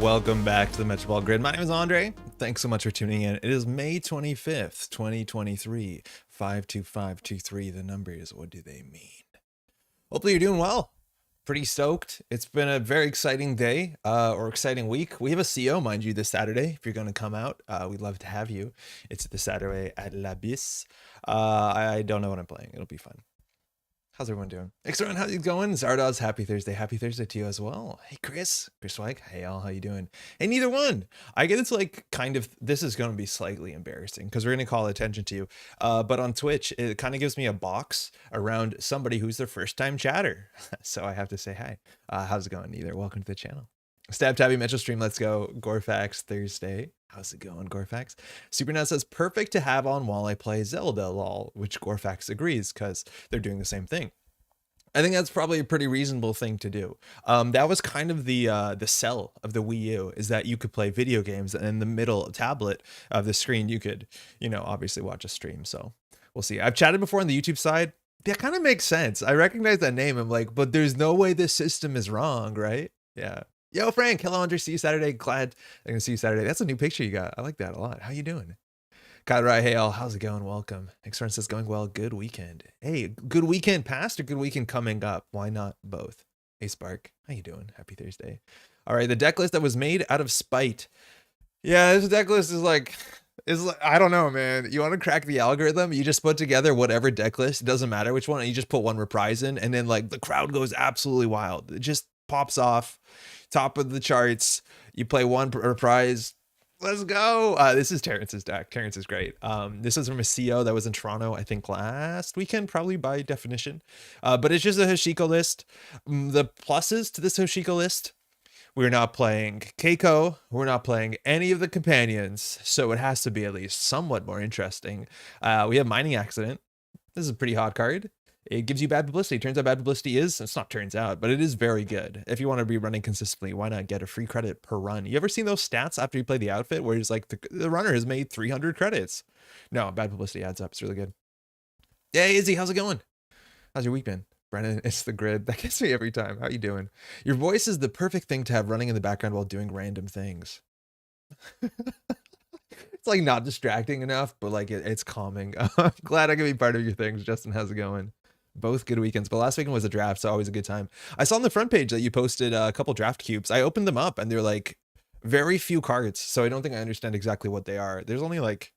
Welcome back to the Metropole Grid. My name is Andre. Thanks so much for tuning in. It is May 25th, 2023. 52523, the numbers, what do they mean? Hopefully you're doing well. Pretty stoked. It's been a very exciting day, or exciting week. We have a CO, mind you, this Saturday. If you're going to come out, we'd love to have you. It's this Saturday at La Bis. I don't know what I'm playing. It'll be fun. How's everyone doing? Excellent. How's it going? Zardoz, happy Thursday. Happy Thursday to you as well. Hey, Chris Swag. Hey, all. How you doing? Hey, neither one. I get it's like kind of, this is going to be slightly embarrassing because we're going to call attention to you. But on Twitch, it kind of gives me a box around somebody who's their first time chatter. So I have to say hi. How's it going? Neither. Welcome to the channel. Stab Tabby Metro Stream. Let's go. Gorfax Thursday. How's it going, Gorfax? Supernat says, perfect to have on while I play Zelda, lol, which Gorfax agrees because they're doing the same thing. I think that's probably a pretty reasonable thing to do. That was kind of the sell of the Wii U, is that you could play video games and in the middle tablet of the screen, you could, you know, obviously watch a stream. So we'll see. I've chatted before on the YouTube side. That kind of makes sense. I recognize that name. I'm like, but there's no way this system is wrong, right? Yeah. Yo, Frank. Hello, Andre. See you Saturday. Glad I can see you Saturday. That's a new picture you got. I like that a lot. How you doing? Kairai, hey all, how's it going? Welcome. X-Run says going well. Good weekend. Hey, good weekend past or good weekend coming up? Why not both? Hey Spark, how you doing? Happy Thursday. All right, the deck list that was made out of spite. Yeah, this deck list is like I don't know, man. You want to crack the algorithm? You just put together whatever deck list. It doesn't matter which one. And you just put one Reprise in, and then like the crowd goes absolutely wild. It just pops off, top of the charts. You play one Reprise. Let's go. This is Terrence's deck. Terrence is great. This is from a CO that was in Toronto, I think last weekend, probably by definition. But it's just a Hoshiko list. The pluses to this Hoshiko list: we're not playing Keiko. We're not playing any of the companions. So it has to be at least somewhat more interesting. We have Mining Accident. This is a pretty hot card. It gives you bad publicity. Turns out bad publicity is, it's not turns out, but it is very good. If you want to be running consistently, why not get a free credit per run? You ever seen those stats after you play the outfit where it's like the runner has made 300 credits? No, bad publicity adds up. It's really good. Hey, Izzy, how's it going? How's your week been? Brennan, it's the grid. That gets me every time. How you doing? Your voice is the perfect thing to have running in the background while doing random things. It's like not distracting enough, but like it's calming. I'm glad I can be part of your things. Justin, how's it going? Both good weekends, but last weekend was a draft, so always a good time. I saw on the front page that you posted a couple draft cubes. I opened them up and they're like very few cards, so I don't think I understand exactly what they are. There's only like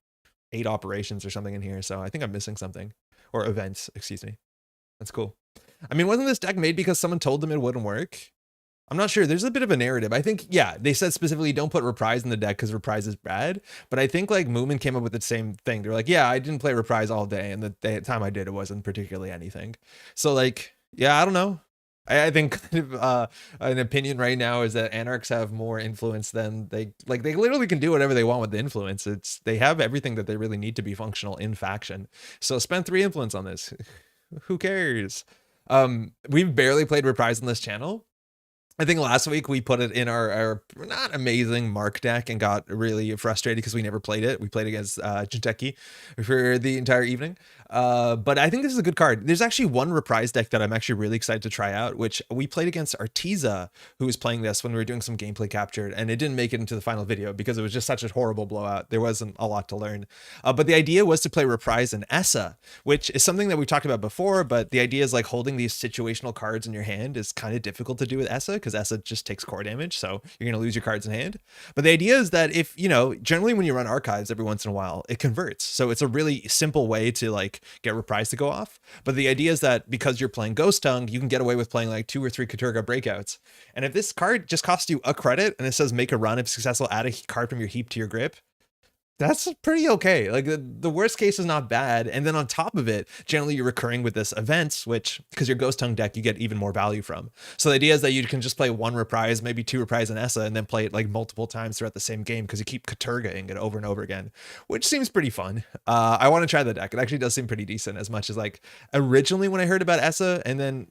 8 operations or something in here, so I think I'm missing something. Or events, excuse me. That's cool. I mean, wasn't this deck made because someone told them it wouldn't work? I'm not sure. There's a bit of a narrative. I think, yeah, they said specifically don't put Reprise in the deck because Reprise is bad. But I think like Moomin came up with the same thing. They're like, yeah, I didn't play Reprise all day. And the time I did, it wasn't particularly anything. So like, yeah, I don't know. I think kind of, an opinion right now is that Anarchs have more influence than they literally can do whatever they want with the influence. They have everything that they really need to be functional in faction. So spend 3 influence on this. Who cares? We've barely played Reprise on this channel. I think last week we put it in our not amazing Mark deck and got really frustrated because we never played it. We played against Jinteki for the entire evening. But I think this is a good card. There's actually one Reprise deck that I'm actually really excited to try out, which we played against Arteza, who was playing this when we were doing some gameplay captured, and it didn't make it into the final video because it was just such a horrible blowout. There wasn't a lot to learn. But the idea was to play Reprise and Essa, which is something that we talked about before, but the idea is like holding these situational cards in your hand is kind of difficult to do with Essa because Essa just takes core damage, so you're going to lose your cards in hand. But the idea is that if, you know, generally when you run archives every once in a while, it converts. So it's a really simple way to like get Reprise to go off. But the idea is that because you're playing Ghost Tongue, you can get away with playing like 2 or 3 Katurga breakouts. And if this card just costs you a credit and it says make a run, if successful, add a card from your heap to your grip, that's pretty okay. Like the worst case is not bad. And then on top of it, generally you're recurring with this events, which because your Ghost Tongue deck, you get even more value from. So the idea is that you can just play 1 Reprise, maybe 2 Reprise and Essa, and then play it like multiple times throughout the same game because you keep Katurgaing it over and over again, which seems pretty fun. I want to try the deck. It actually does seem pretty decent, as much as like originally when I heard about Essa and then,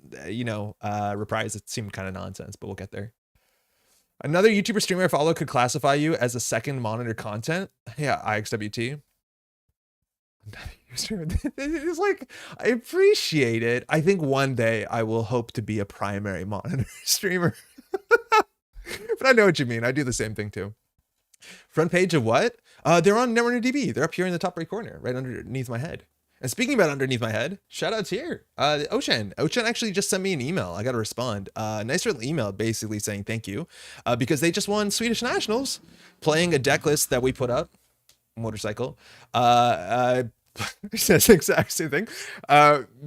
Reprise, it seemed kind of nonsense, but we'll get there. Another YouTuber streamer I follow could classify you as a second monitor content. Yeah, IXWT. It's like, I appreciate it. I think one day I will hope to be a primary monitor streamer. But I know what you mean. I do the same thing too. Front page of what? They're on Netrunner DB. They're up here in the top right corner, right underneath my head. And speaking about underneath my head, shout outs here. Ocean actually just sent me an email. I got to respond. Nice little email basically saying thank you because they just won Swedish Nationals playing a deck list that we put up. Motorcycle. Says the exact same thing.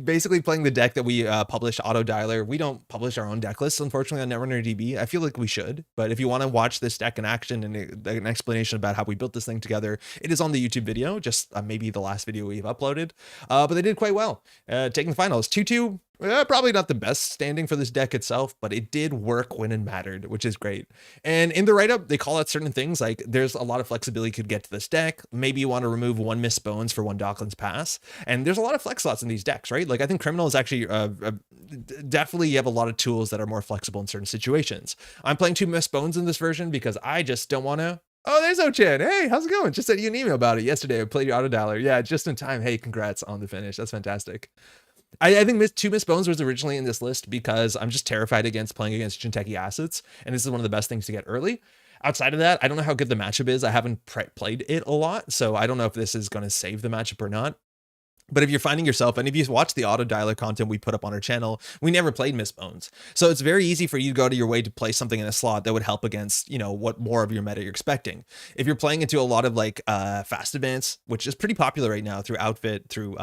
Basically playing the deck that we published, Auto Dialer. We don't publish our own deck lists, unfortunately, on Netrunner DB. I feel like we should, but if you want to watch this deck in action and an explanation about how we built this thing together, it is on the YouTube video, just maybe the last video we've uploaded. But they did quite well. Taking the finals, 2-2. Probably not the best standing for this deck itself, but it did work when it mattered, which is great. And in the write-up, they call out certain things like there's a lot of flexibility you could get to this deck. Maybe you want to remove 1 Missed Bones for 1 Docklands Pass. And there's a lot of flex slots in these decks, right? Like I think Criminal is actually definitely you have a lot of tools that are more flexible in certain situations. I'm playing 2 Missed Bones in this version because I just don't want to. Oh, there's Ochan. Hey, how's it going? Just sent you an email about it yesterday. I played your Auto Dialer. Yeah, just in time. Hey, congrats on the finish. That's fantastic. I think 2 Missed Bones was originally in this list because I'm just terrified against playing against Jinteki assets, and this is one of the best things to get early. Outside of that, I don't know how good the matchup is. I haven't played it a lot, so I don't know if this is going to save the matchup or not. But if you're finding yourself, and if you watch the Auto Dialer content we put up on our channel, we never played Missed Bones. So it's very easy for you to go to your way to play something in a slot that would help against, you know, what more of your meta you're expecting. If you're playing into a lot of like fast advance, which is pretty popular right now through outfit, through,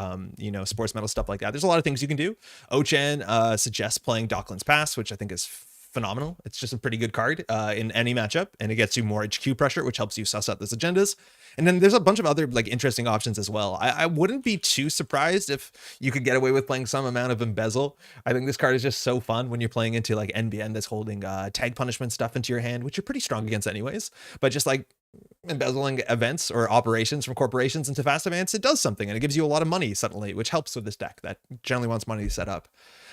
sports metal, stuff like that. There's a lot of things you can do. Ochan suggests playing Docklands Pass, which I think is phenomenal. It's just a pretty good card in any matchup, and it gets you more HQ pressure, which helps you suss out those agendas. And then there's a bunch of other like interesting options as well. I wouldn't be too surprised if you could get away with playing some amount of Embezzle. I think this card is just so fun when you're playing into like NBN that's holding tag punishment stuff into your hand, which you're pretty strong against anyways. But just like embezzling events or operations from corporations into fast advance, it does something and it gives you a lot of money suddenly, which helps with this deck that generally wants money to set up.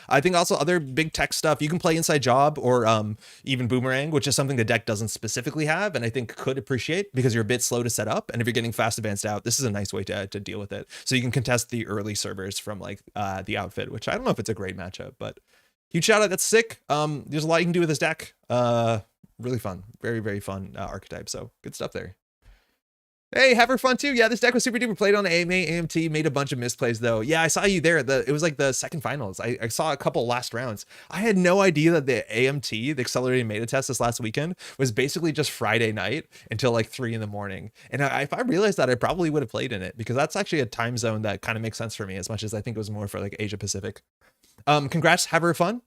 I think also other big tech stuff, you can play Inside Job or even Boomerang, which is something the deck doesn't specifically have and I think could appreciate because you're a bit slow to set up. And if you're getting fast advanced out, this is a nice way to deal with it. So you can contest the early servers from like the outfit, which I don't know if it's a great matchup, but huge shout out. That's sick. There's a lot you can do with this deck. Really fun. Very, very fun archetype. So good stuff there. Hey, have her fun too. Yeah, this deck was super duper. Played on AMT, made a bunch of misplays though. Yeah, I saw you there. It was like the second finals. I saw a couple last rounds. I had no idea that the AMT, the accelerated meta test this last weekend, was basically just Friday night until like 3 in the morning. And if I realized that, I probably would have played in it because that's actually a time zone that kind of makes sense for me as much as I think it was more for like Asia Pacific. Congrats, have her fun.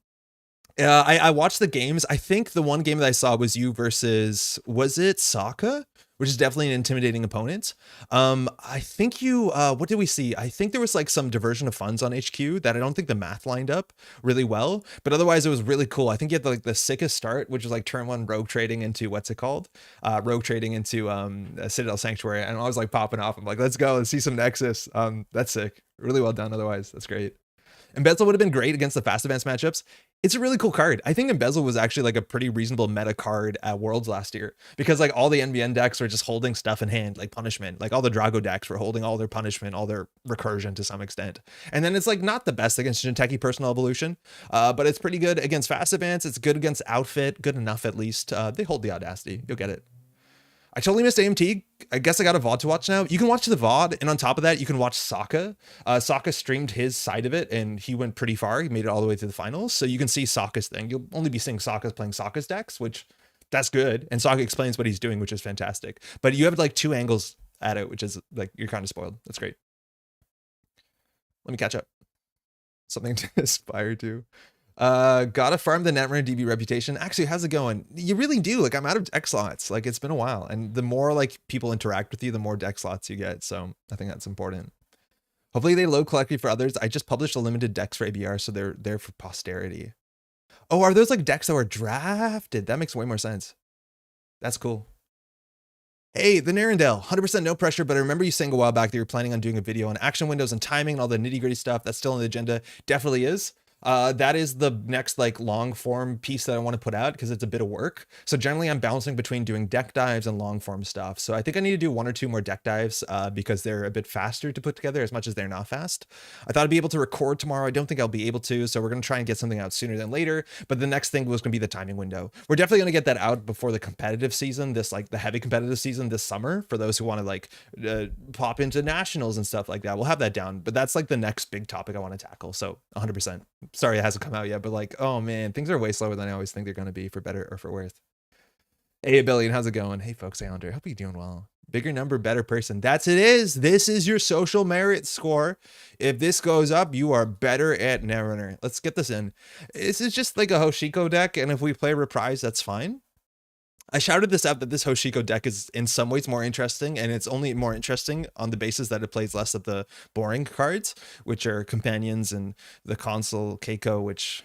I watched the games. I think the one game that I saw was you versus, was it Sokka? Which is definitely an intimidating opponent. I think you, what did we see? I think there was like some diversion of funds on HQ that I don't think the math lined up really well, but otherwise it was really cool. I think you had like the sickest start, which was like turn 1 rogue trading into, what's it called? Rogue trading into Citadel Sanctuary. And I was like popping off. I'm like, let's go, let's see some Nexus. That's sick. Really well done otherwise. That's great. Embezzle would have been great against the fast advance matchups. It's a really cool card. I think Embezzle was actually like a pretty reasonable meta card at Worlds last year because like all the NBN decks were just holding stuff in hand, like punishment. Like all the Drago decks were holding all their punishment, all their recursion to some extent. And then it's like not the best against Jinteki Personal Evolution, but it's pretty good against fast advance. It's good against outfit, good enough at least. They hold the audacity. You'll get it. I totally missed AMT. I guess I got a VOD to watch now. You can watch the VOD, and on top of that, you can watch Sokka. Sokka streamed his side of it, and he went pretty far. He made it all the way to the finals, so you can see Sokka's thing. You'll only be seeing Sokka's playing Sokka's decks, which that's good, and Sokka explains what he's doing, which is fantastic. But you have like 2 angles at it, which is like you're kind of spoiled. That's great. Let me catch up. Something to aspire to. Gotta farm the Netrunner DB reputation. Actually, how's it going? You really do. Like, I'm out of deck slots. Like, it's been a while. And the more like people interact with you, the more deck slots you get. So I think that's important. Hopefully they load collectively for others. I just published a limited decks for ABR, so they're there for posterity. Oh, are those like decks that were drafted? That makes way more sense. That's cool. Hey, the Narendale, 100% no pressure, but I remember you saying a while back that you were planning on doing a video on action windows and timing and all the nitty gritty stuff. That's still on the agenda. Definitely is. That is the next like long form piece that I want to put out because it's a bit of work. So generally I'm balancing between doing deck dives and long form stuff. So I think I need to do 1 or 2 more deck dives because they're a bit faster to put together as much as they're not fast. I thought I'd be able to record tomorrow. I don't think I'll be able to. So we're going to try and get something out sooner than later. But the next thing was going to be the timing window. We're definitely going to get that out before the competitive season, this like the heavy competitive season this summer for those who want to like pop into nationals and stuff like that. We'll have that down, but that's like the next big topic I want to tackle. So 100%. Sorry it hasn't come out yet, but like, oh man, things are way slower than I always think they're going to be, for better or for worse. Hey, Billion, how's it going? Hey, folks. Hey, Andre. Hope you're doing well. Bigger number, better person. That's it is. This is your social merit score. If this goes up, you are better at Netrunner. Let's get this in. This is just like a Hoshiko deck, and if we play Reprise, that's fine. I shouted this out that this Hoshiko deck is in some ways more interesting, and it's only more interesting on the basis that it plays less of the boring cards, which are companions and the console Keiko, which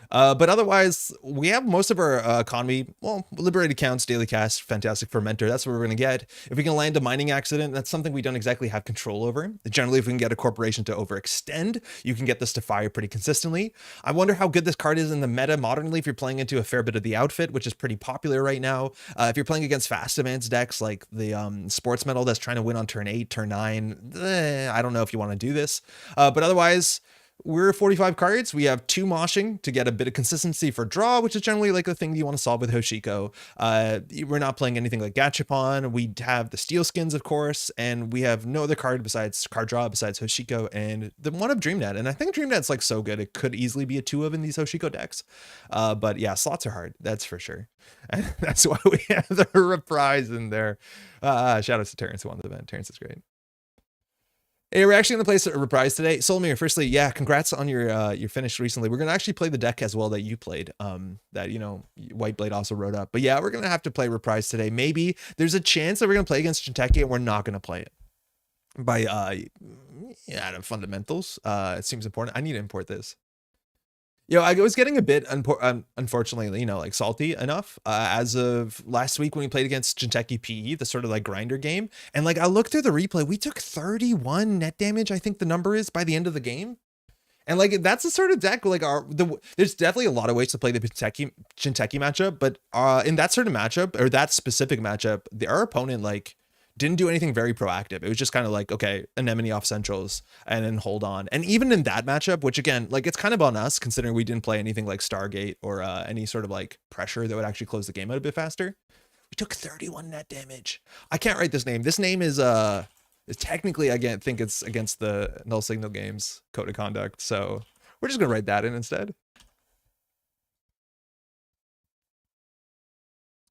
but otherwise, we have most of our economy. Well, liberated counts, daily cast, fantastic fermenter. That's what we're going to get. If we can land a mining accident, that's something we don't exactly have control over. Generally, if we can get a corporation to overextend, you can get this to fire pretty consistently. I wonder how good this card is in the meta modernly if you're playing into a fair bit of the outfit, which is pretty popular right now. If you're playing against fast advance decks like the sports metal that's trying to win on turn 8, turn 9, I don't know if you want to do this. But otherwise, we're 45 cards. We have 2 moshing to get a bit of consistency for draw, which is generally like the thing you want to solve with Hoshiko. We're not playing anything like Gachapon. We have the steel skins, of course, and we have no other card besides card draw besides Hoshiko and the one of DreamNet. And I think DreamNet's like so good it could easily be a 2 of in these Hoshiko decks. But yeah, slots are hard. That's for sure. And that's why we have the Reprise in there. Shout out to Terrence who won the event. Terrence is great. Hey, we're actually going to play a Reprise today. Solmir, firstly, yeah, congrats on your finish recently. We're going to actually play the deck as well that you played, that, you know, Whiteblade also wrote up. But yeah, we're going to have to play Reprise today. Maybe there's a chance that we're going to play against Jinteki and we're not going to play it. By, yeah, fundamentals. It seems important. I need to import this. Yo, I was getting a bit, unfortunately, you know, like salty enough as of last week when we played against Jinteki PE, the sort of like grinder game. And like I looked through the replay, we took 31 net damage, I think the number is, by the end of the game. And like that's the sort of deck like there's definitely a lot of ways to play the Jinteki matchup, but in that sort of matchup or that specific matchup, our opponent like didn't do anything very proactive. It was just kind of like, okay, anemone off centrals and then hold on. And even in that matchup, which again, like it's kind of on us considering we didn't play anything like Stargate or any sort of like pressure that would actually close the game out a bit faster. took 31 net damage. I can't write this name. This name is technically, I think it's against the Null Signal Games code of conduct. So we're just gonna write that in instead.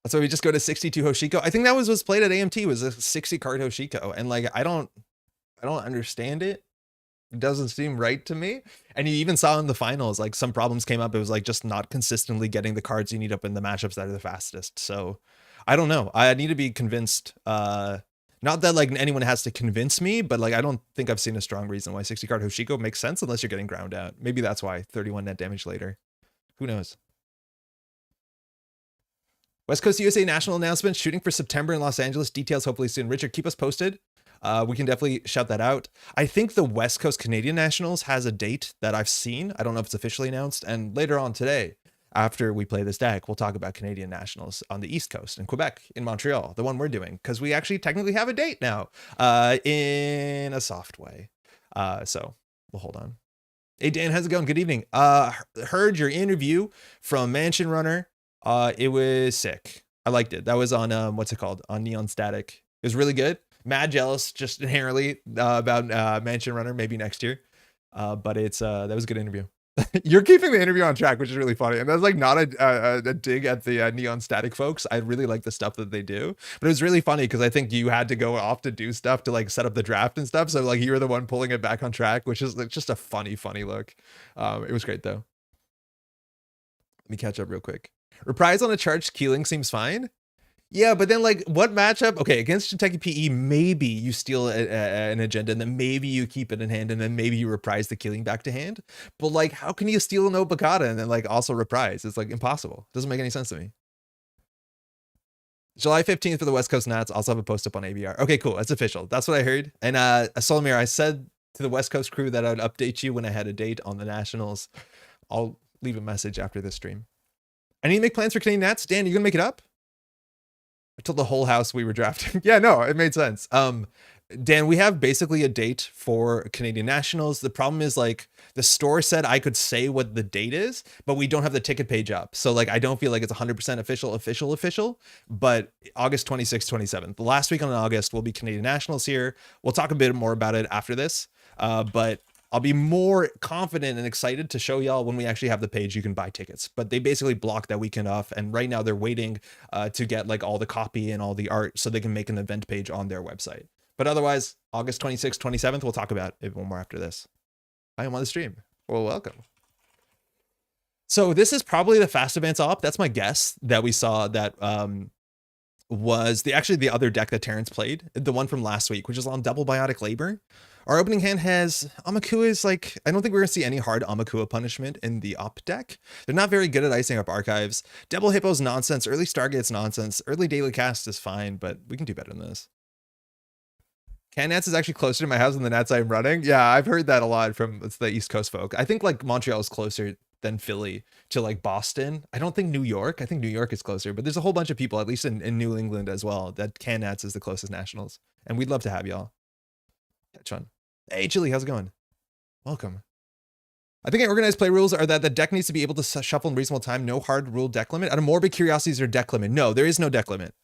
So we just go to 62 Hoshiko. I think that was played at AMT, was a 60 card Hoshiko. And like, I don't understand it. It doesn't seem right to me. And you even saw in the finals, like some problems came up. It was like just not consistently getting the cards you need up in the matchups that are the fastest. So I don't know. I need to be convinced. Not that like anyone has to convince me, but like, I don't think I've seen a strong reason why 60 card Hoshiko makes sense unless you're getting ground out. Maybe that's why 31 net damage later. Who knows? West Coast USA national announcement, shooting for September in Los Angeles. Details hopefully soon. Richard, keep us posted. We can definitely shout that out. I think the West Coast Canadian Nationals has a date that I've seen. I don't know if it's officially announced. And later on today, after we play this deck, we'll talk about Canadian Nationals on the East Coast in Quebec, in Montreal, the one we're doing, because we actually technically have a date now in a soft way. So we'll hold on. Hey, Dan, how's it going? Good evening. Heard your interview from Mansion Runner. It was sick. I liked it. That was on, what's it called? On Neon Static. It was really good. Mad jealous just inherently about Mansion Runner, maybe next year. But it's that was a good interview. You're keeping the interview on track, which is really funny. And that's like not a dig at the Neon Static folks. I really like the stuff that they do. But it was really funny because I think you had to go off to do stuff to like set up the draft and stuff. So like you were the one pulling it back on track, which is like just a funny look. It was great though. Let me catch up real quick. Reprise on a charged Keeling seems fine. Yeah, but then like what matchup? Okay, against Kentucky PE, maybe you steal an agenda and then maybe you keep it in hand and then maybe you reprise the Keeling back to hand. But like, how can you steal an Obakata and then like also reprise? It's like impossible. Doesn't make any sense to me. July 15th for the West Coast Nats. Also have a post up on ABR. Okay, cool. That's official. That's what I heard. And Solomir, I said to the West Coast crew that I'd update you when I had a date on the Nationals. I'll leave a message after this stream. I need to make plans for Canadian Nats. Dan, you gonna make it up? I told the whole house we were drafting. Yeah, no, it made sense. Dan, we have basically a date for Canadian Nationals. The problem is like the store said I could say what the date is, but we don't have the ticket page up. So like, I don't feel like it's 100% official, but August 26th, 27th, the last week on August will be Canadian Nationals here. We'll talk a bit more about it after this. But I'll be more confident and excited to show y'all when we actually have the page you can buy tickets. But they basically blocked that weekend off. And right now they're waiting to get like all the copy and all the art so they can make an event page on their website. But otherwise, August 26th, 27th, we'll talk about it one more after this. I am on the stream. Well, welcome. So this is probably the fast advance op. That's my guess that we saw that was the other deck that Terrence played, the one from last week, which is on Double Biotic Labor. Our opening hand has Amakua's like, I don't think we're going to see any hard Amakua punishment in the up deck. They're not very good at icing up archives. Double Hippo's nonsense. Early Stargate's nonsense. Early Daily Cast is fine, but we can do better than this. Nats is actually closer to my house than the Nats I'm running. Yeah, I've heard that a lot from the East Coast folk. I think like Montreal is closer than Philly to like Boston. I don't think New York. I think New York is closer, but there's a whole bunch of people, at least in New England as well, that Nats is the closest Nationals. And we'd love to have y'all. Catch on. Hey, Chili, how's it going? Welcome. I think organized play rules are that the deck needs to be able to shuffle in reasonable time. No hard rule deck limit. Out of morbid curiosities or deck limit. No, there is no deck limit.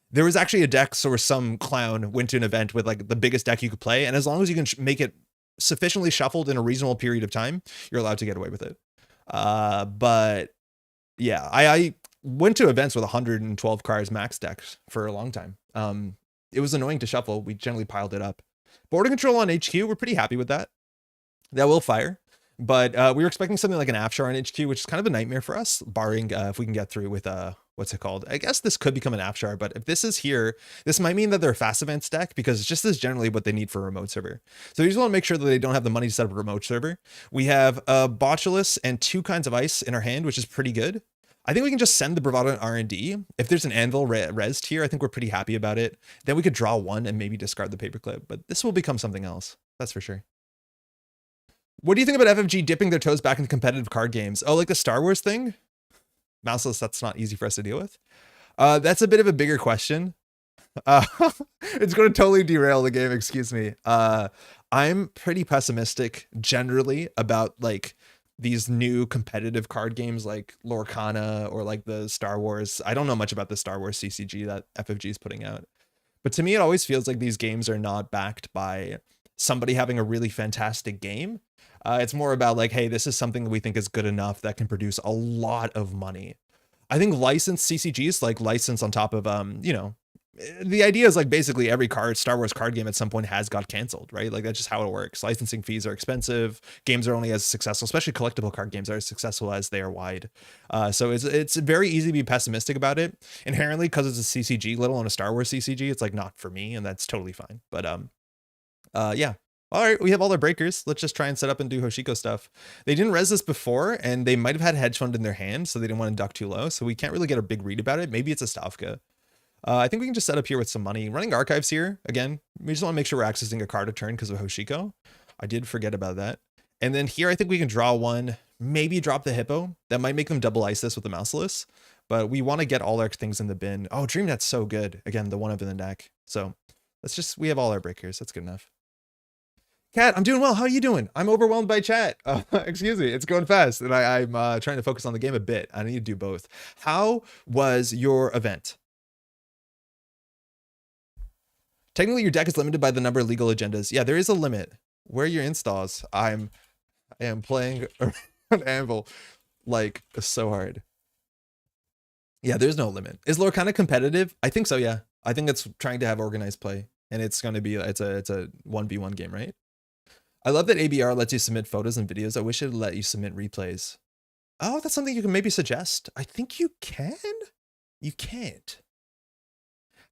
There was actually a deck where some clown went to an event with like the biggest deck you could play. And as long as you can make it sufficiently shuffled in a reasonable period of time, you're allowed to get away with it. But yeah, I went to events with 112 cards max decks for a long time. It was annoying to shuffle. We generally piled it up. Border control on HQ, we're pretty happy with that. That will fire. But we were expecting something like an Afshar on HQ, which is kind of a nightmare for us, barring if we can get through with what's it called? I guess this could become an Afshar, but if this is here, this might mean that they're a fast events deck because just is generally what they need for a remote server. So we just want to make sure that they don't have the money to set up a remote server. We have a Botulus and 2 kinds of ice in our hand, which is pretty good. I think we can just send the Bravado and R&D. If there's an Anvil res tier, I think we're pretty happy about it. Then we could draw 1 and maybe discard the paperclip, but this will become something else. That's for sure. What do you think about FFG dipping their toes back into competitive card games? Oh, like the Star Wars thing? Mouseless, that's not easy for us to deal with. That's a bit of a bigger question. It's going to totally derail the game, excuse me. I'm pretty pessimistic generally about like these new competitive card games like Lorcana or like the Star Wars. I don't know much about the Star Wars CCG that FFG is putting out, but to me, it always feels like these games are not backed by somebody having a really fantastic game. It's more about like, hey, this is something that we think is good enough that can produce a lot of money. I think licensed CCGs, like license on top of, you know, the idea is like basically every Star Wars card game at some point has got canceled, right? Like that's just how it works. Licensing fees are expensive. Games are only as successful, especially collectible card games are as successful as they are wide. So it's very easy to be pessimistic about it inherently because it's a CCG, let alone a Star Wars CCG. It's like not for me, and that's totally fine. But yeah. All right, we have all our breakers. Let's just try and set up and do Hoshiko stuff. They didn't res this before, and they might have had hedge fund in their hand, so they didn't want to duck too low. So we can't really get a big read about it. Maybe it's a Stavka. I think we can just set up here with some money. Running archives here, again, we just want to make sure we're accessing a card a turn because of Hoshiko. I did forget about that. And then here, I think we can draw one, maybe drop the Hippo. That might make them double ice this with the Mouseless, but we want to get all our things in the bin. Oh, Dream Net's so good. Again, the one up in the deck. So let's just, we have all our breakers. That's good enough. Kat, I'm doing well. How are you doing? I'm overwhelmed by chat. Excuse me. It's going fast. And I'm trying to focus on the game a bit. I need to do both. How was your event? Technically, your deck is limited by the number of legal agendas. Yeah, there is a limit. Where are your installs? I am playing an Anvil like so hard. Yeah, there's no limit. Is lore kind of competitive? I think so, yeah. I think it's trying to have organized play. And it's going to be, it's a 1v1 game, right? I love that ABR lets you submit photos and videos. I wish it would let you submit replays. Oh, that's something you can maybe suggest. I think you can. You can't.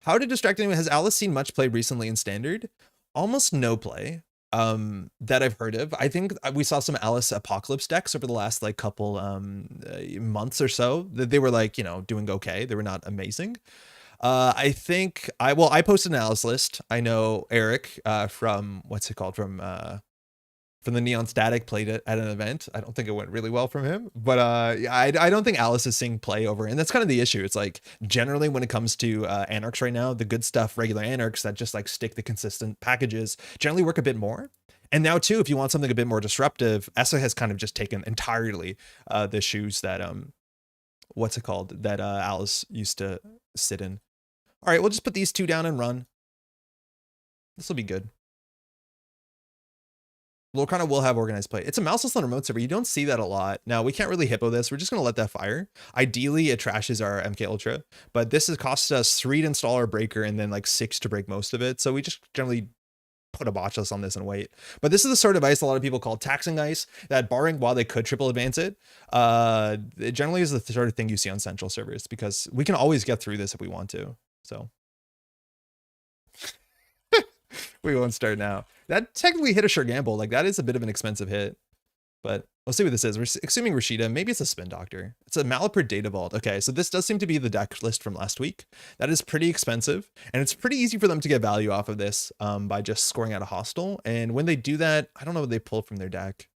How to distract anyone? Has Alice seen much play recently in Standard? Almost no play that I've heard of. I think we saw some Alice Apocalypse decks over the last like couple months or so that they were like, you know, doing okay. They were not amazing. I think I posted an Alice list. I know Eric from what's it called from the Neon Static played it at an event. I don't think it went really well from him, but I don't think Alice is seeing play over, and that's kind of the issue. It's like generally when it comes to Anarchs right now, the good stuff, regular Anarchs that just like stick the consistent packages generally work a bit more. And now too, if you want something a bit more disruptive, ESSA has kind of just taken entirely the shoes that what's it called that Alice used to sit in. All right, we'll just put these two down and run. This will be good. Lorcana will have organized play. It's a mouseless on remote server. You don't see that a lot. Now, we can't really hippo this. We're just going to let that fire. Ideally, it trashes our MK Ultra, but this has cost us 3 to install our breaker and then like 6 to break most of it. So we just generally put a botchless on this and wait. But this is the sort of ice a lot of people call taxing ice that, barring while they could triple advance it, it generally is the sort of thing you see on central servers because we can always get through this if we want to. So we won't start now. That technically hit a sure gamble. Like that is a bit of an expensive hit, but we'll see what this is. We're assuming Rashida. Maybe it's a Spin Doctor. It's a Malapert Data Vault. Okay, so this does seem to be the deck list from last week. That is pretty expensive, and it's pretty easy for them to get value off of this by just scoring out a hostile. And when they do that, I don't know what they pull from their deck.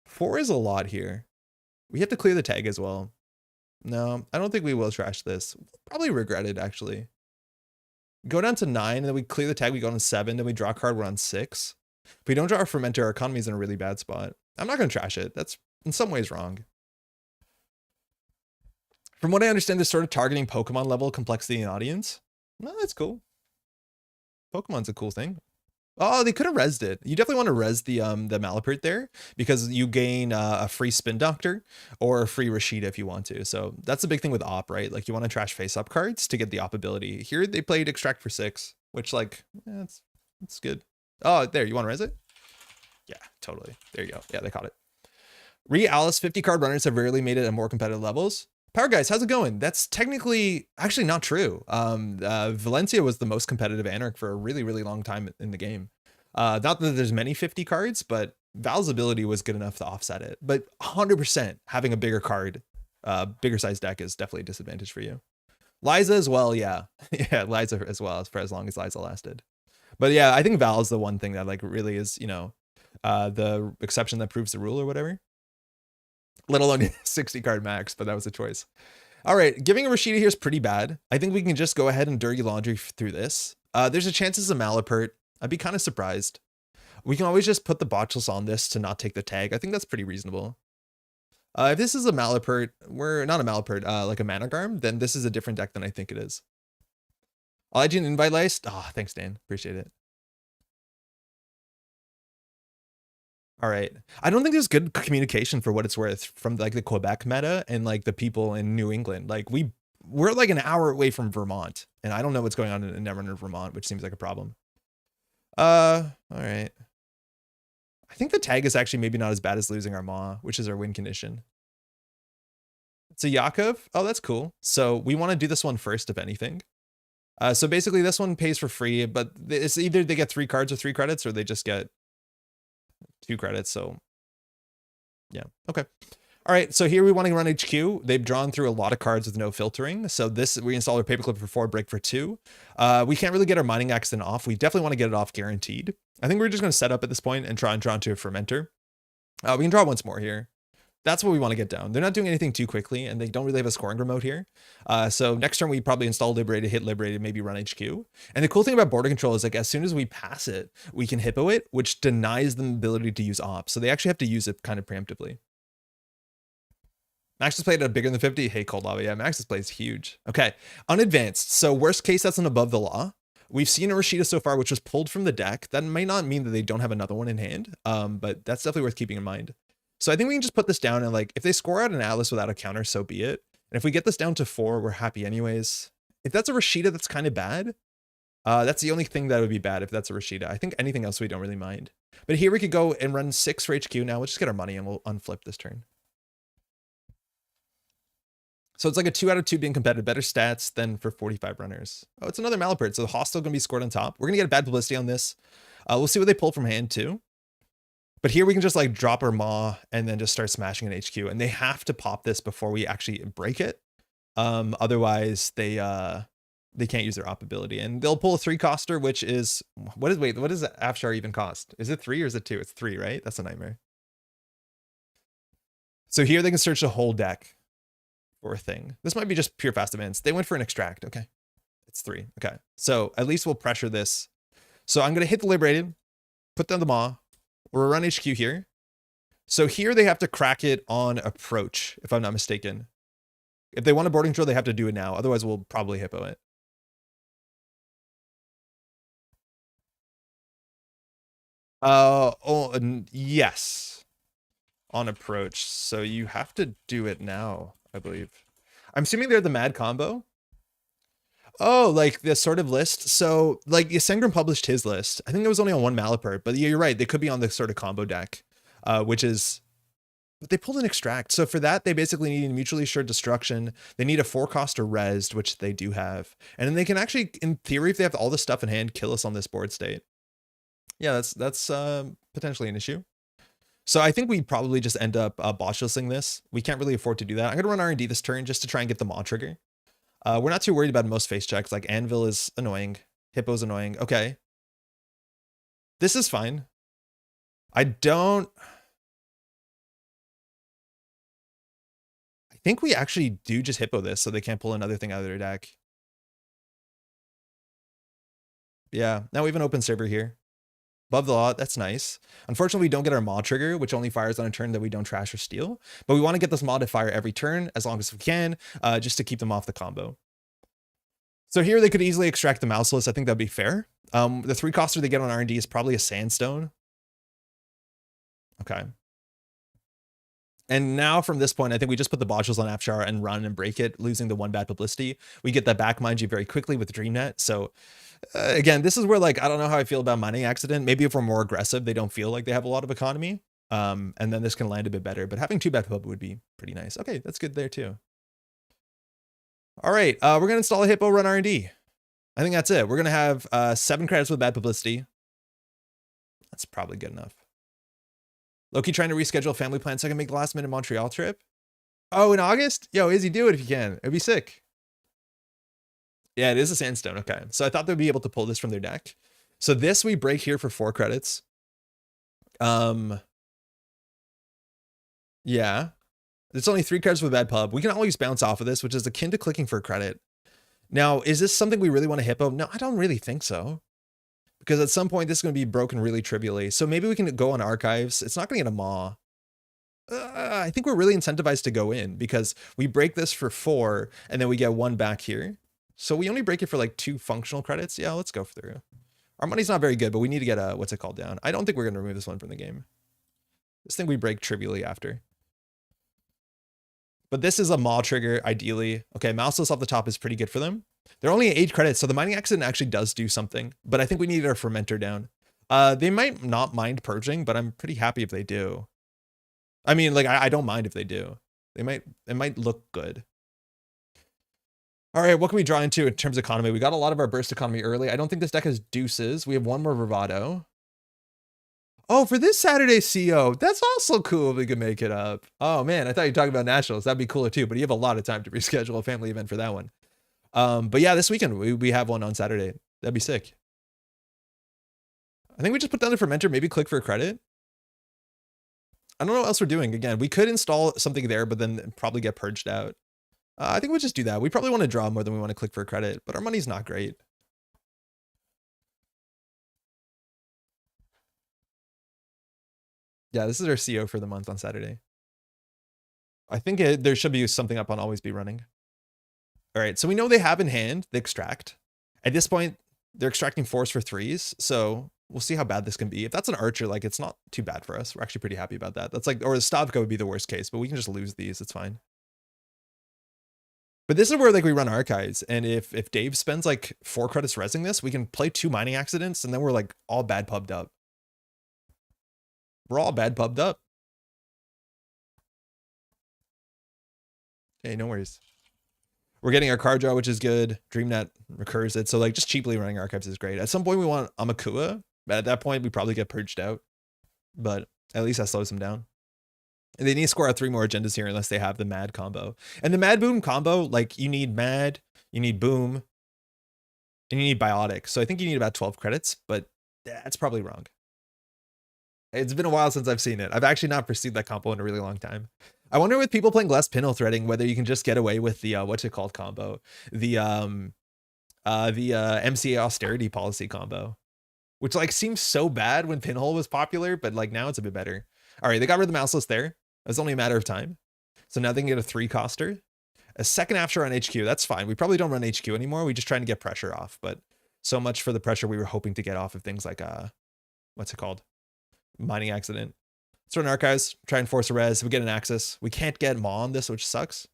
4 is a lot here. We have to clear the tag as well. No, I don't think we will trash this. We'll probably regret it, actually. Go down to 9, and then we clear the tag, we go on 7, then we draw a card, we're on 6. If we don't draw our Fermenter, our economy is in a really bad spot. I'm not going to trash it. That's in some ways wrong. From what I understand, they're sort of targeting Pokemon level complexity in audience. No, that's cool. Pokemon's a cool thing. Oh, they could have rezzed it. You definitely want to res the Malapert there because you gain a free Spin Doctor or a free Rashida if you want to. So that's the big thing with op, right? Like you want to trash face-up cards to get the op ability. Here they played Extract for 6, which like, yeah, it's good. Oh, there, you want to res it? Yeah, totally. There you go. Yeah, they caught it. Alice 50 card runners have rarely made it at more competitive levels. Power guys, how's it going? That's technically actually not true. Valencia was the most competitive Anarch for a really, really long time in the game. Not that there's many 50 cards, but Val's ability was good enough to offset it. But 100% having a bigger card, bigger size deck is definitely a disadvantage for you. Liza as well, yeah. Yeah, Liza as well, for as long as Liza lasted. But yeah, I think Val is the one thing that like really is, you know, the exception that proves the rule or whatever. Let alone 60 card max, but that was a choice. All right, giving a Rashida here is pretty bad. I think we can just go ahead and dirty laundry through this. There's a chance it's a Malapert. I'd be kind of surprised. We can always just put the botchless on this to not take the tag. I think that's pretty reasonable. If this is a Malapert, we're not a Malapert, like a Managarm, then this is a different deck than I think it is. I'll add you an invite list. Oh, thanks, Dan. Appreciate it. All right. I don't think there's good communication for what it's worth from like the Quebec meta and like the people in New England. Like we're like an hour away from Vermont, and I don't know what's going on in Netrunner, Vermont, which seems like a problem. All right. I think the tag is actually maybe not as bad as losing our Maw, which is our win condition. It's a Yakov. Oh, that's cool. So we want to do this one first, if anything. So basically this one pays for free, but it's either they get 3 cards or 3 credits, or they just get 2 credits. So yeah. Okay. All right. So here we want to run HQ. They've drawn through a lot of cards with no filtering. So this, we install our paperclip for 4, break for 2. We can't really get our mining accident off. We definitely want to get it off guaranteed. I think we're just going to set up at this point and try and draw into a fermenter. We can draw once more here. That's what we want to get down. They're not doing anything too quickly, and they don't really have a scoring remote here. So next turn, we probably install Liberated, hit Liberated, maybe run HQ. And the cool thing about border control is like as soon as we pass it, we can hippo it, which denies them the ability to use ops. So they actually have to use it kind of preemptively. Max has played at bigger than 50. Hey, Cold Lava. Yeah, Max's play is huge. Okay, unadvanced. So worst case, that's an above the law. We've seen a Rashida so far, which was pulled from the deck. That might not mean that they don't have another one in hand, but that's definitely worth keeping in mind. So I think we can just put this down, and like if they score out an Atlas without a counter, so be it. And if we get this down to 4, we're happy anyways. If that's a Rashida, that's kind of bad. That's the only thing that would be bad if that's a Rashida. I think anything else we don't really mind. But here we could go and run 6 for HQ now. We'll just get our money and we'll unflip this turn. So it's like a 2 out of 2 being competitive, better stats than for 45 runners. Oh, it's another Malapert. So the hostile going to be scored on top. We're going to get a bad publicity on this. We'll see what they pull from hand too. But here we can just like drop our Maw and then just start smashing an HQ. And they have to pop this before we actually break it. Otherwise they can't use their op ability. And they'll pull a 3-coster, which is, what does Afshar even cost? Is it 3 or is it 2? It's 3, right? That's a nightmare. So here they can search the whole deck for a thing. This might be just pure fast events. They went for an extract. Okay. It's 3. Okay. So at least we'll pressure this. So I'm going to hit the Liberated, put down the Maw. We'll run HQ here. So here they have to crack it on approach, if I'm not mistaken. If they want a boarding control, they have to do it now. Otherwise, we'll probably hippo it. Yes. On approach. So you have to do it now, I believe. I'm assuming they're the mad combo. Oh, like the sort of list. So like Sengram published his list. I think it was only on 1 Malapert, but yeah, you're right. They could be on the sort of combo deck, which is, but they pulled an extract. So for that, they basically need mutually assured destruction. They need a 4-coster rezzed, which they do have. And then they can actually, in theory, if they have all the stuff in hand, kill us on this board state. Yeah, that's potentially an issue. So I think we probably just end up botchlessing this. We can't really afford to do that. I'm going to run R&D this turn just to try and get the Maw trigger. We're not too worried about most face checks. Like Anvil is annoying. Hippo's annoying. Okay. This is fine. I think we actually do just Hippo this so they can't pull another thing out of their deck. Yeah. Now we have an open server here. Above the law, that's nice. Unfortunately, we don't get our Maw trigger, which only fires on a turn that we don't trash or steal. But we want to get this Maw to fire every turn as long as we can, just to keep them off the combo. So here they could easily extract the Mouseless. I think that'd be fair. The 3-coster they get on R&D is probably a Sandstone. Okay. And now from this point, I think we just put the botches on Afshar and run and break it, losing the 1 bad publicity. We get that back, mind you, very quickly with DreamNet. So again, this is where like, I don't know how I feel about mining accident. Maybe if we're more aggressive, they don't feel like they have a lot of economy. And then this can land a bit better, but having 2 bad pub would be pretty nice. Okay, that's good there too. All right, we're going to install a Hippo, run R&D. I think that's it. We're going to have 7 credits with bad publicity. That's probably good enough. Loki trying to reschedule a family plan so I can make the last minute Montreal trip. Oh, in August? Yo, Izzy, do it if you can. It'd be sick. Yeah, it is a Sandstone. Okay. So I thought they'd be able to pull this from their deck. So this we break here for 4 credits. Yeah. It's only 3 cards with bad pub. We can always bounce off of this, which is akin to clicking for a credit. Now, is this something we really want to hippo? No, I don't really think so. because at some point this is going to be broken really trivially. So maybe we can go on archives. It's not going to get a maw. I think we're really incentivized to go in because we break this for 4 and then we get 1 back here. So we only break it for like 2 functional credits. Yeah, let's go through. Our money's not very good, but we need to get a, what's it called, down. I don't think we're going to remove this one from the game. This thing we break trivially after. But this is a maw trigger, ideally. Okay, mouseless off the top is pretty good for them. They're only at 8 credits, so the mining accident actually does do something. But I think we need our fermenter down. They might not mind purging, but I'm pretty happy if they do. I mean, like, I don't mind if they do. It might look good. All right, what can we draw into in terms of economy? We got a lot of our burst economy early. I don't think this deck has deuces. We have 1 more bravado. Oh, for this Saturday CO, that's also cool if we could make it up. Oh man, I thought you were talking about nationals. That'd be cooler too, but you have a lot of time to reschedule a family event for that one. But yeah, this weekend we have one on Saturday. That'd be sick. I think we just put down the fermenter, maybe click for a credit. I don't know what else we're doing. Again, we could install something there, but then probably get purged out. I think we'll just do that. We probably want to draw more than we want to click for a credit, but our money's not great. Yeah, this is our CO for the month on Saturday. I think there should be something up on Always Be Running. All right, so we know they have in hand the extract. At this point, they're extracting force for 3s, so we'll see how bad this can be. If that's an archer, like, it's not too bad for us. We're actually pretty happy about that. That's like, or the Stavka would be the worst case, but we can just lose these. It's fine. But this is where like we run archives, and if Dave spends like 4 credits resing this, we can play 2 mining accidents, and then we're like all bad pubbed up. We're all bad pubbed up. Hey, no worries. We're getting our card draw, which is good. DreamNet recurs it, so like just cheaply running archives is great. At some point we want Amakua, but at that point we probably get purged out. But at least that slows them down. And they need to score out 3 more agendas here unless they have the Mad combo. And the Mad Boom combo, like you need Mad, you need Boom, and you need Biotic. So I think you need about 12 credits, but that's probably wrong. It's been a while since I've seen it. I've actually not pursued that combo in a really long time. I wonder with people playing less pinhole threading, whether you can just get away with the, what's it called combo? The MCA austerity policy combo, which like seems so bad when pinhole was popular, but like now it's a bit better. All right, they got rid of the mouseless there. It's only a matter of time. So now they can get a 3 coster. A second after on HQ, that's fine. We probably don't run HQ anymore. We just trying to get pressure off, but so much for the pressure we were hoping to get off of things like, what's it called? Mining accident. Let's run archives, try and force a res. We get an axis. We can't get Maw on this, which sucks.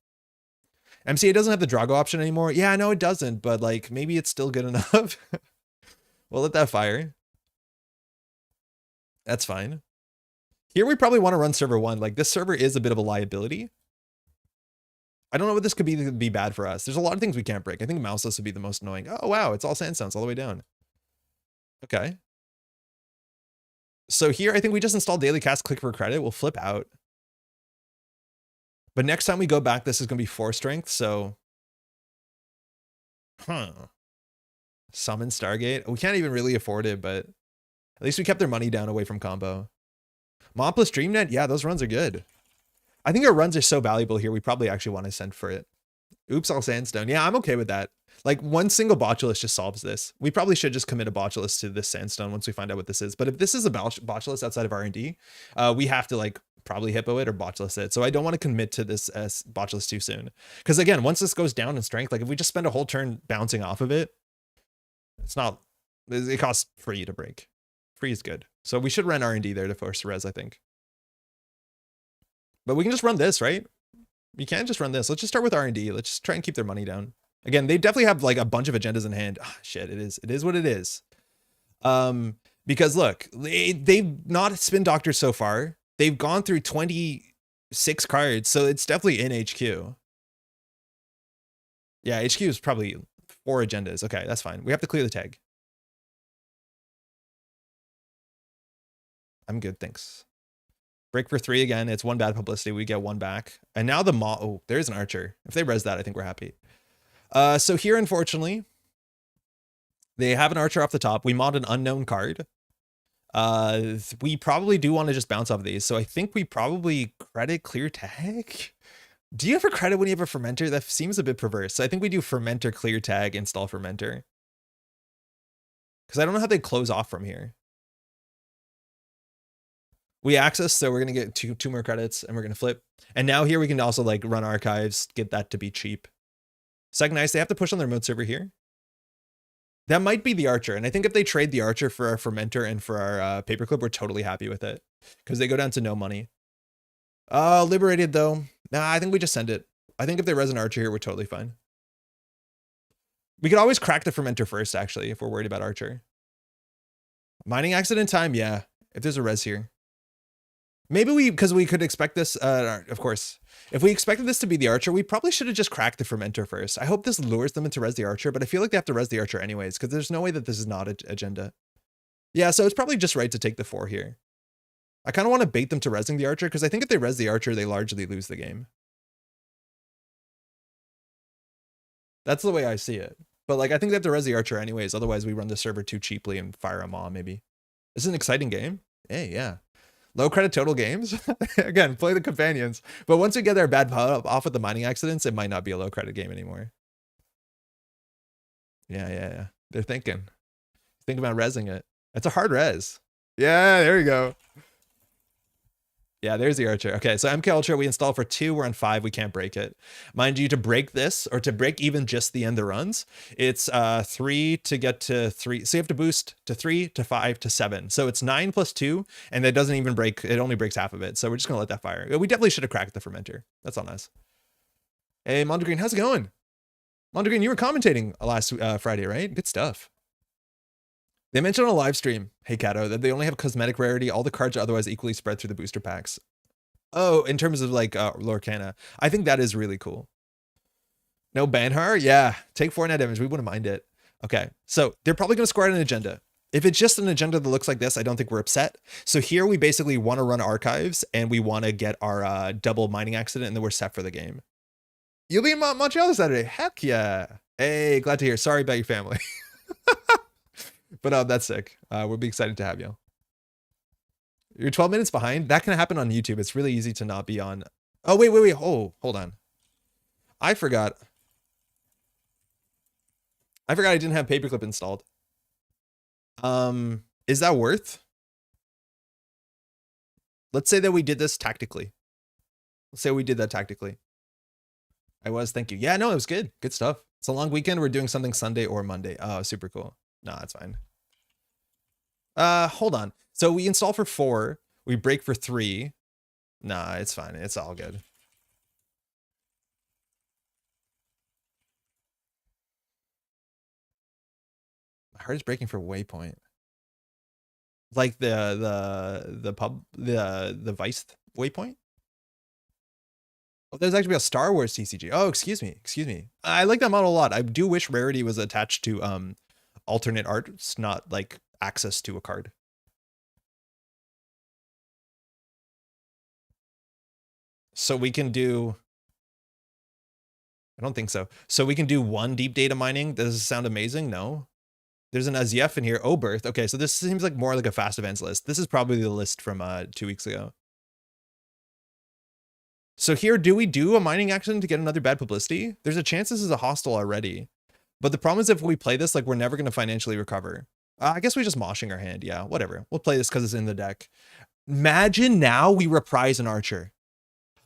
MCA doesn't have the Drago option anymore. Yeah, I know it doesn't, but like maybe it's still good enough. We'll let that fire. That's fine. Here we probably want to run server 1. Like this server is a bit of a liability. I don't know what this could be bad for us. There's a lot of things we can't break. I think mouseless would be the most annoying. Oh wow, it's all sandstones all the way down. Okay. So here I think we just install daily cast, click for credit. We'll flip out. But next time we go back, this is going to be 4 strength. So, Summon Stargate. We can't even really afford it, but at least we kept their money down away from combo. Maw plus DreamNet, yeah, those runs are good. I think our runs are so valuable here, we probably actually want to send for it. Oops, all sandstone. Yeah, I'm okay with that. Like one single botulus just solves this. We probably should just commit a botulus to this sandstone once we find out what this is. But if this is a botulus outside of R&D, we have to like probably hippo it or botulus it. So I don't want to commit to this as botulus too soon. Because again, once this goes down in strength, like if we just spend a whole turn bouncing off of it, it costs free to break. Free is good. So we should run R&D there to force res, I think. But we can just run this, right? We can't just run this. Let's just start with R&D. Let's just try and keep their money down. Again, they definitely have like a bunch of agendas in hand. Oh, shit, it is what it is. Because look, they've not spin doctors so far. They've gone through 26 cards, so it's definitely in HQ. Yeah, HQ is probably 4 agendas. Okay, that's fine. We have to clear the tag. I'm good, thanks. Break for 3 again. It's 1 bad publicity. We get 1 back. And now the Maw. Oh, there's an archer. If they res that, I think we're happy. So here, unfortunately, they have an archer off the top. We mod an unknown card. We probably do want to just bounce off these. So I think we probably credit clear tag. Do you ever credit when you have a fermenter? That seems a bit perverse. So I think we do fermenter clear tag, install fermenter. Because I don't know how they close off from here. We access, so we're going to get two more credits and we're going to flip. And now here we can also like run archives, get that to be cheap. Second ice, they have to push on their remote server here. That might be the Archer. And I think if they trade the Archer for our Fermenter and for our Paperclip, we're totally happy with it. Because they go down to no money. Liberated though. Nah, I think we just send it. I think if they res an Archer here, we're totally fine. We could always crack the Fermenter first, actually, if we're worried about Archer. Mining accident time, yeah. If there's a res here. Maybe because we could expect this, of course. If we expected this to be the Archer, we probably should have just cracked the Fermenter first. I hope this lures them into res the Archer, but I feel like they have to res the Archer anyways, because there's no way that this is not an agenda. Yeah, so it's probably just right to take the 4 here. I kind of want to bait them to resing the Archer, because I think if they res the Archer, they largely lose the game. That's the way I see it. But like, I think they have to res the Archer anyways, otherwise we run the server too cheaply and fire a maw, maybe. This is an exciting game. Hey, yeah. Low credit total games. Again, play the companions. But once we get our bad off with the mining accidents, it might not be a low credit game anymore. Yeah. They're thinking about resing it. It's a hard res. Yeah, there we go. Yeah, there's the Archer. Okay, so MK Ultra, we install for 2, we're on 5, we can't break it. Mind you, to break this, or to break even just the end of runs, it's 3 to get to 3. So you have to boost to 3, to 5, to 7. So it's 9 plus 2, and that doesn't even break, it only breaks half of it. So we're just gonna let that fire. We definitely should have cracked the Fermenter. That's on us. Hey, Mondegreen, how's it going? Mondegreen, you were commentating last Friday, right? Good stuff. They mentioned on a live stream, hey Kato, that they only have cosmetic rarity. All the cards are otherwise equally spread through the booster packs. Oh, in terms of like Lorcana, I think that is really cool. No Banhar? Yeah, take 4 net damage. We wouldn't mind it. Okay, so they're probably going to score out an agenda. If it's just an agenda that looks like this, I don't think we're upset. So here we basically want to run archives and we want to get our double mining accident and then we're set for the game. You'll be in Montreal this Saturday. Heck yeah. Hey, glad to hear. Sorry about your family. But that's sick. We'll be excited to have you. You're 12 minutes behind. That can happen on YouTube. It's really easy to not be on. Oh, wait. Oh, hold on. I forgot I didn't have Paperclip installed. Is that worth? Let's say that we did this tactically. Let's say we did that tactically. I was, thank you. Yeah, no, it was good. Good stuff. It's a long weekend. We're doing something Sunday or Monday. Oh, super cool. No, that's fine. Hold on. So we install for 4. We break for 3. Nah, it's fine. It's all good. My heart is breaking for Waypoint. Like the Vice Waypoint? Oh, there's actually a Star Wars TCG. Oh, excuse me. I like that model a lot. I do wish rarity was attached to alternate arts, not like access to a card. So we can do, I don't think so. So we can do 1 deep data mining. Does this sound amazing? No. There's an Azief in here. Oberth. Okay, so this seems like more like a fast events list. This is probably the list from 2 weeks ago. So here, do we do a mining accident to get another bad publicity? There's a chance this is a hostile already. But the problem is if we play this, like we're never going to financially recover. I guess we're just moshing our hand. Yeah, whatever. We'll play this because it's in the deck. Imagine now we reprise an Archer.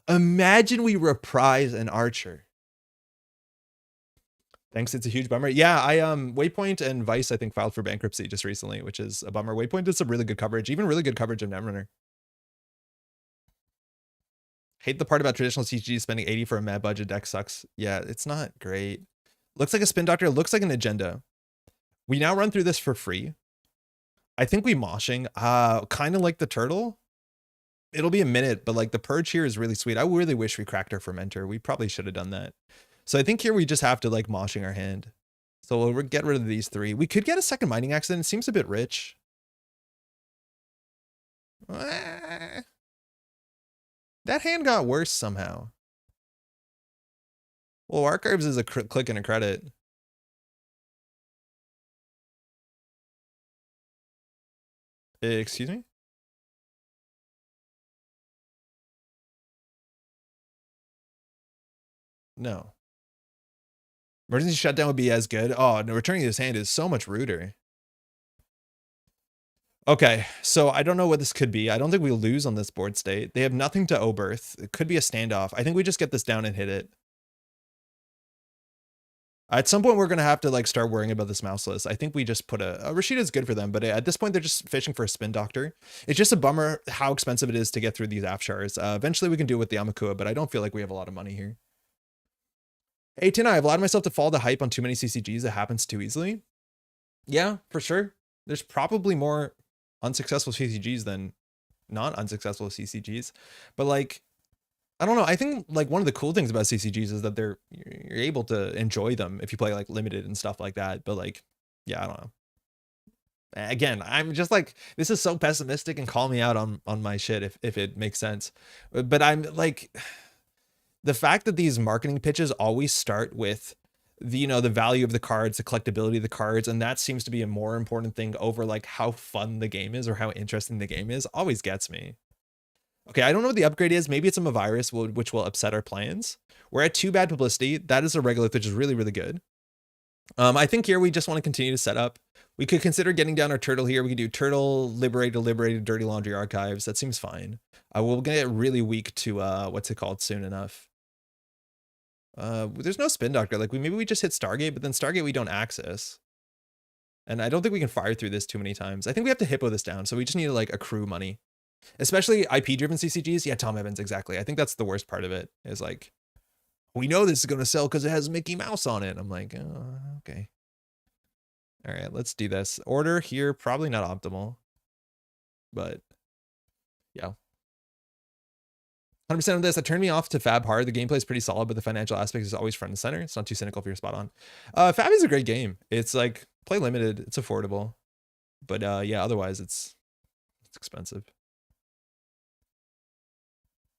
Imagine we reprise an Archer. Thanks, it's a huge bummer. Yeah, Waypoint and Vice, I think, filed for bankruptcy just recently, which is a bummer. Waypoint did some really good coverage, even really good coverage of Netrunner. Hate the part about traditional TCG spending 80 for a mad budget deck sucks. Yeah, it's not great. Looks like a Spin Doctor, looks like an agenda. We now run through this for free. I think we moshing, kind of like the turtle. It'll be a minute, but like the purge here is really sweet. I really wish we cracked our Fermenter. We probably should have done that. So I think here we just have to like moshing our hand. So we'll get rid of these 3. We could get a second mining accident. It seems a bit rich. That hand got worse somehow. Well, archives is a click and a credit. Excuse me? No. Emergency shutdown would be as good. Oh, no, returning this hand is so much ruder. Okay, so I don't know what this could be. I don't think we lose on this board state. They have nothing to Oberth. It could be a standoff. I think we just get this down and hit it. At some point, we're going to have to like start worrying about this mouseless. I think we just put a Rashida is good for them, but at this point, they're just fishing for a spin doctor. It's just a bummer how expensive it is to get through these Afshars. Eventually, we can do it with the Amakua, but I don't feel like we have a lot of money here. Hey, Tina, I've allowed myself to fall to hype on too many CCGs. It happens too easily. Yeah, for sure. There's probably more unsuccessful CCGs than non-unsuccessful CCGs, but like, I don't know. I think like one of the cool things about CCGs is that you're able to enjoy them if you play like limited and stuff like that. But like, yeah, I don't know. Again, I'm just like, this is so pessimistic, and call me out on my shit if it makes sense. But I'm like, the fact that these marketing pitches always start with the, you know, the value of the cards, the collectability of the cards, and that seems to be a more important thing over like how fun the game is or how interesting the game is, always gets me. Okay, I don't know what the upgrade is. Maybe it's a virus, which will upset our plans. We're at 2 bad publicity. That is a regolith, which is really, really good. I think here we just want to continue to set up. We could consider getting down our turtle here. We could do turtle, liberated, dirty laundry archives. That seems fine. We'll get really weak to what's it called soon enough. There's no spin doctor. Like maybe we just hit Stargate, but then Stargate we don't access. And I don't think we can fire through this too many times. I think we have to hippo this down. So we just need to like accrue money. Especially IP-driven CCGs. Yeah, Tom Evans, exactly. I think that's the worst part of it, is like, we know this is going to sell because it has Mickey Mouse on it. I'm like, oh, okay. All right, let's do this. Order here, probably not optimal. But, yeah. 100% of this, that turned me off to Fab hard. The gameplay is pretty solid, but the financial aspect is always front and center. It's not too cynical if you're spot on. Fab is a great game. It's like, play limited. It's affordable. But yeah, otherwise it's expensive.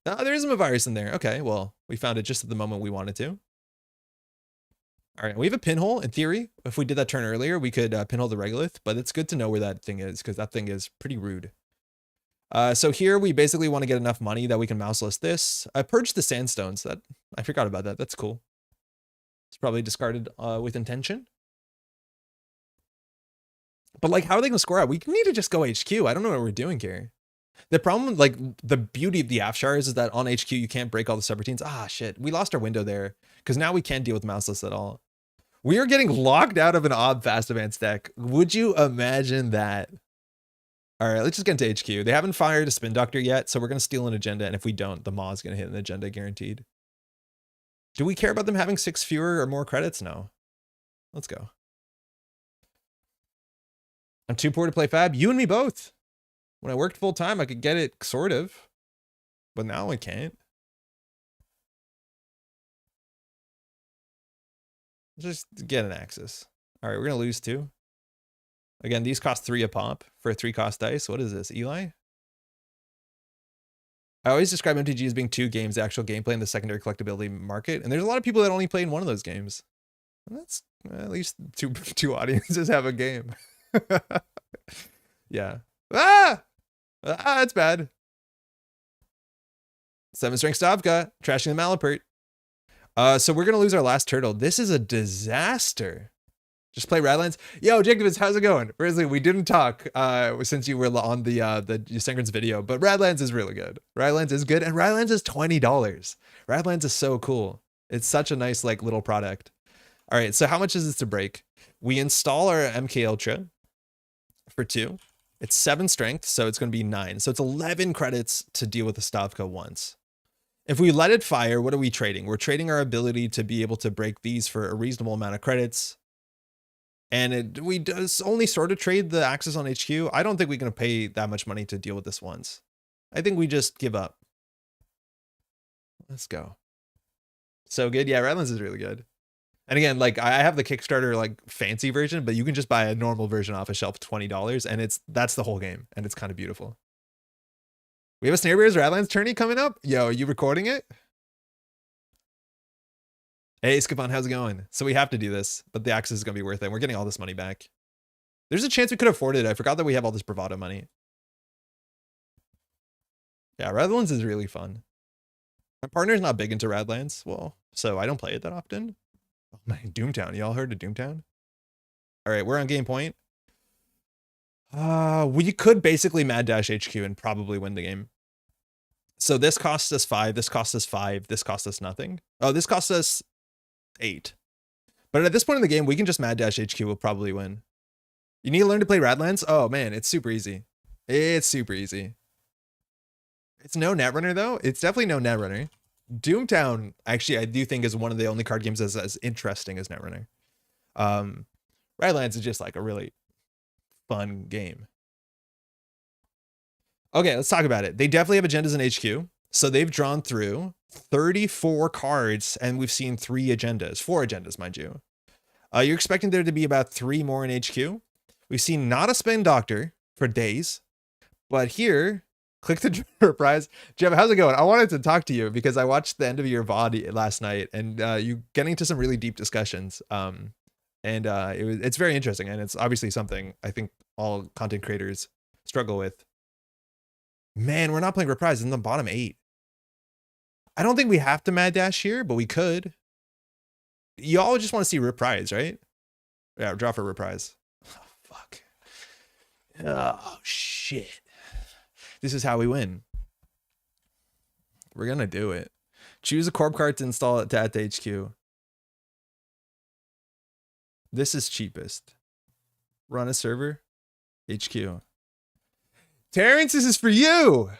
There is a virus in there. Okay, well, we found it just at the moment we wanted to. All right, we have a pinhole. In theory, if we did that turn earlier, we could pinhole the regolith, but it's good to know where that thing is because that thing is pretty rude. So here we basically want to get enough money that we can mouseless this. I purged the sandstones. That I forgot about that. That's cool. It's probably discarded with intention. But like, how are they going to score out? We need to just go HQ. I don't know what we're doing here. The problem, like the beauty of the Afshars is that on HQ, you can't break all the subroutines. Ah, shit. We lost our window there because now we can't deal with mouseless at all. We are getting locked out of an Ob Fast Advance deck. Would you imagine that? All right, let's just get into HQ. They haven't fired a spin doctor yet, so we're going to steal an agenda. And if we don't, the Maw is going to hit an agenda guaranteed. Do we care about them having 6 fewer or more credits? No. Let's go. I'm too poor to play Fab. You and me both. When I worked full time, I could get it sort of, but now I can't. Just get an Axis. All right, we're going to lose 2. Again, these cost 3 a pop for a 3-cost dice. What is this, Eli? I always describe MTG as being 2 games, the actual gameplay and the secondary collectability market. And there's a lot of people that only play in one of those games. And that's at least two audiences have a game. Yeah. Ah! That's bad. 7 strength Stavka, trashing the Malapert. So we're gonna lose our last turtle. This is a disaster. Just play Radlands. Yo, Jacobus, how's it going? Grizzly, we didn't talk since you were on the Synchron's video, but Radlands is really good. Radlands is good, and Radlands is $20. Radlands is so cool. It's such a nice like little product. All right, so how much is this to break? We install our MK Ultra for 2. It's 7 strength, so it's going to be 9. So it's 11 credits to deal with the Stavka once. If we let it fire, what are we trading? We're trading our ability to be able to break these for a reasonable amount of credits. And we does only sort of trade the Axis on HQ. I don't think we're going to pay that much money to deal with this once. I think we just give up. Let's go. So good. Yeah, Redlands is really good. And again, like I have the Kickstarter like fancy version, but you can just buy a normal version off a shelf $20, and that's the whole game, and it's kind of beautiful. We have a Snare Bears Radlands tourney coming up. Yo, are you recording it? Hey, Skipon, how's it going? So we have to do this, but the Axis is gonna be worth it. We're getting all this money back. There's a chance we could afford it. I forgot that we have all this bravado money. Yeah, Radlands is really fun. My partner's not big into Radlands, well, so I don't play it that often. Oh man, Doomtown. Y'all heard of Doomtown? All right, we're on game point. We could basically mad dash HQ and probably win the game. So this costs us 5, this costs us 5, this costs us nothing. Oh, this costs us 8. But at this point in the game, we can just mad dash HQ, we'll probably win. You need to learn to play Radlands? Oh man, it's super easy. It's super easy. It's no Netrunner though. It's definitely no Netrunner. Doomtown, actually, I do think is one of the only card games that's as interesting as Netrunner. Radlands is just like a really fun game. Okay, let's talk about it. They definitely have agendas in HQ. So they've drawn through 34 cards and we've seen 3 agendas, 4 agendas, mind you. You're expecting there to be about 3 more in HQ. We've seen not a spin doctor for days, but here, click the reprise. Jeff, how's it going? I wanted to talk to you because I watched the end of your VOD last night and you getting to some really deep discussions. It's very interesting and it's obviously something I think all content creators struggle with. Man, we're not playing Reprise in the bottom 8. I don't think we have to mad dash here, but we could. Y'all just want to see Reprise, right? Yeah, draw for Reprise. Oh, fuck. Oh, shit. This is how we win. We're going to do it. Choose a corp card to install it to add to HQ. This is cheapest. Run a server. HQ. Terrence, this is for you.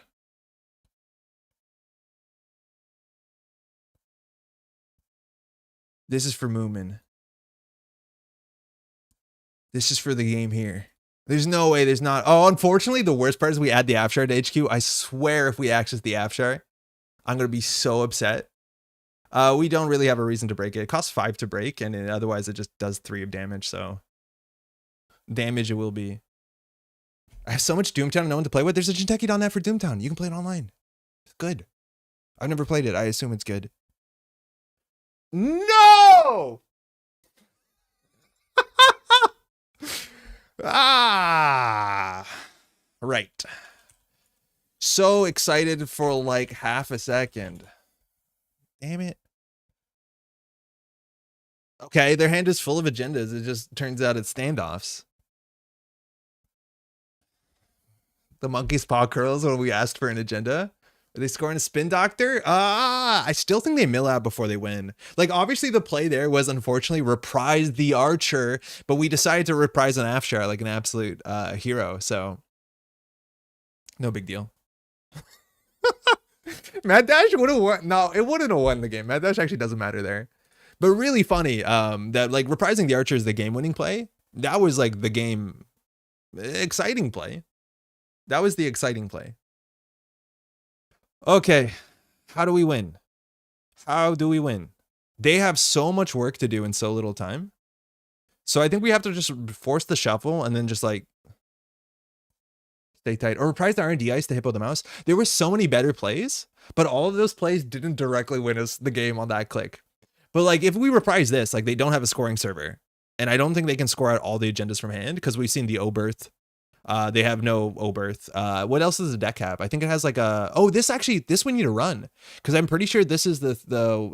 This is for Moomin. This is for the game here. There's no way there's not. Oh, unfortunately, the worst part is we add the Afshar to HQ. I swear if we access the Afshar, I'm going to be so upset. We don't really have a reason to break it. It costs 5 to break, and otherwise it just does 3 of damage, so damage it will be. I have so much Doomtown and no one to play with. There's a Jinteki on that for Doomtown. You can play it online. It's good. I've never played it. I assume it's good. No! Right. So excited for like half a second. Damn it. Okay, their hand is full of agendas. It just turns out it's standoffs. The monkey's paw curls when we asked for an agenda. Are they scoring a spin doctor? I still think they mill out before they win. Like, obviously the play there was unfortunately reprise the archer, but we decided to reprise an Afshar like an absolute hero. So no big deal. Mad Dash would have won. No, it wouldn't have won the game. Mad Dash actually doesn't matter there. But really funny that like reprising the archer is the game winning play. That was like the game exciting play. That was the exciting play. Okay, how do we win? How do we win? They have so much work to do in so little time. So I think we have to just force the shuffle and then just like stay tight. Or reprise the R&D ice to Hippo the Mouse. There were so many better plays, but all of those plays didn't directly win us the game on that click. But like if we reprise this, like they don't have a scoring server. And I don't think they can score out all the agendas from hand because we've seen the Oberth. They have no Oberth. What else does the deck have? I think it has like a, oh, this we need to run because I'm pretty sure this is the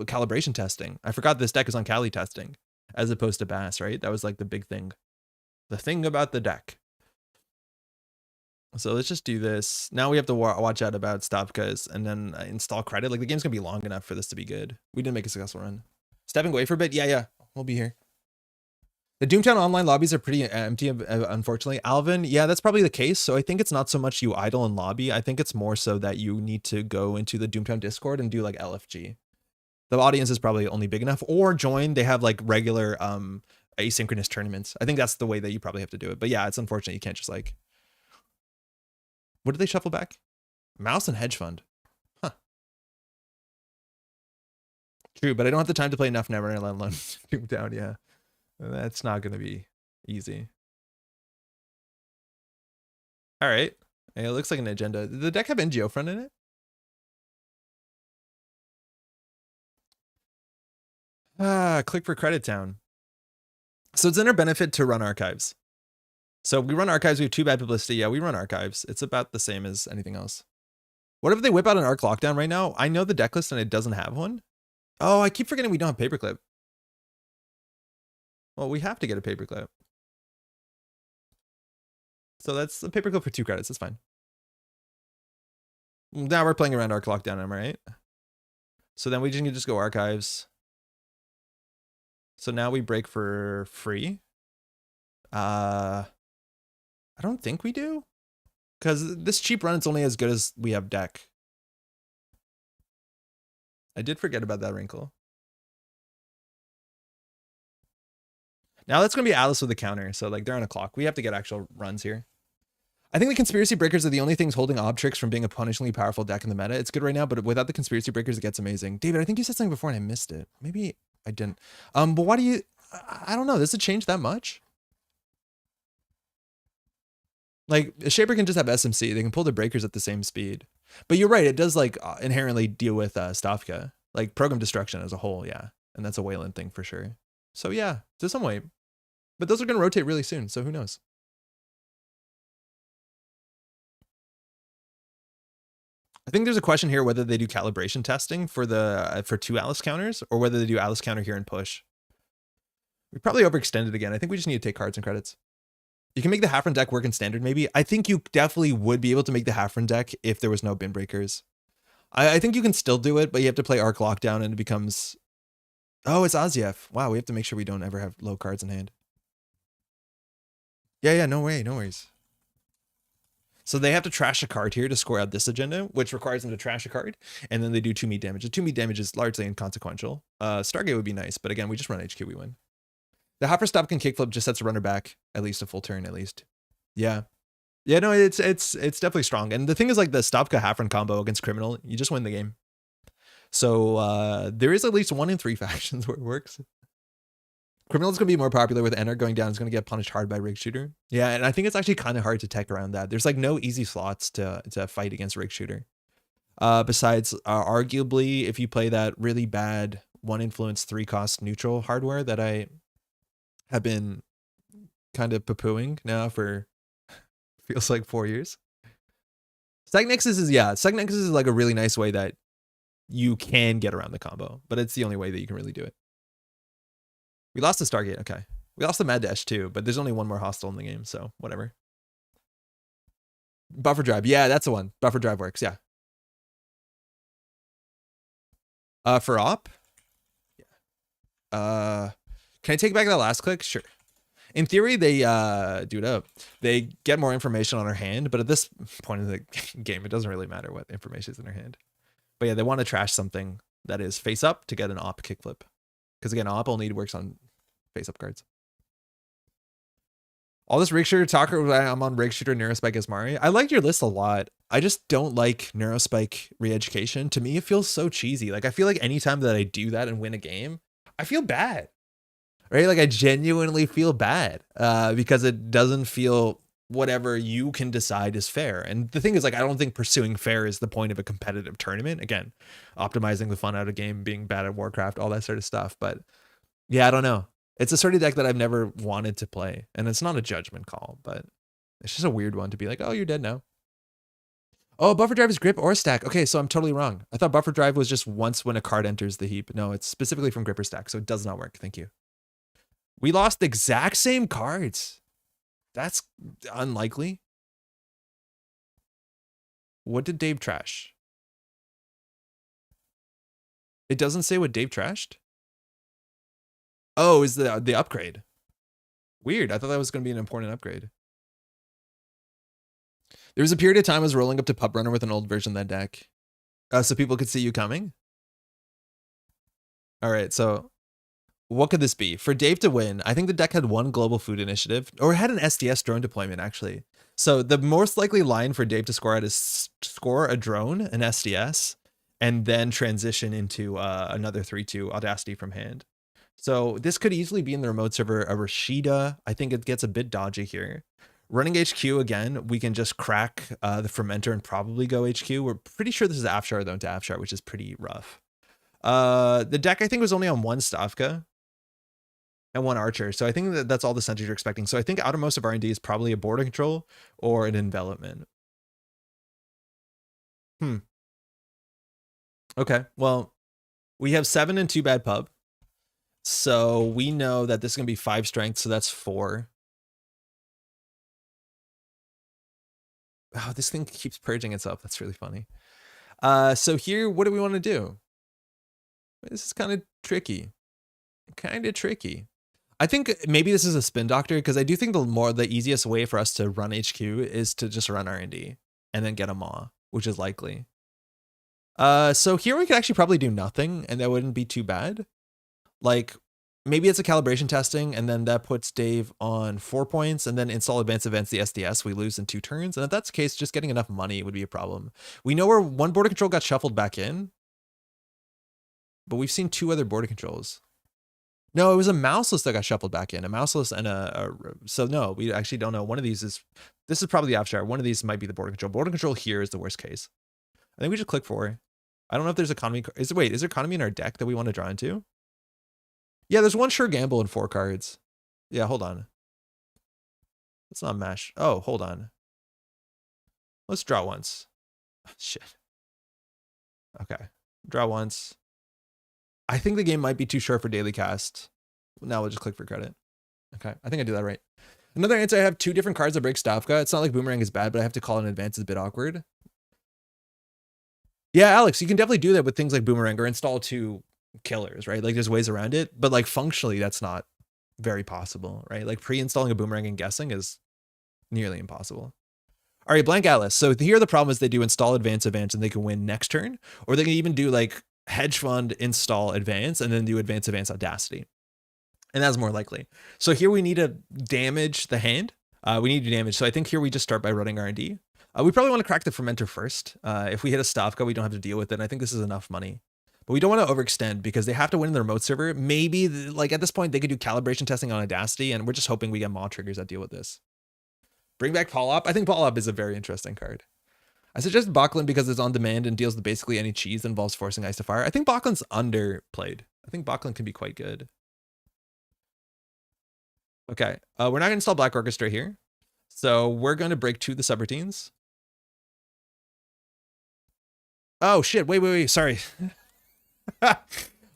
calibration testing. I forgot this deck is on Cali testing as opposed to Bass, right? That was like the big thing. The thing about the deck. So let's just do this. Now we have to watch out about Stavkas and then install credit. Like the game's gonna be long enough for this to be good. We didn't make a successful run. Stepping away for a bit. Yeah. We'll be here. The Doomtown online lobbies are pretty empty, unfortunately. Alvin, yeah, that's probably the case. So I think it's not so much you idle in lobby. I think it's more so that you need to go into the Doomtown Discord and do like LFG. The audience is probably only big enough, or join. They have like regular asynchronous tournaments. I think that's the way that you probably have to do it. But yeah, it's unfortunate you can't just like. What did they shuffle back? Mouse and hedge fund. Huh. True, but I don't have the time to play enough Netrunner, let alone Doomtown. Yeah. That's not going to be easy. All right. It looks like an agenda. Did the deck have NGO front in it? Click for Credit Town. So it's in our benefit to run archives. So we run archives. We have 2 bad publicity. Yeah, we run archives. It's about the same as anything else. What if they whip out an arc lockdown right now? I know the deck list and it doesn't have one. Oh, I keep forgetting we don't have paperclip. Well, we have to get a paperclip. So that's a paperclip for 2 credits. That's fine. Now we're playing around Arc Lockdown, am I right? So then we can just go archives. So now we break for free. I don't think we do. Because this cheap run, it's only as good as we have deck. I did forget about that wrinkle. Now that's going to be Alice with a counter. So like they're on a clock. We have to get actual runs here. I think the Conspiracy Breakers are the only things holding Obtrix from being a punishingly powerful deck in the meta. It's good right now, but without the Conspiracy Breakers, it gets amazing. David, I think you said something before and I missed it. Maybe I didn't. But why do you... I don't know. Does it change that much? Like, a Shaper can just have SMC. They can pull the breakers at the same speed. But you're right. It does, like, inherently deal with Stavka. Like, program destruction as a whole, yeah. And that's a Wayland thing for sure. So, yeah, to some way. But those are going to rotate really soon, so who knows? I think there's a question here whether they do calibration testing for the for 2 Alice counters or whether they do Alice counter here and push. We probably overextended again. I think we just need to take cards and credits. You can make the Halfrun deck work in standard, maybe. I think you definitely would be able to make the Halfrun deck if there was no bin breakers. I think you can still do it, but you have to play Arc Lockdown and it becomes... Oh, it's Aziev. Wow, we have to make sure we don't ever have low cards in hand. Yeah, no way, no worries. So they have to trash a card here to score out this agenda, which requires them to trash a card, and then they do 2 meat damage. The 2 meat damage is largely inconsequential. Stargate would be nice, but again, we just run HQ, we win. The Hopper Stop can kickflip just sets a runner back at least a full turn, at least. Yeah. Yeah, no, it's definitely strong. And the thing is, like, the Stavka Halfrun combo against Criminal, you just win the game. So there is at least 1 in 3 factions where it works. Criminal's going to be more popular with Enter going down. It's going to get punished hard by Rig Shooter. Yeah, and I think it's actually kind of hard to tech around that. There's like no easy slots to fight against Rig Shooter. Besides, arguably, if you play that really bad 1 influence 3 cost neutral hardware that I have been kind of poo-pooing now for feels like 4 years. Seg Nexus is like a really nice way that you can get around the combo, but it's the only way that you can really do it. We lost the Stargate, okay. We lost the Mad Dash too, but there's only 1 more hostile in the game, so whatever. Buffer Drive, yeah, that's the one. Buffer Drive works, yeah. For op? Yeah. Can I take back that last click? Sure. In theory, they do it up. They get more information on our hand, but at this point in the game, it doesn't really matter what information is in our hand. But yeah, they want to trash something that is face up to get an op kickflip. Because again, op only works on face up cards. All this Rig Shooter talk, I'm on Rig Shooter, Neurospike, Asmari. I liked your list a lot. I just don't like Neurospike Re-Education. To me, it feels so cheesy. Like, I feel like anytime that I do that and win a game, I feel bad. Right? Like, I genuinely feel bad because it doesn't feel whatever you can decide is fair. And the thing is, like, I don't think pursuing fair is the point of a competitive tournament. Again, optimizing the fun out of game, being bad at Warcraft, all that sort of stuff. But yeah, I don't know. It's a sort of deck that I've never wanted to play. And it's not a judgment call, but it's just a weird one to be like, oh, you're dead now. Oh, Buffer Drive is grip or stack. Okay, so I'm totally wrong. I thought Buffer Drive was just once when a card enters the heap. No, it's specifically from grip or stack, so it does not work. Thank you. We lost the exact same cards. That's unlikely. What did Dave trash? It doesn't say what Dave trashed. Oh, is the upgrade. Weird. I thought that was going to be an important upgrade. There was a period of time I was rolling up to Pub Runner with an old version of that deck. So people could see you coming. All right, so what could this be? For Dave to win, I think the deck had 1 global food initiative, or it had an SDS drone deployment, actually. So the most likely line for Dave to score at is score a drone, an SDS, and then transition into another 3/2 Audacity from hand. So this could easily be in the remote server, a Rashida. I think it gets a bit dodgy here. Running HQ again, we can just crack the Fermenter and probably go HQ. We're pretty sure this is Afshar though into Afshar, which is pretty rough. The deck I think was only on 1 Stavka and 1 Archer. So I think that that's all the centers you're expecting. So I think outermost of R&D is probably a border control or an envelopment. Okay, well, we have 7 and 2 bad pub. So we know that this is going to be 5 strength, so that's 4. Oh, this thing keeps purging itself. That's really funny. So here, what do we want to do? This is kind of tricky. Kind of tricky. I think maybe this is a spin doctor because I do think the easiest way for us to run HQ is to just run R&D and then get a Maw, which is likely. So here we could actually probably do nothing and that wouldn't be too bad. Like maybe it's a calibration testing and then that puts Dave on 4 points and then install advanced events, the SDS, we lose in 2 turns. And if that's the case, just getting enough money would be a problem. We know where one border control got shuffled back in, but we've seen 2 other border controls. No, it was a mouseless that got shuffled back in. A mouseless and so no, we actually don't know. One of these this is probably the after. One of these might be the border control. Border control here is the worst case. I think we just click 4. I don't know if there's economy. Is there economy in our deck that we want to draw into? Yeah, there's one sure gamble in 4 cards. Yeah, hold on. Let's not mash. Oh, hold on. Let's draw once. Oh, shit. Okay. Draw once. I think the game might be too short for daily cast. Now we'll just click for credit. Okay, I think I do that right. Another answer, I have 2 different cards that break Stavka. It's not like Boomerang is bad, but I have to call in advance. It's a bit awkward. Yeah, Alex, you can definitely do that with things like Boomerang or install 2 killers, right? Like there's ways around it, but like functionally that's not very possible, right? Like pre-installing a Boomerang and guessing is nearly impossible. All right, Blank Atlas. So here the problem is they do install advance and they can win next turn, or they can even do like hedge fund install advance and then do advance audacity. And that's more likely. So here we need to damage the hand. We need to damage. So I think here we just start by running R&D. We probably want to crack the fermenter first. If we hit a Stavka, we don't have to deal with it. And I think this is enough money. But we don't want to overextend because they have to win the remote server. Maybe like at this point they could do calibration testing on Audacity, and we're just hoping we get Maw triggers that deal with this. Bring back Polop. I think Polop is a very interesting card. I suggest Bachlan because it's on demand and deals with basically any cheese that involves forcing ice to fire. I think Bachlan's underplayed. I think Bachlan can be quite good. Okay, we're not going to install Black Orchestra here. So we're going to break 2 of the subroutines. Oh, shit. Wait. Sorry.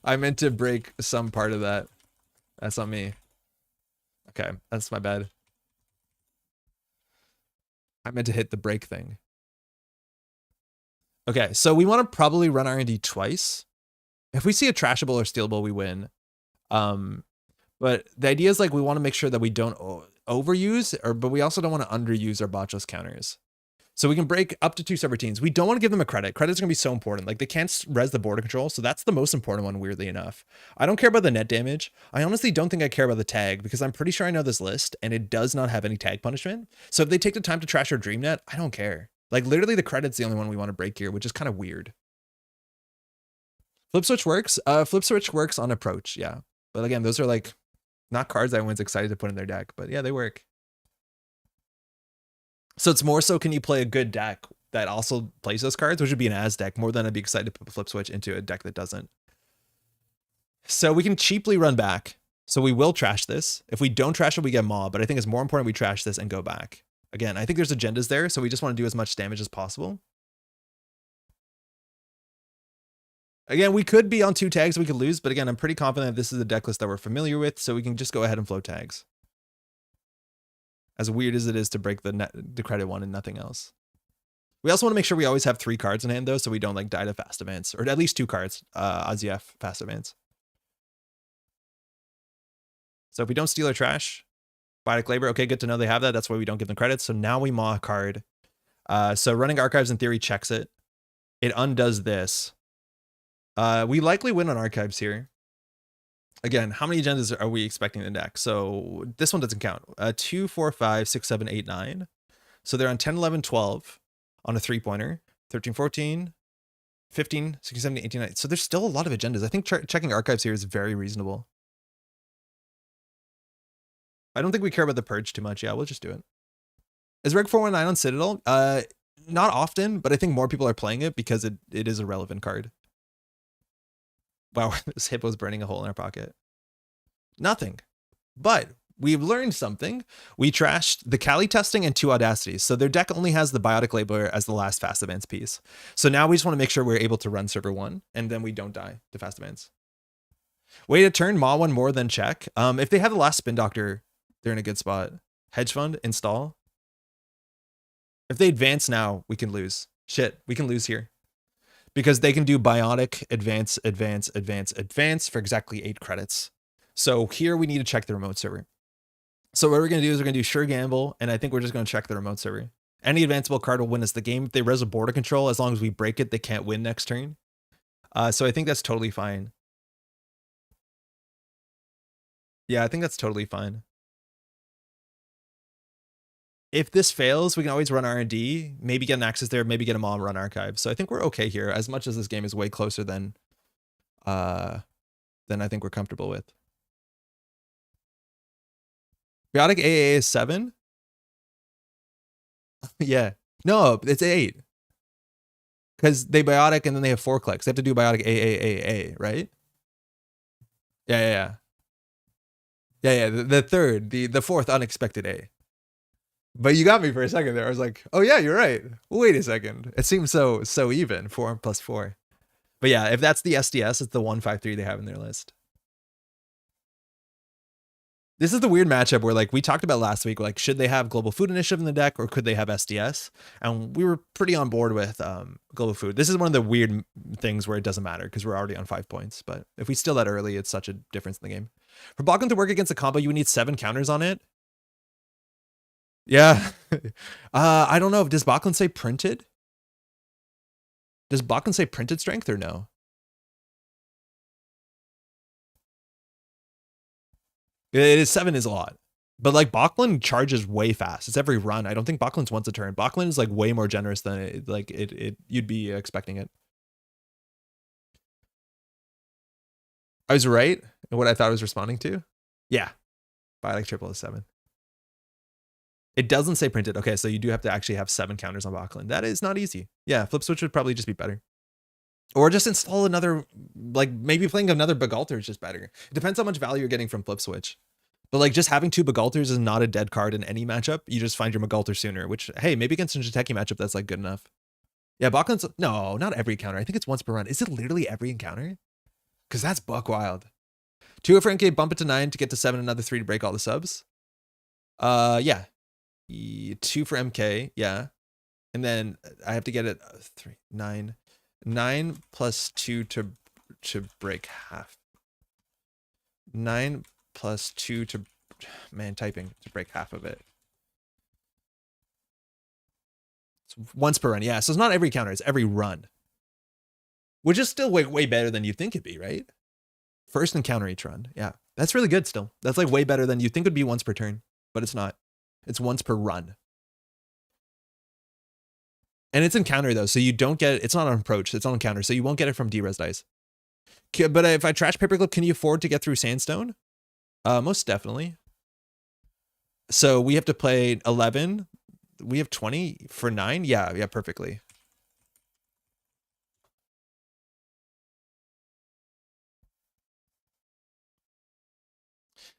I meant to break some part of that. That's on me. Okay, that's my bad. I meant to hit the break thing. Okay, so we want to probably run R&D twice. If we see a trashable or stealable, we win. But the idea is like we want to make sure that we don't overuse, but we also don't want to underuse our botchless counters. So we can break up to 2 subroutines. We don't want to give them a credit. Credit's going to be so important. Like they can't res the border control. So that's the most important one, weirdly enough. I don't care about the net damage. I honestly don't think I care about the tag because I'm pretty sure I know this list and it does not have any tag punishment. So if they take the time to trash our dream net, I don't care. Like literally the credit's the only one we want to break here, which is kind of weird. Flip switch works. Flip switch works on approach. Yeah. But again, those are like not cards everyone's excited to put in their deck, but yeah, they work. So it's more so can you play a good deck that also plays those cards, which would be an as deck, more than I'd be excited to put flip switch into a deck that doesn't. So we can cheaply run back. So we will trash this. If we don't trash it, we get Maw, but I think it's more important we trash this and go back. Again, I think there's agendas there, so we just want to do as much damage as possible. Again, we could be on 2 tags we could lose, but again, I'm pretty confident this is a deck list that we're familiar with, so we can just go ahead and flow tags. As weird as it is to break the credit one and nothing else. We also want to make sure we always have 3 cards in hand though, so we don't like die to fast events, or at least 2 cards, AZF fast events. So if we don't steal or trash, Biotic Labor, okay, good to know they have that. That's why we don't give them credit. So now we Maw a card. So running Archives in theory checks it. It undoes this. We likely win on Archives here. Again, how many agendas are we expecting in the deck? So this one doesn't count. 2, 4, 5, 6, 7, 8, 9. So they're on 10, 11, 12 on a 3-pointer. 13, 14, 15, 16, 17, 18, 19. So there's still a lot of agendas. I think checking Archives here is very reasonable. I don't think we care about the purge too much. Yeah, we'll just do it. Is Reg 419 on Citadel? Not often, but I think more people are playing it because it is a relevant card. Wow, this hippo's burning a hole in our pocket. Nothing. But we've learned something. We trashed the Kali testing and 2 audacities. So their deck only has the Biotic Labeler as the last fast advance piece. So now we just want to make sure we're able to run server 1 and then we don't die to fast advance. Way to turn Maw 1 more than check. If they have the last spin doctor, they're in a good spot. Hedge fund, install. If they advance now, we can lose. Shit, we can lose here. Because they can do biotic, advance, advance, advance, advance for exactly 8 credits. So here we need to check the remote server. So what we're going to do is we're going to do sure gamble, and I think we're just going to check the remote server. Any advanceable card will win us the game. If they res a border control, as long as we break it, they can't win next turn. So I think that's totally fine. Yeah, I think that's totally fine. If this fails, we can always run R&D, maybe get an access there, maybe get a mom run archive. So I think we're okay here, as much as this game is way closer than I think we're comfortable with. Biotic AA is 7? Yeah. No, it's 8. Because they biotic and then they have 4 clicks. They have to do biotic AAAA, right? Yeah. The third, the fourth unexpected A. But you got me for a second there. I was like, oh yeah, you're right. Wait a second. It seems so even, 4 plus 4. But yeah, if that's the SDS, it's the 153 they have in their list. This is the weird matchup where, like, we talked about last week, like, should they have Global Food Initiative in the deck or could they have SDS? And we were pretty on board with Global Food. This is one of the weird things where it doesn't matter because we're already on 5 points. But if we steal that early, it's such a difference in the game. For Bogdan to work against a combo, you would need 7 counters on it. Yeah. I don't know. Does Bachlan say printed? Does Bachlan say printed strength or no? It is 7 is a lot. But like Bachlan charges way fast. It's every run. I don't think Bachlan's once a turn. Bachlan is like way more generous than it you'd be expecting it. I was right in what I thought I was responding to. Yeah. Biotic triple is 7. It doesn't say printed. Okay, so you do have to actually have 7 counters on Bachlan. That is not easy. Yeah, flip switch would probably just be better. Or just install another, like maybe playing another Begalter is just better. It depends how much value you're getting from flip switch. But like just having 2 Begalters is not a dead card in any matchup. You just find your Begalter sooner, which, hey, maybe against a Jiteki matchup, that's like good enough. Yeah, Bachlan's, no, not every encounter. I think it's once per run. Is it literally every encounter? Because that's buck wild. 2 for MK, bump it to 9 to get to 7, another 3 to break all the subs. Yeah. 2 for MK, yeah. And then I have to get it 3, 9. 9 plus 2 to break half. 9 plus 2 to, man, typing to break half of it. It's once per run, yeah. So it's not every counter, it's every run. Which is still way better than you think it'd be, right? First encounter each run, yeah. That's really good still. That's like way better than you think would be once per turn, but it's not. It's once per run. And it's encounter though, so you don't get, it's not on approach, it's on encounter, so you won't get it from D-res dice. But if I trash Paperclip, can you afford to get through Sandstone? Most definitely. So we have to play 11. We have 20 for 9? Yeah, perfectly.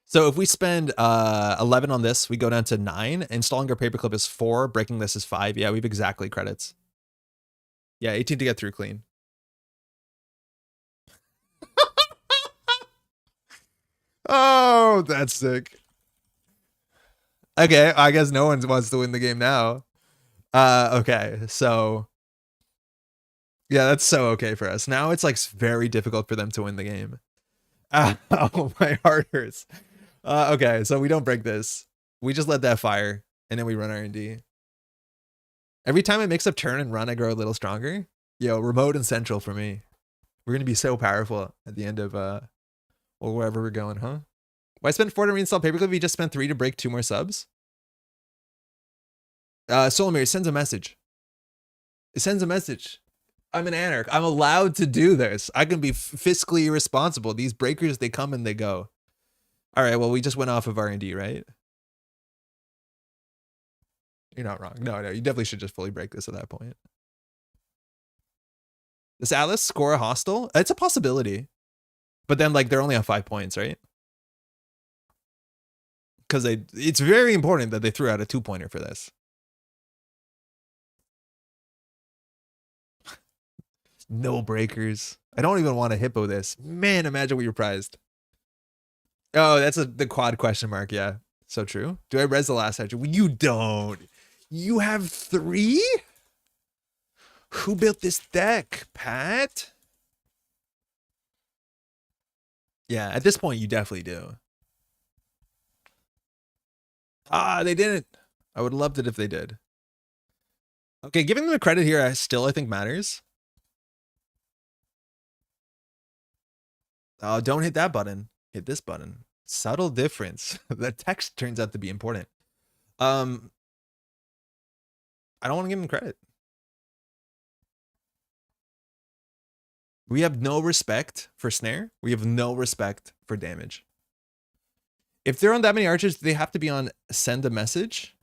So if we spend 11 on this, we go down to 9. Installing our Paperclip is 4. Breaking this is 5. Yeah, we have exactly credits. Yeah, 18 to get through clean. Oh, that's sick. Okay, I guess no one wants to win the game now. Okay, so yeah, that's so okay for us. Now it's like very difficult for them to win the game. Oh, my heart hurts. Okay, so we don't break this. We just let that fire, and then we run R&D. Every time I mix up turn and run, I grow a little stronger. Yo, remote and central for me. We're gonna be so powerful at the end of or wherever we're going, huh? Why spend 4 to reinstall Paperclip? We just spent 3 to break 2 more subs. Solamir sends a message. It sends a message. I'm an anarch. I'm allowed to do this. I can be fiscally irresponsible. These breakers, they come and they go. All right, well, we just went off of R&D, right? You're not wrong. No, you definitely should just fully break this at that point. Does Atlas score a hostile? It's a possibility. But then, like, they're only on 5 points, right? Because it's very important that they threw out a 2-pointer for this. No breakers. I don't even want to hippo this. Man, imagine we reprised. Oh, that's the quad question mark. Yeah, so true. Do I res the last hedge? You don't. You have 3? Who built this deck, Pat? Yeah, at this point, you definitely do. Ah, they didn't. I would have loved it if they did. Okay, giving them the credit here, I think matters. Oh, don't hit that button. Hit this button. Subtle difference. The text turns out to be important. I don't want to give them credit. We have no respect for snare. We have no respect for damage. If they're on that many archers, they have to be on send a message.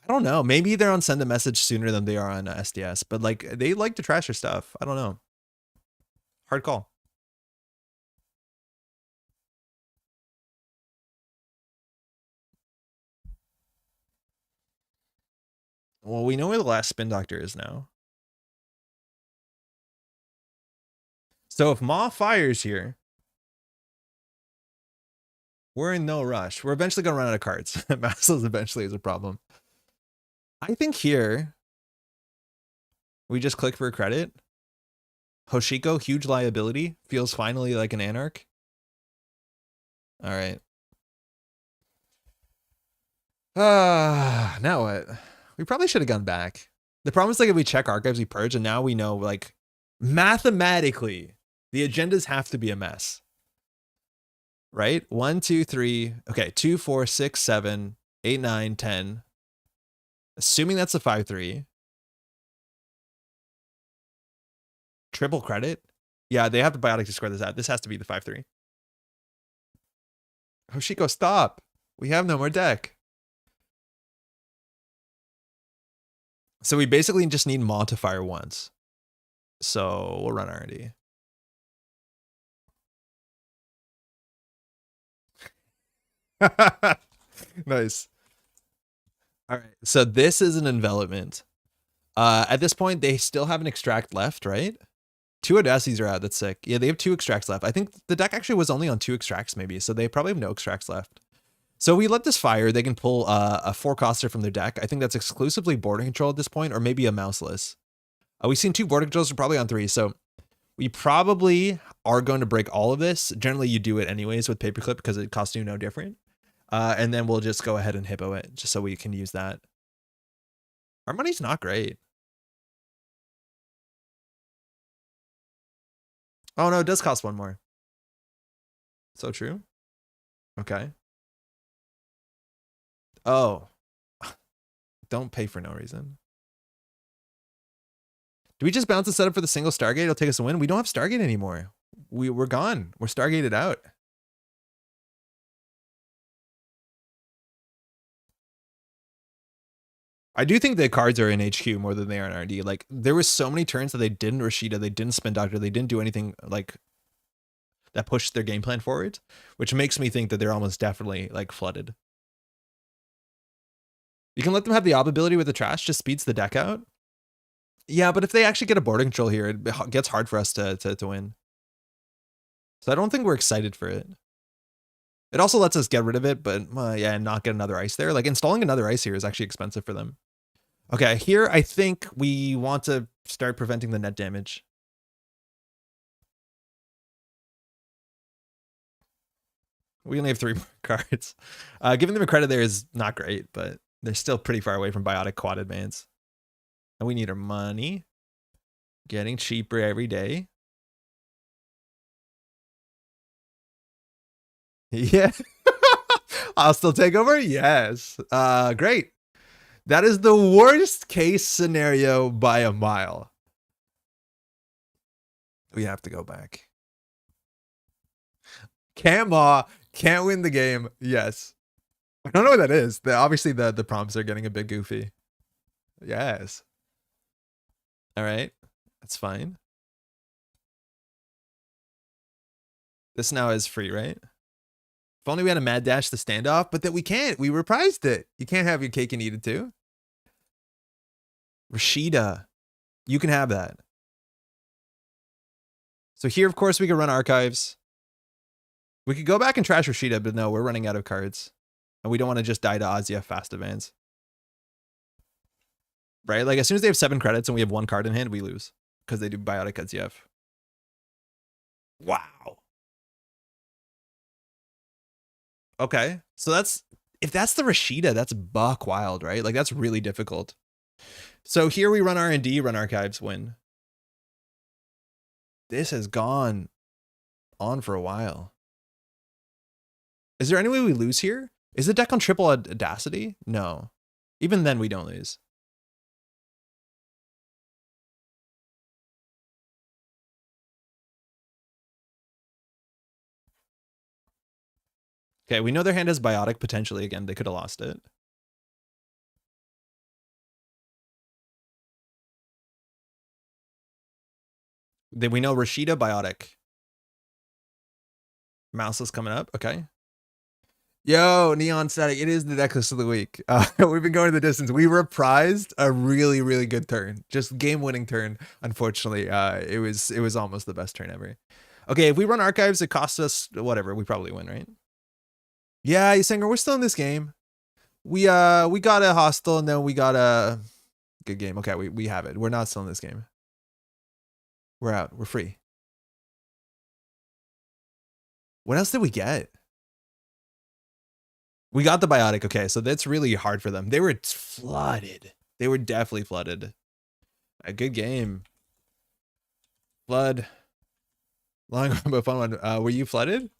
I don't know. Maybe they're on send a message sooner than they are on SDS, but like they like to trash your stuff. I don't know. Hard call. Well, we know where the last spin doctor is now. So if Maw fires here, we're in no rush. We're eventually going to run out of cards. Massless eventually is a problem. I think here, we just click for credit. Hoshiko, huge liability. Feels finally like an Anarch. All right. Now what? We probably should have gone back. The problem is like if we check archives, we purge, and now we know like mathematically the agendas have to be a mess. Right? 1, 2, 3. Okay, 2, 4, 6, 7, 8, 9, 10. Assuming that's a 5-3. Triple credit? Yeah, they have to biotic to square this out. This has to be the 5-3. Hoshiko, stop. We have no more deck. So we basically just need Maw to fire once. So we'll run R&D. Nice. All right. So this is an envelopment. At this point, they still have an extract left, right? 2 Audacies are out. That's sick. Yeah, they have 2 extracts left. I think the deck actually was only on 2 extracts, maybe. So they probably have no extracts left. So we let this fire. They can pull a 4-coster from their deck. I think that's exclusively border control at this point, or maybe a mouseless. We've seen 2 border controls are probably on 3. So we probably are going to break all of this. Generally, you do it anyways with paperclip because it costs you no different. And then we'll just go ahead and hippo it just so we can use that. Our money's not great. Oh no, it does cost 1 more. So true. Okay. Oh. Don't pay for no reason. Do we just bounce the setup for the single Stargate? It'll take us a win. We don't have Stargate anymore. We're gone. We're Stargated out. I do think the cards are in HQ more than they are in R&D. Like, there were so many turns that they didn't Rashida, they didn't spin Doctor, they didn't do anything like that pushed their game plan forward, which makes me think that they're almost definitely like flooded. You can let them have the ob ability with the trash, just speeds the deck out. Yeah, but if they actually get a border control here, it gets hard for us to win. So I don't think we're excited for it. It also lets us get rid of it, but yeah, and not get another ice there. Like installing another ice here is actually expensive for them. Okay, here I think we want to start preventing the net damage. We only have 3 more cards. Giving them a credit there is not great, but they're still pretty far away from biotic quad advance. And we need our money. Getting cheaper every day. Yeah. I'll still take over? Yes. Great. That is the worst case scenario by a mile. We have to go back. Maw can't win the game. Yes. I don't know what that is. Obviously, the prompts are getting a bit goofy. Yes. All right. That's fine. This now is free, right? If only we had a mad dash to stand off, but that we can't. We reprised it. You can't have your cake and eat it too. Rashida, you can have that. So here, of course, we could run archives. We could go back and trash Rashida, but no, we're running out of cards. And we don't want to just die to Azia fast advance. Right? Like as soon as they have 7 credits and we have 1 card in hand, we lose. Because they do Biotic ZF. Wow. Okay. So that's, if that's the Rashida, that's buck wild, right? Like that's really difficult. So here we run R&D, run archives, win. This has gone on for a while. Is there any way we lose here? Is the deck on triple audacity? No. Even then we don't lose. Okay, we know their hand has Biotic potentially again. They could have lost it. We know Rashida Biotic. Mouseless coming up. Okay. Yo, Neon Static. It is the deck list of the week. We've been going the distance. We reprised a really, really good turn. Just game-winning turn. Unfortunately, it was almost the best turn ever. Okay, if we run archives, it costs us whatever. We probably win, right? Yeah, Singer, we're still in this game. We got a hostile and then we got a good game. Okay, we have it. We're not still in this game. We're out. We're free. What else did we get? We got the Biotic. Okay, so that's really hard for them. They were flooded. They were definitely flooded. A good game. Flood. Long but fun one. Were you flooded?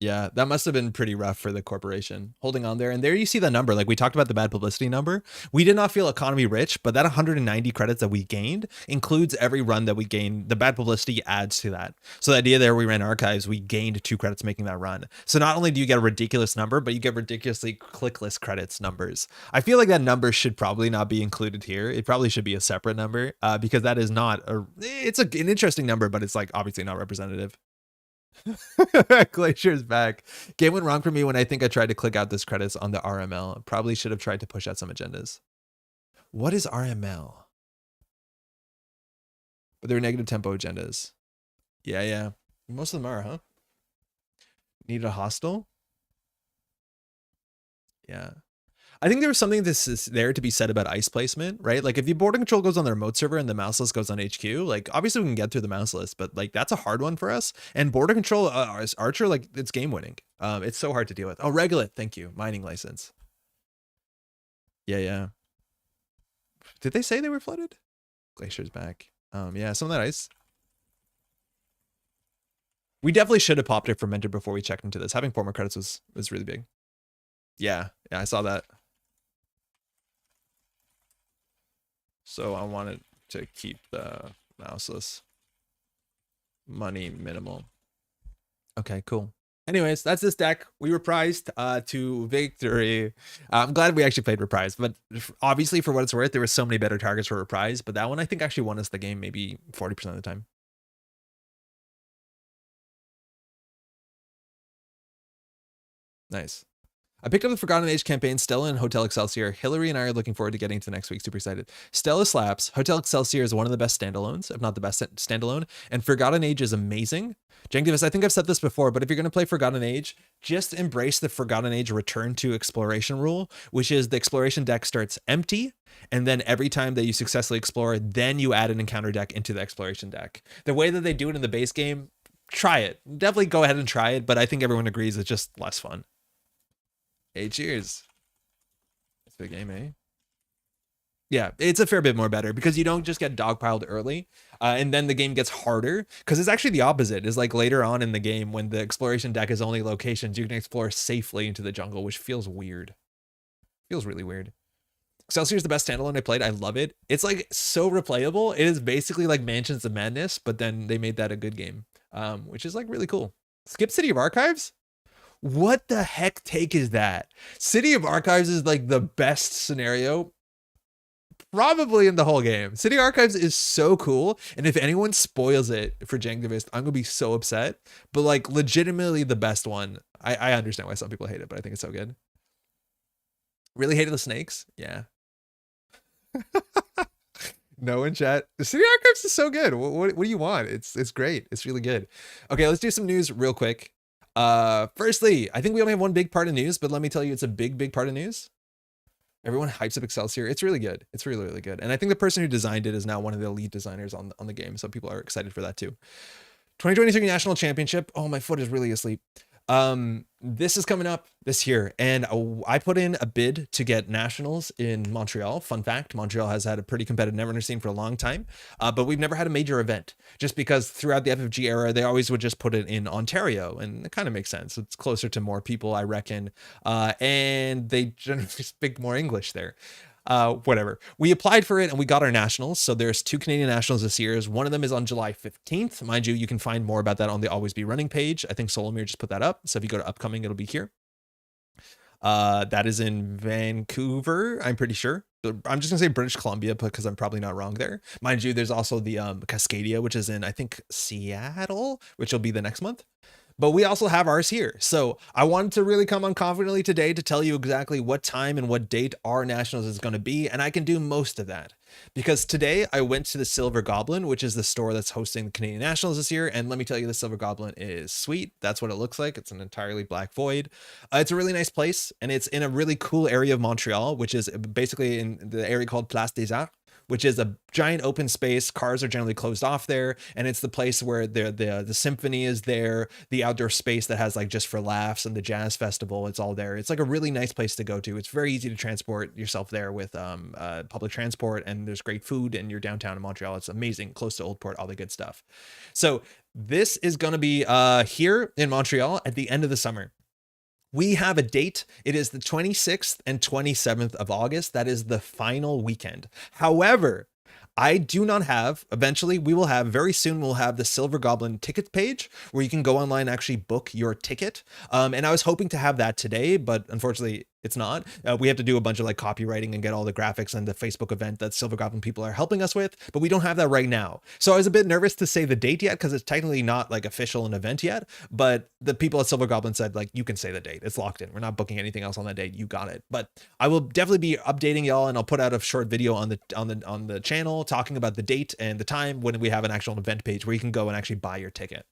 Yeah, that must have been pretty rough for the corporation holding on there. And there you see the number. Like we talked about the bad publicity number. We did not feel economy rich, but that 190 credits that we gained includes every run that we gained. The bad publicity adds to that. So the idea there, we ran archives, we gained 2 credits making that run. So not only do you get a ridiculous number, but you get ridiculously clickless credits numbers. I feel like that number should probably not be included here. It probably should be a separate number because that is not it's an interesting number, but it's like obviously not representative. Glacier's back. Game went wrong for me when I think I tried to click out this credits on the RML. Probably should have tried to push out some agendas. What is RML? But there are negative tempo agendas. Yeah. Most of them are, huh? Need a hostile? Yeah. I think there was something this is there to be said about ice placement, right? Like if the border control goes on the remote server and the mouse list goes on HQ, like obviously we can get through the mouse list, but like that's a hard one for us. And border control as Archer, like it's game winning. It's so hard to deal with. Oh, Regolith, thank you. Mining license. Yeah. Did they say they were flooded? Glacier's back. Yeah, some of that ice. We definitely should have popped it fermented before we checked into this. Having 4 more credits was really big. Yeah, I saw that. So I wanted to keep the mouseless. Money minimal. Okay, cool. Anyways, that's this deck. We reprised to victory. I'm glad we actually played Reprise, but obviously for what it's worth, there were so many better targets for Reprise, but that one I think actually won us the game maybe 40% of the time. Nice. I picked up the Forgotten Age campaign, Stella and Hotel Excelsior. Hillary and I are looking forward to getting to next week. Super excited. Stella slaps. Hotel Excelsior is one of the best standalones, if not the best standalone. And Forgotten Age is amazing. Jankdivis, I think I've said this before, but if you're going to play Forgotten Age, just embrace the Forgotten Age return to exploration rule, which is the exploration deck starts empty. And then every time that you successfully explore, then you add an encounter deck into the exploration deck. The way that they do it in the base game, try it. Definitely go ahead and try it, but I think everyone agrees it's just less fun. Hey, cheers. It's the game, eh? Yeah, it's a fair bit more better because you don't just get dogpiled early and then the game gets harder because it's actually the opposite. Is like later on in the game when the exploration deck is only locations, you can explore safely into the jungle, which feels weird. Feels really weird. Excelsior is the best standalone I played. I love it. It's like so replayable. It is basically like Mansions of Madness, but then they made that a good game, which is like really cool. Skip City of Archives? What the heck take is that? City of Archives is like the best scenario probably in the whole game. City Archives is so cool. And if anyone spoils it for Jankdivis, I'm going to be so upset. But like legitimately the best one. I understand why some people hate it, but I think it's so good. Really hated the snakes? Yeah. No in chat. The City Archives is so good. What do you want? It's great. It's really good. Okay, let's do some news real quick. Firstly, I think we only have one big part of news, but let me tell you, it's a big part of news. Everyone hypes up Excelsior. It's really good. It's really good. And I think the person who designed it is now one of the lead designers on the game. So people are excited for that too. 2023 National Championship. Oh, my foot is really asleep. This is coming up this year, and I put in a bid to get nationals in Montreal. Fun fact, Montreal has had a pretty competitive Netrunner scene for a long time, but we've never had a major event, just because throughout the FFG era, they always would just put it in Ontario, and it kind of makes sense. It's closer to more people, I reckon, and they generally speak more English there. Whatever. We applied for it and we got our nationals. So there's 2 Canadian nationals this year. One of them is on July 15th. Mind you, you can find more about that on the Always Be Running page. I think Solomir just put that up. So if you go to upcoming, it'll be here. That is in Vancouver, I'm pretty sure. I'm just gonna say British Columbia because I'm probably not wrong there. Mind you, there's also the Cascadia, which is in, I think, Seattle, which will be the next month. But we also have ours here. So I wanted to really come on confidently today to tell you exactly what time and what date our nationals is going to be. And I can do most of that because today I went to the Silver Goblin, which is the store that's hosting the Canadian Nationals this year. And let me tell you, the Silver Goblin is sweet. That's what it looks like. It's an entirely black void. It's a really nice place. And it's in a really cool area of Montreal, which is basically in the area called Place des Arts, which is a giant open space. Cars are generally closed off there, and it's the place where the symphony is there, the outdoor space that has like Just for Laughs and the jazz festival. It's all there. It's like a really nice place to go to. It's very easy to transport yourself there with public transport, and there's great food, and you're downtown in Montreal. It's amazing, close to Old Port, all the good stuff. So this is going to be here in Montreal at the end of the summer. We have a date. It is the 26th and 27th of August. That is the final weekend. However, I do not have, eventually we will have, very soon we'll have the Silver Goblin ticket page where you can go online and actually book your ticket. And I was hoping to have that today, but unfortunately it's not. We have to do a bunch of like copywriting and get all the graphics and the Facebook event that Silver Goblin people are helping us with, but we don't have that right now. So I was a bit nervous to say the date yet because it's technically not like official an event yet, but the people at Silver Goblin said like, you can say the date. It's locked in. We're not booking anything else on that date. You got it. But I will definitely be updating y'all, and I'll put out a short video on the channel talking about the date and the time when we have an actual event page where you can go and actually buy your ticket.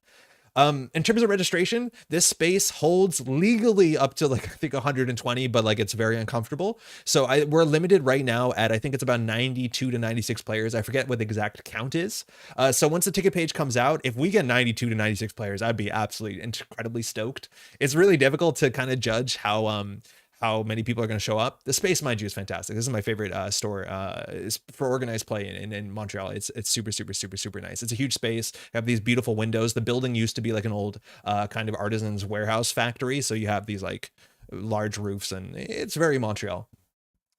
In terms of registration, this space holds legally up to like, I think 120, but like it's very uncomfortable. So we're limited right now at, I think it's about 92 to 96 players. I forget what the exact count is. So once the ticket page comes out, if we get 92 to 96 players, I'd be absolutely incredibly stoked. It's really difficult to kind of judge how many people are going to show up. The space, mind you, is fantastic. This is my favorite store is for organized play in Montreal. It's super nice. It's a huge space. You have these beautiful windows. The building used to be like an old kind of artisan's warehouse factory. So you have these like large roofs, and it's very Montreal.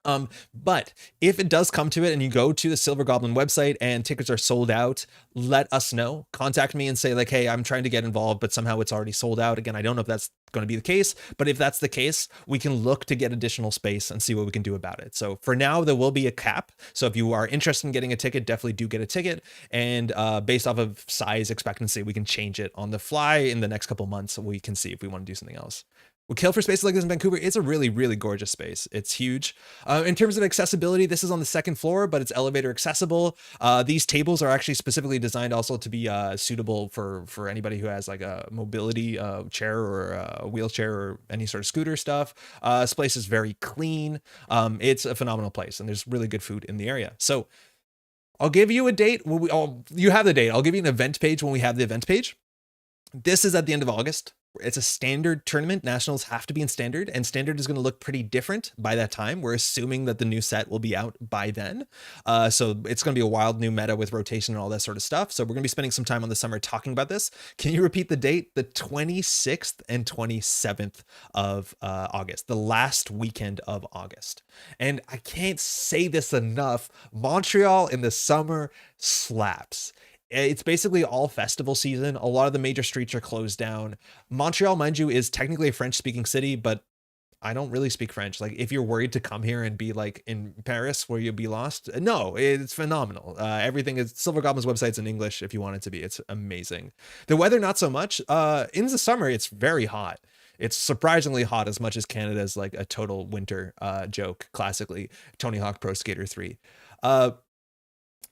But if it does come to it and you go to the Silver Goblin website and tickets are sold out, let us know. Contact me and say like, hey, I'm trying to get involved, but somehow it's already sold out. Again, I don't know if that's going to be the case, but if that's the case, we can look to get additional space and see what we can do about it. So for now, there will be a cap. So if you are interested in getting a ticket, definitely do get a ticket. And based off of size expectancy, we can change it on the fly in the next couple months. So we can see if we want to do something else. We'll kill for spaces like this in Vancouver. It's a really gorgeous space. It's huge. In terms of accessibility, this is on the second floor, but it's elevator accessible. These tables are actually specifically designed also to be suitable for anybody who has like a mobility chair or a wheelchair or any sort of scooter stuff. This place is very clean. It's a phenomenal place, and there's really good food in the area. So I'll give you a date. You have the date. I'll give you an event page when we have the event page. This is at the end of August. It's a standard tournament. Nationals have to be in standard, and standard is going to look pretty different by that time. We're assuming that the new set will be out by then. So it's going to be a wild new meta with rotation and all that sort of stuff. So we're going to be spending some time on the summer talking about this. Can you repeat the date? The 26th and 27th of August, the last weekend of August. And I can't say this enough. Montreal in the summer slaps. It's basically all festival season. A lot of the major streets are closed down. Montreal, mind you, is technically a French-speaking city, but I don't really speak French. Like, if you're worried to come here and be like in Paris where you'll be lost, no, it's phenomenal. Everything is, Silver Goblin's website's in English if you want it to be. It's amazing. The weather, not so much. In the summer, it's very hot. It's surprisingly hot, as much as Canada's like a total winter joke, classically. Tony Hawk Pro Skater 3.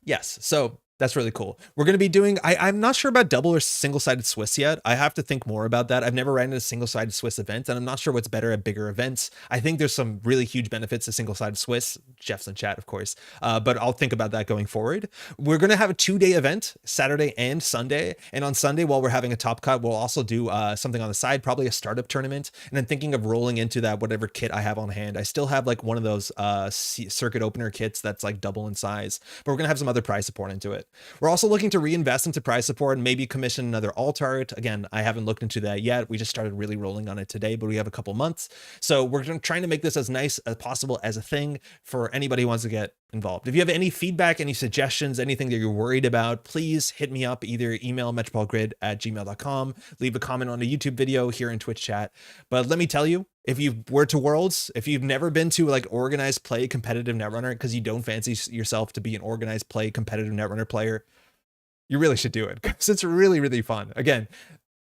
Yes. So that's really cool. We're going to be doing, I'm not sure about double or single-sided Swiss yet. I have to think more about that. I've never ran a single-sided Swiss event, and I'm not sure what's better at bigger events. I think there's some really huge benefits to single-sided Swiss. Jeff's in chat, of course. But I'll think about that going forward. We're going to have a 2-day event, Saturday and Sunday. And on Sunday, while we're having a top cut, we'll also do something on the side, probably a startup tournament. And then thinking of rolling into that whatever kit I have on hand. I still have like one of those circuit opener kits that's like double in size, but we're going to have some other prize support into it. We're also looking to reinvest into prize support and maybe commission another alt art. Again, I haven't looked into that yet. We just started really rolling on it today, but we have a couple months. So we're trying to make this as nice as possible as a thing for anybody who wants to get involved. If you have any feedback, any suggestions, anything that you're worried about, please hit me up. Either email metropolegrid@gmail.com, leave a comment on a YouTube video here in Twitch chat. But let me tell you, if you were to Worlds, if you've never been to like organized play competitive Netrunner because you don't fancy yourself to be an organized play competitive Netrunner player, you really should do it because it's really, really fun. Again,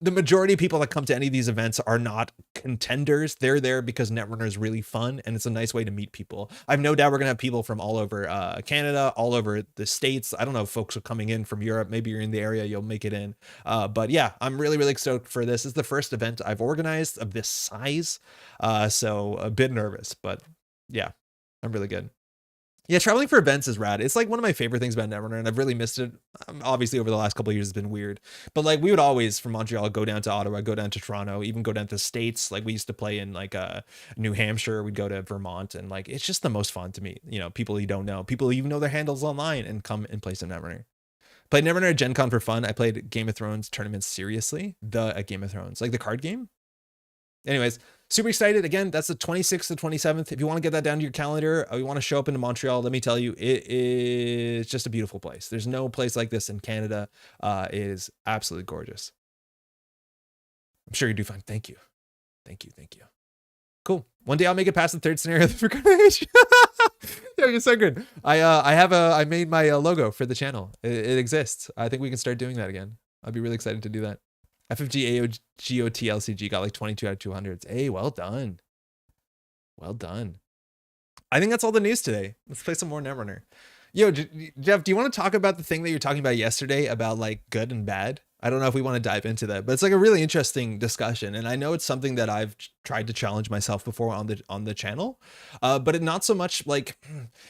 the majority of people that come to any of these events are not contenders. They're there because Netrunner is really fun and it's a nice way to meet people. I've no doubt we're going to have people from all over Canada, all over the States. I don't know if folks are coming in from Europe. Maybe you're in the area, you'll make it in. But yeah, I'm really, really stoked for this. This is the first event I've organized of this size. So a bit nervous, but yeah, I'm really good. Yeah, traveling for events is rad. It's like one of my favorite things about Netrunner, and I've really missed it. Obviously, over the last couple of years, it's been weird. But like, we would always, from Montreal, go down to Ottawa, go down to Toronto, even go down to the States. Like, we used to play in like New Hampshire. We'd go to Vermont, and like, it's just the most fun to me. You know, people you don't know, people who even know their handles online, and come and play some Netrunner. Played Netrunner at Gen Con for fun. I played Game of Thrones tournaments seriously. At Game of Thrones, like the card game. Anyways, super excited. Again, that's the 26th to 27th. If you want to get that down to your calendar, or you want to show up into Montreal, let me tell you, it is just a beautiful place. There's no place like this in Canada. It is absolutely gorgeous. I'm sure you do fine. Thank you. Thank you. Thank you. Cool. One day I'll make it past the third scenario of the Forgotten. Yeah, you're so good. I made my logo for the channel. It exists. I think we can start doing that again. I'd be really excited to do that. FFG AOGOT LCG got like 22 out of 200s. Hey, well done. Well done. I think that's all the news today. Let's play some more Netrunner. Yo, Jeff, do you want to talk about the thing that you were talking about yesterday about like good and bad? I don't know if we want to dive into that, but it's like a really interesting discussion. And I know it's something that I've tried to challenge myself before on the channel, but not so much like,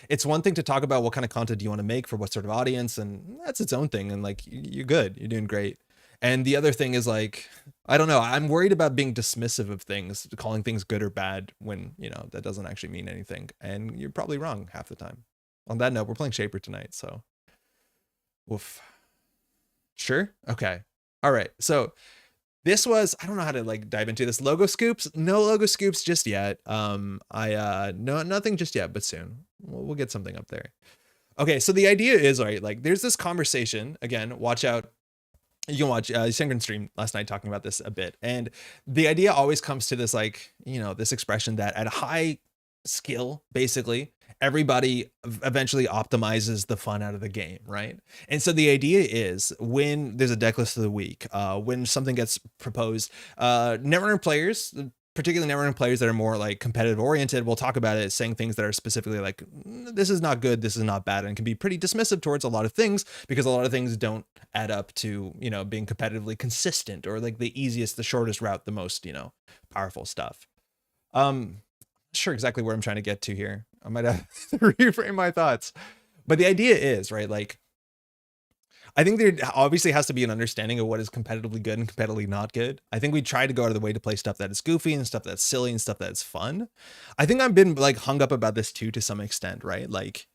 it's one thing to talk about what kind of content do you want to make for what sort of audience, and that's its own thing. And like, you're good, you're doing great. And the other thing is like, I don't know, I'm worried about being dismissive of things, calling things good or bad when, you know, that doesn't actually mean anything. And you're probably wrong half the time. On that note, we're playing Shaper tonight, so. Woof. Sure? Okay. All right. So this was, I don't know how to like dive into this. Logo scoops? No logo scoops just yet. No, nothing just yet, but soon. We'll get something up there. Okay, so the idea is, all right, like there's this conversation, again, watch out. You can watch Synchron stream last night talking about this a bit. And the idea always comes to this, like, you know, this expression that at a high skill, basically, everybody eventually optimizes the fun out of the game, right? And so the idea is when there's a deck list of the week, when something gets proposed, Netrunner players, particularly Netrunner players that are more like competitive oriented, will talk about it saying things that are specifically like, this is not good, this is not bad, and can be pretty dismissive towards a lot of things because a lot of things don't add up to, you know, being competitively consistent or like the easiest, the shortest route, the most, you know, powerful stuff. Sure exactly where I'm trying to get to here. I might have to reframe my thoughts, but the idea is, right, like, I think there obviously has to be an understanding of what is competitively good and competitively not good. I think we try to go out of the way to play stuff that is goofy and stuff that's silly and stuff that's fun. I think I've been like hung up about this too, to some extent, right? Like,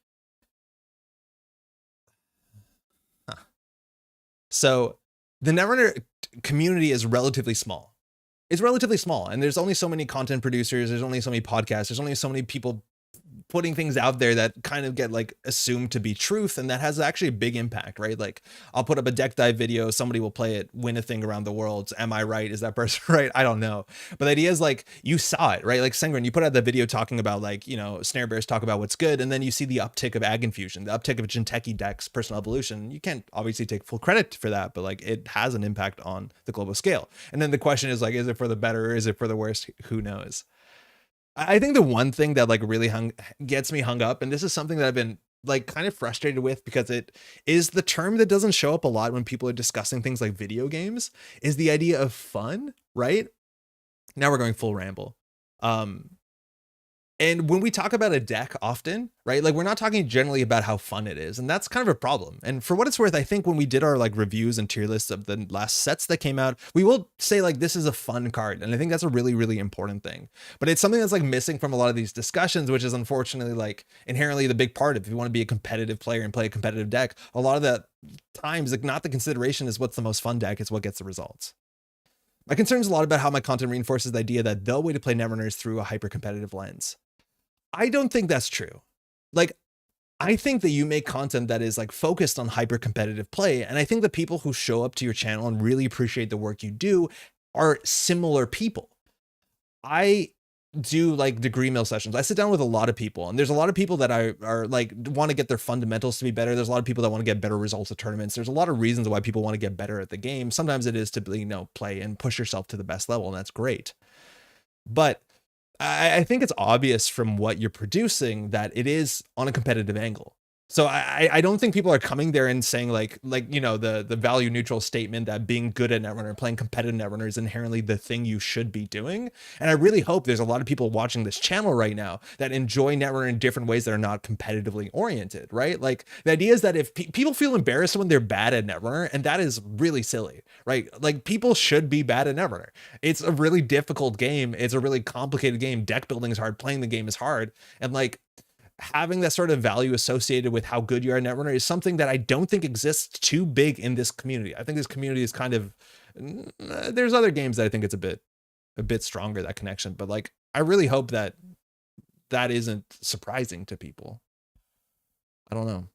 so the Netrunner community is relatively small. It's relatively small, and there's only so many content producers. There's only so many podcasts. There's only so many people putting things out there that kind of get like assumed to be truth, and that has actually a big impact, right? Like, I'll put up a deck dive video, somebody will play it, win a thing around the world. Am I right? Is that person right? I don't know. But the idea is like, you saw it, right? Like Sengren, you put out the video talking about like, you know, Snare Bears talk about what's good, and then you see the uptick of Ag Infusion, the uptick of Jinteki decks, personal evolution. You can't obviously take full credit for that, but like, it has an impact on the global scale. And then the question is like, is it for the better or is it for the worse? Who knows? I think the one thing that like really gets me hung up, and this is something that I've been like kind of frustrated with, because it is the term that doesn't show up a lot when people are discussing things like video games, is the idea of fun, right? Now we're going full ramble. And when we talk about a deck often, right, like we're not talking generally about how fun it is. And that's kind of a problem. And for what it's worth, I think when we did our like reviews and tier lists of the last sets that came out, we will say like, this is a fun card. And I think that's a really, really important thing. But it's something that's like missing from a lot of these discussions, which is unfortunately like inherently the big part of, if you want to be a competitive player and play a competitive deck, a lot of the times, like not the consideration is what's the most fun deck, it's what gets the results. My concern is a lot about how my content reinforces the idea that the way to play Netrunner is through a hyper competitive lens. I don't think that's true. Like, I think that you make content that is like focused on hyper competitive play. And I think the people who show up to your channel and really appreciate the work you do are similar people. I do like degree mill sessions. I sit down with a lot of people, and there's a lot of people that are like want to get their fundamentals to be better. There's a lot of people that want to get better results at tournaments. There's a lot of reasons why people want to get better at the game. Sometimes it is to, you know, play and push yourself to the best level, and that's great. But I think it's obvious from what you're producing that it is on a competitive angle. So I don't think people are coming there and saying like, you know, the value neutral statement that being good at Netrunner, playing competitive Netrunner is inherently the thing you should be doing. And I really hope there's a lot of people watching this channel right now that enjoy Netrunner in different ways that are not competitively oriented, right? Like the idea is that if people feel embarrassed when they're bad at Netrunner, and that is really silly, right? Like people should be bad at Netrunner. It's a really difficult game. It's a really complicated game. Deck building is hard. Playing the game is hard. And like, having that sort of value associated with how good you are at Netrunner is something that I don't think exists too big in this community. I think this community is kind of, there's other games that I think it's a bit stronger, that connection, but like, I really hope that that isn't surprising to people. I don't know.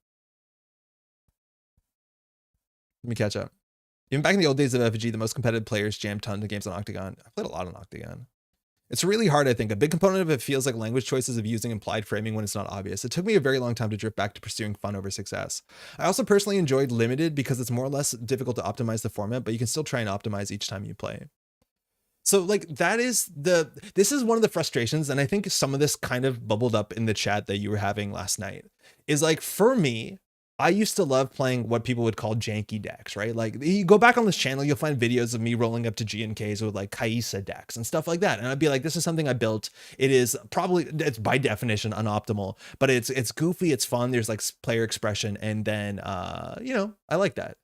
Let me catch up. Even back in the old days of FG, the most competitive players jammed tons of games on Octagon. I played a lot on Octagon. It's really hard, I think. A big component of it feels like language choices of using implied framing when it's not obvious. It took me a very long time to drift back to pursuing fun over success. I also personally enjoyed limited because it's more or less difficult to optimize the format, but you can still try and optimize each time you play. So like this is one of the frustrations, and I think some of this kind of bubbled up in the chat that you were having last night, is like, for me, I used to love playing what people would call janky decks, right? Like you go back on this channel, you'll find videos of me rolling up to G&Ks with like Kaisa decks and stuff like that. And I'd be like, this is something I built. It's by definition unoptimal, but it's goofy, it's fun. There's like player expression. And then, you know, I like that.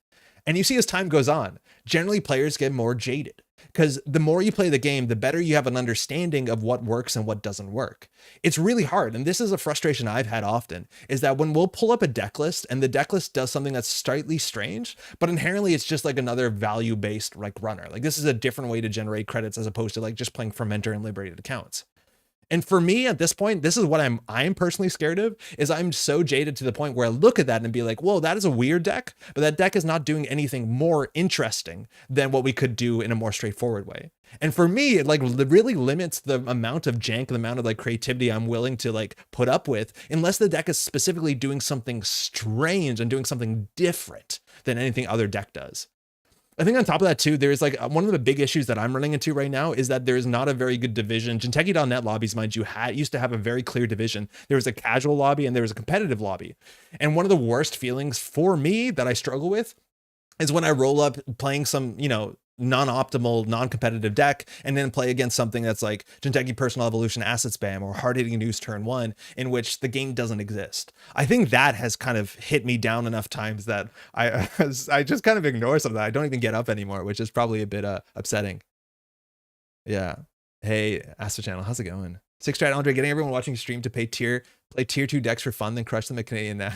And you see, as time goes on, generally players get more jaded, because the more you play the game, the better you have an understanding of what works and what doesn't work. It's really hard. And this is a frustration I've had often, is that when we'll pull up a deck list and the deck list does something that's slightly strange, but inherently it's just like another value-based like runner. Like this is a different way to generate credits as opposed to like just playing Fermenter and Liberated accounts. And for me at this point, this is what I'm personally scared of, is I'm so jaded to the point where I look at that and be like, whoa, that is a weird deck, but that deck is not doing anything more interesting than what we could do in a more straightforward way. And for me, it like really limits the amount of jank, the amount of like creativity I'm willing to like put up with, unless the deck is specifically doing something strange and doing something different than anything other deck does. I think on top of that too, there's like one of the big issues that I'm running into right now is that there's not a very good division. Jinteki.net lobbies, mind you, used to have a very clear division. There was a casual lobby and there was a competitive lobby. And one of the worst feelings for me that I struggle with is when I roll up playing some, you know, non-optimal, non-competitive deck, and then play against something that's like Jinteki Personal Evolution Asset Spam or Hard Hitting News Turn 1, in which the game doesn't exist. I think that has kind of hit me down enough times that I just kind of ignore some of that. I don't even get up anymore, which is probably a bit upsetting. Yeah. Hey, Astro Channel, how's it going? Six Strat Andre, getting everyone watching stream to play tier 2 decks for fun, then crush them at Canadian now.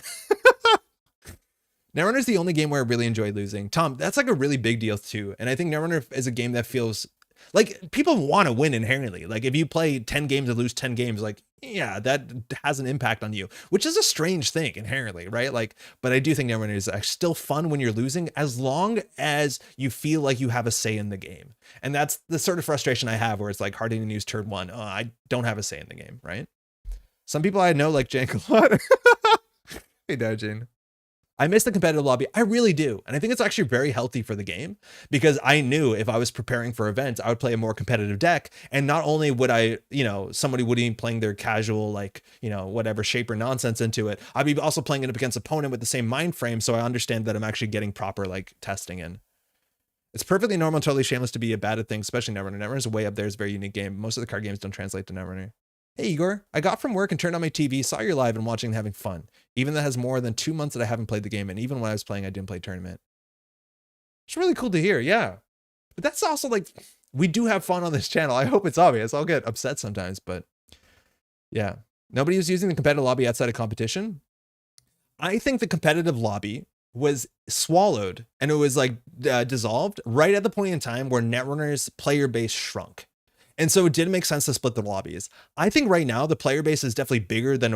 Netrunner is the only game where I really enjoy losing. Tom, that's like a really big deal too. And I think Netrunner is a game that feels like people want to win inherently. Like if you play 10 games and lose 10 games, like, yeah, that has an impact on you, which is a strange thing inherently, right? Like, but I do think Netrunner is still fun when you're losing, as long as you feel like you have a say in the game. And that's the sort of frustration I have, where it's like Hard Hitting News Turn 1. Oh, I don't have a say in the game, right? Some people I know like jank a lot. Hey, Dojin. I miss the competitive lobby. I really do. And I think it's actually very healthy for the game, because I knew if I was preparing for events, I would play a more competitive deck. And not only would I, somebody would be playing their casual, like, whatever shaper nonsense into it, I'd be also playing it up against opponent with the same mind frame. So I understand that I'm actually getting proper like testing in. It's perfectly normal and totally shameless to be a bad at things, especially Netrunner. Netrunner's way up there. Is a very unique game. Most of the card games don't translate to Netrunner. Hey Igor, I got from work and turned on my TV, saw you live and watching and having fun. Even that has more than 2 months that I haven't played the game, and even when I was playing, I didn't play tournament. It's really cool to hear, yeah. But that's also like, we do have fun on this channel. I hope it's obvious. I'll get upset sometimes, but yeah. Nobody was using the competitive lobby outside of competition. I think the competitive lobby was swallowed and it was like dissolved right at the point in time where Netrunner's player base shrunk. And so it didn't make sense to split the lobbies. I think right now the player base is definitely bigger than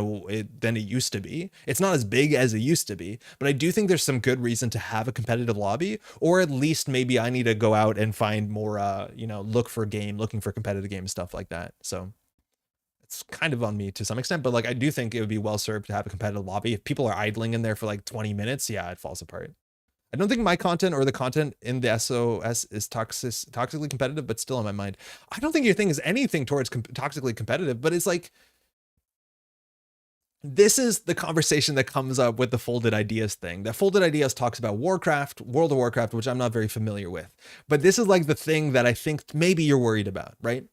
it used to be. It's not as big as it used to be, but I do think there's some good reason to have a competitive lobby, or at least maybe I need to go out and find more, looking for competitive games, stuff like that. So it's kind of on me to some extent, but like I do think it would be well served to have a competitive lobby. If people are idling in there for like 20 minutes, yeah, it falls apart. I don't think my content or the content in the SOS is toxically competitive, but still on my mind. I don't think your thing is anything towards toxically competitive, but it's like, this is the conversation that comes up with the Folded Ideas thing. That Folded Ideas talks about Warcraft, World of Warcraft, which I'm not very familiar with, but this is like the thing that I think maybe you're worried about, right?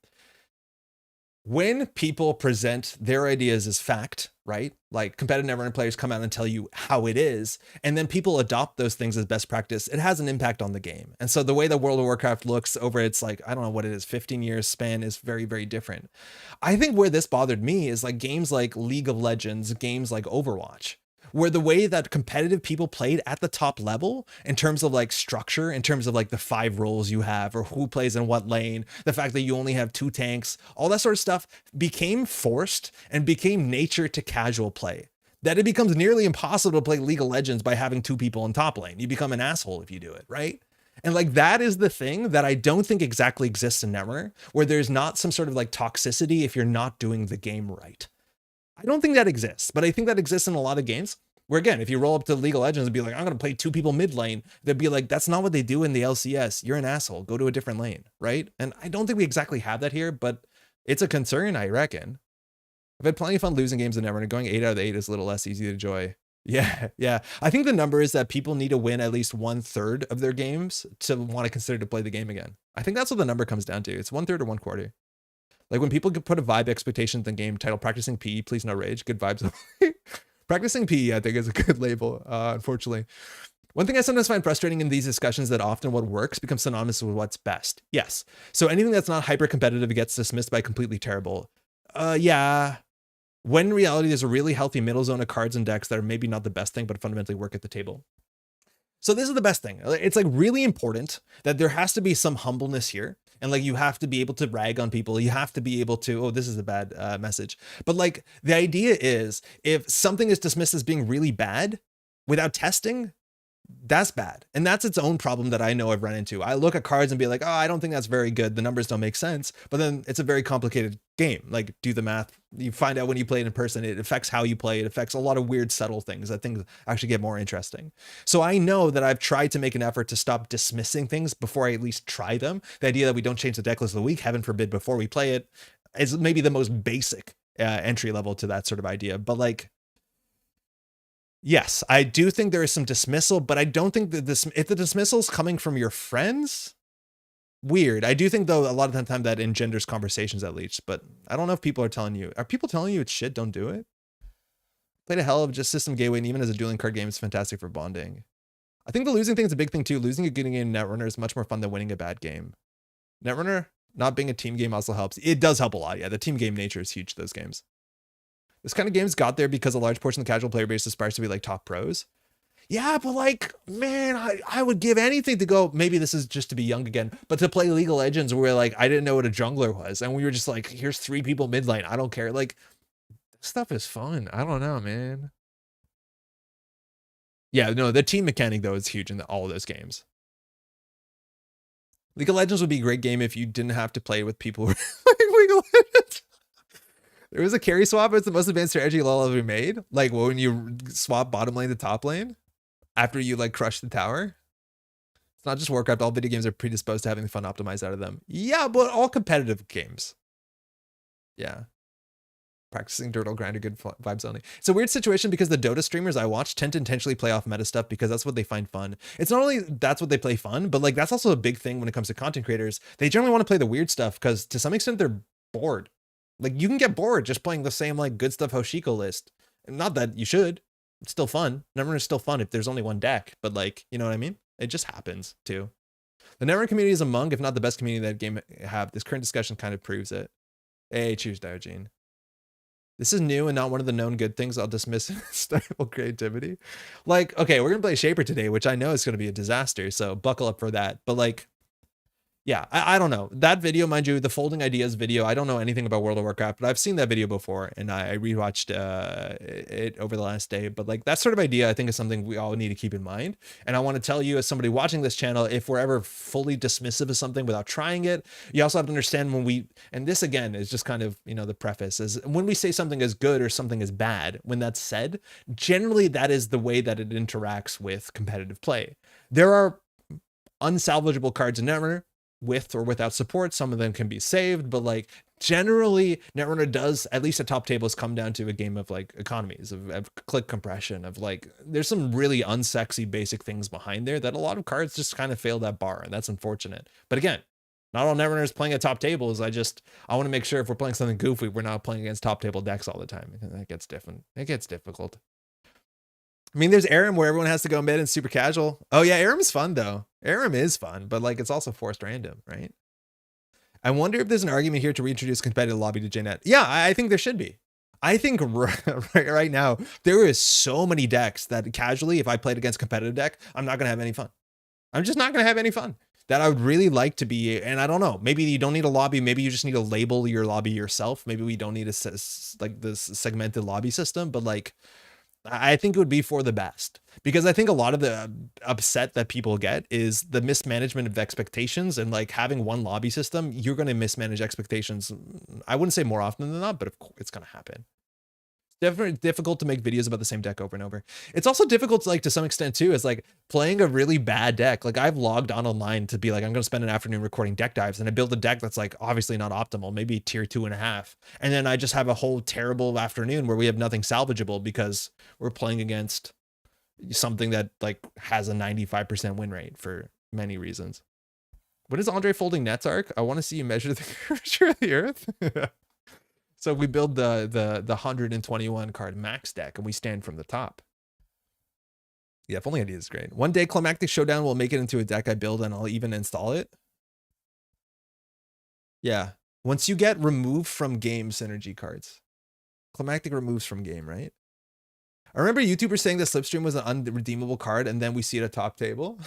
When people present their ideas as fact, right? Like competitive Netrunner players come out and tell you how it is, and then people adopt those things as best practice, it has an impact on the game. And so the way that World of Warcraft looks over its like, I don't know what it is, 15 years span is very, very different. I think where this bothered me is like games like League of Legends, games like Overwatch, where the way that competitive people played at the top level in terms of like structure, in terms of like the 5 roles you have or who plays in what lane, the fact that you only have 2 tanks, all that sort of stuff became forced and became nature to casual play. That it becomes nearly impossible to play League of Legends by having 2 people in top lane. You become an asshole if you do it, right? And like that is the thing that I don't think exactly exists in Netrunner, where there's not some sort of like toxicity if you're not doing the game right. I don't think that exists, but I think that exists in a lot of games where, again, if you roll up to League of Legends and be like, I'm going to play 2 people mid lane, they'd be like, that's not what they do in the LCS. You're an asshole. Go to a different lane, right? And I don't think we exactly have that here, but it's a concern, I reckon. I've had plenty of fun losing games in Netrunner. Going 8 out of 8 is a little less easy to enjoy. Yeah. I think the number is that people need to win at least 1/3 of their games to want to consider to play the game again. I think that's what the number comes down to. It's 1/3 or 1/4. Like when people could put a vibe expectation in the game titled Practicing PE, Please No Rage, good vibes. Practicing PE, I think, is a good label, unfortunately. One thing I sometimes find frustrating in these discussions is that often what works becomes synonymous with what's best. Yes. So anything that's not hyper competitive gets dismissed by completely terrible. Yeah. When in reality, there's a really healthy middle zone of cards and decks that are maybe not the best thing, but fundamentally work at the table. So this is the best thing. It's like really important that there has to be some humbleness here. And like, you have to be able to rag on people. You have to be able to, oh, this is a bad message. But like, the idea is if something is dismissed as being really bad without testing, that's bad. And that's its own problem that I know I've run into. I look at cards and be like, oh, I don't think that's very good. The numbers don't make sense. But then it's a very complicated game. Like, do the math. You find out when you play it in person, it affects how you play. It affects a lot of weird, subtle things that things actually get more interesting. So I know that I've tried to make an effort to stop dismissing things before I at least try them. The idea that we don't change the deck list of the week, heaven forbid, before we play it is maybe the most basic entry level to that sort of idea. But like, yes, I do think there is some dismissal, but I don't think that if the dismissal is coming from your friends, weird. I do think, though, a lot of the time that engenders conversations at least, but I don't know if people are telling you. Are people telling you it's shit? Don't do it? Played a hell of just system gateway, and even as a dueling card game, it's fantastic for bonding. I think the losing thing is a big thing, too. Losing a good game in Netrunner is much more fun than winning a bad game. Netrunner, not being a team game also helps. It does help a lot, yeah. The team game nature is huge, those games. This kind of games got there because a large portion of the casual player base aspires to be like top pros. Yeah, but like, man, I would give anything to go, maybe this is just to be young again, but to play League of Legends where like, I didn't know what a jungler was. And we were just like, here's 3 people mid lane. I don't care. Like, this stuff is fun. I don't know, man. Yeah, no, the team mechanic though is huge in all of those games. League of Legends would be a great game if you didn't have to play with people like League of Legends. There was a carry swap. It's the most advanced strategy LoL ever made. Like when you swap bottom lane to top lane. after you like crush the tower. It's not just Warcraft. All video games are predisposed to having the fun optimized out of them. Yeah, but all competitive games. Yeah. Practicing Dirtle Grinder, good vibes only. It's a weird situation because the Dota streamers I watch tend to intentionally play off meta stuff because that's what they find fun. It's not only that's what they play fun, but like that's also a big thing when it comes to content creators. They generally want to play the weird stuff because to some extent they're bored. Like you can get bored just playing the same like good stuff Hoshiko list. Not that you should. It's still fun. Netrunner is still fun if there's only one deck, but like, you know what I mean? It just happens too. The Netrunner community is among, if not the best community that game have. This current discussion kind of proves it. Hey, cheers, Diogene. This is new and not one of the known good things. I'll dismiss stable creativity. Like, okay, we're gonna play Shaper today, which I know is gonna be a disaster, so buckle up for that. But like, yeah, I don't know. That video, mind you, the Folding Ideas video, I don't know anything about World of Warcraft, but I've seen that video before, and I rewatched it over the last day. But like that sort of idea, I think is something we all need to keep in mind. And I want to tell you, as somebody watching this channel, if we're ever fully dismissive of something without trying it, you also have to understand when we, and this again is just kind of, you know, the preface, is when we say something is good or something is bad, when that's said, generally that is the way that it interacts with competitive play. There are unsalvageable cards in Netrunner, with or without support. Some of them can be saved, but like generally Netrunner does, at least at top tables, come down to a game of like economies of click compression, of like there's some really unsexy basic things behind there that a lot of cards just kind of fail that bar, and that's unfortunate. But again, not all Netrunners playing at top tables. I want to make sure if we're playing something goofy, we're not playing against top table decks all the time. That gets different. It gets difficult. I mean, there's Aram where everyone has to go mid and super casual. Oh yeah, Aram is fun though. Aram is fun, but like it's also forced random, right? I wonder if there's an argument here to reintroduce competitive lobby to JNet. Yeah, I think there should be. I think right now, there is so many decks that casually, if I played against a competitive deck, I'm not gonna have any fun. I'm just not gonna have any fun. That I would really like to be, and I don't know, maybe you don't need a lobby, maybe you just need to label your lobby yourself. Maybe we don't need like this segmented lobby system, but like, I think it would be for the best, because I think a lot of the upset that people get is the mismanagement of expectations, and like having one lobby system, you're going to mismanage expectations. I wouldn't say more often than not, but of course it's going to happen. It's definitely difficult to make videos about the same deck over and over. It's also difficult to, like, to some extent too, is like playing a really bad deck. Like I've logged on online to be like, I'm going to spend an afternoon recording deck dives, and I build a deck that's like obviously not optimal, maybe tier 2.5. And then I just have a whole terrible afternoon where we have nothing salvageable because we're playing against something that like has a 95% win rate for many reasons. What is Andre folding nets arc? I want to see you measure the curvature of the earth. So we build the 121 card max deck, and we stand from the top. Yeah, Folding Idea is great. One day Climactic Showdown will make it into a deck I build, and I'll even install it. Yeah, once you get removed from game synergy cards. Climactic removes from game, right? I remember YouTubers saying that Slipstream was an unredeemable card, and then we see it at top table.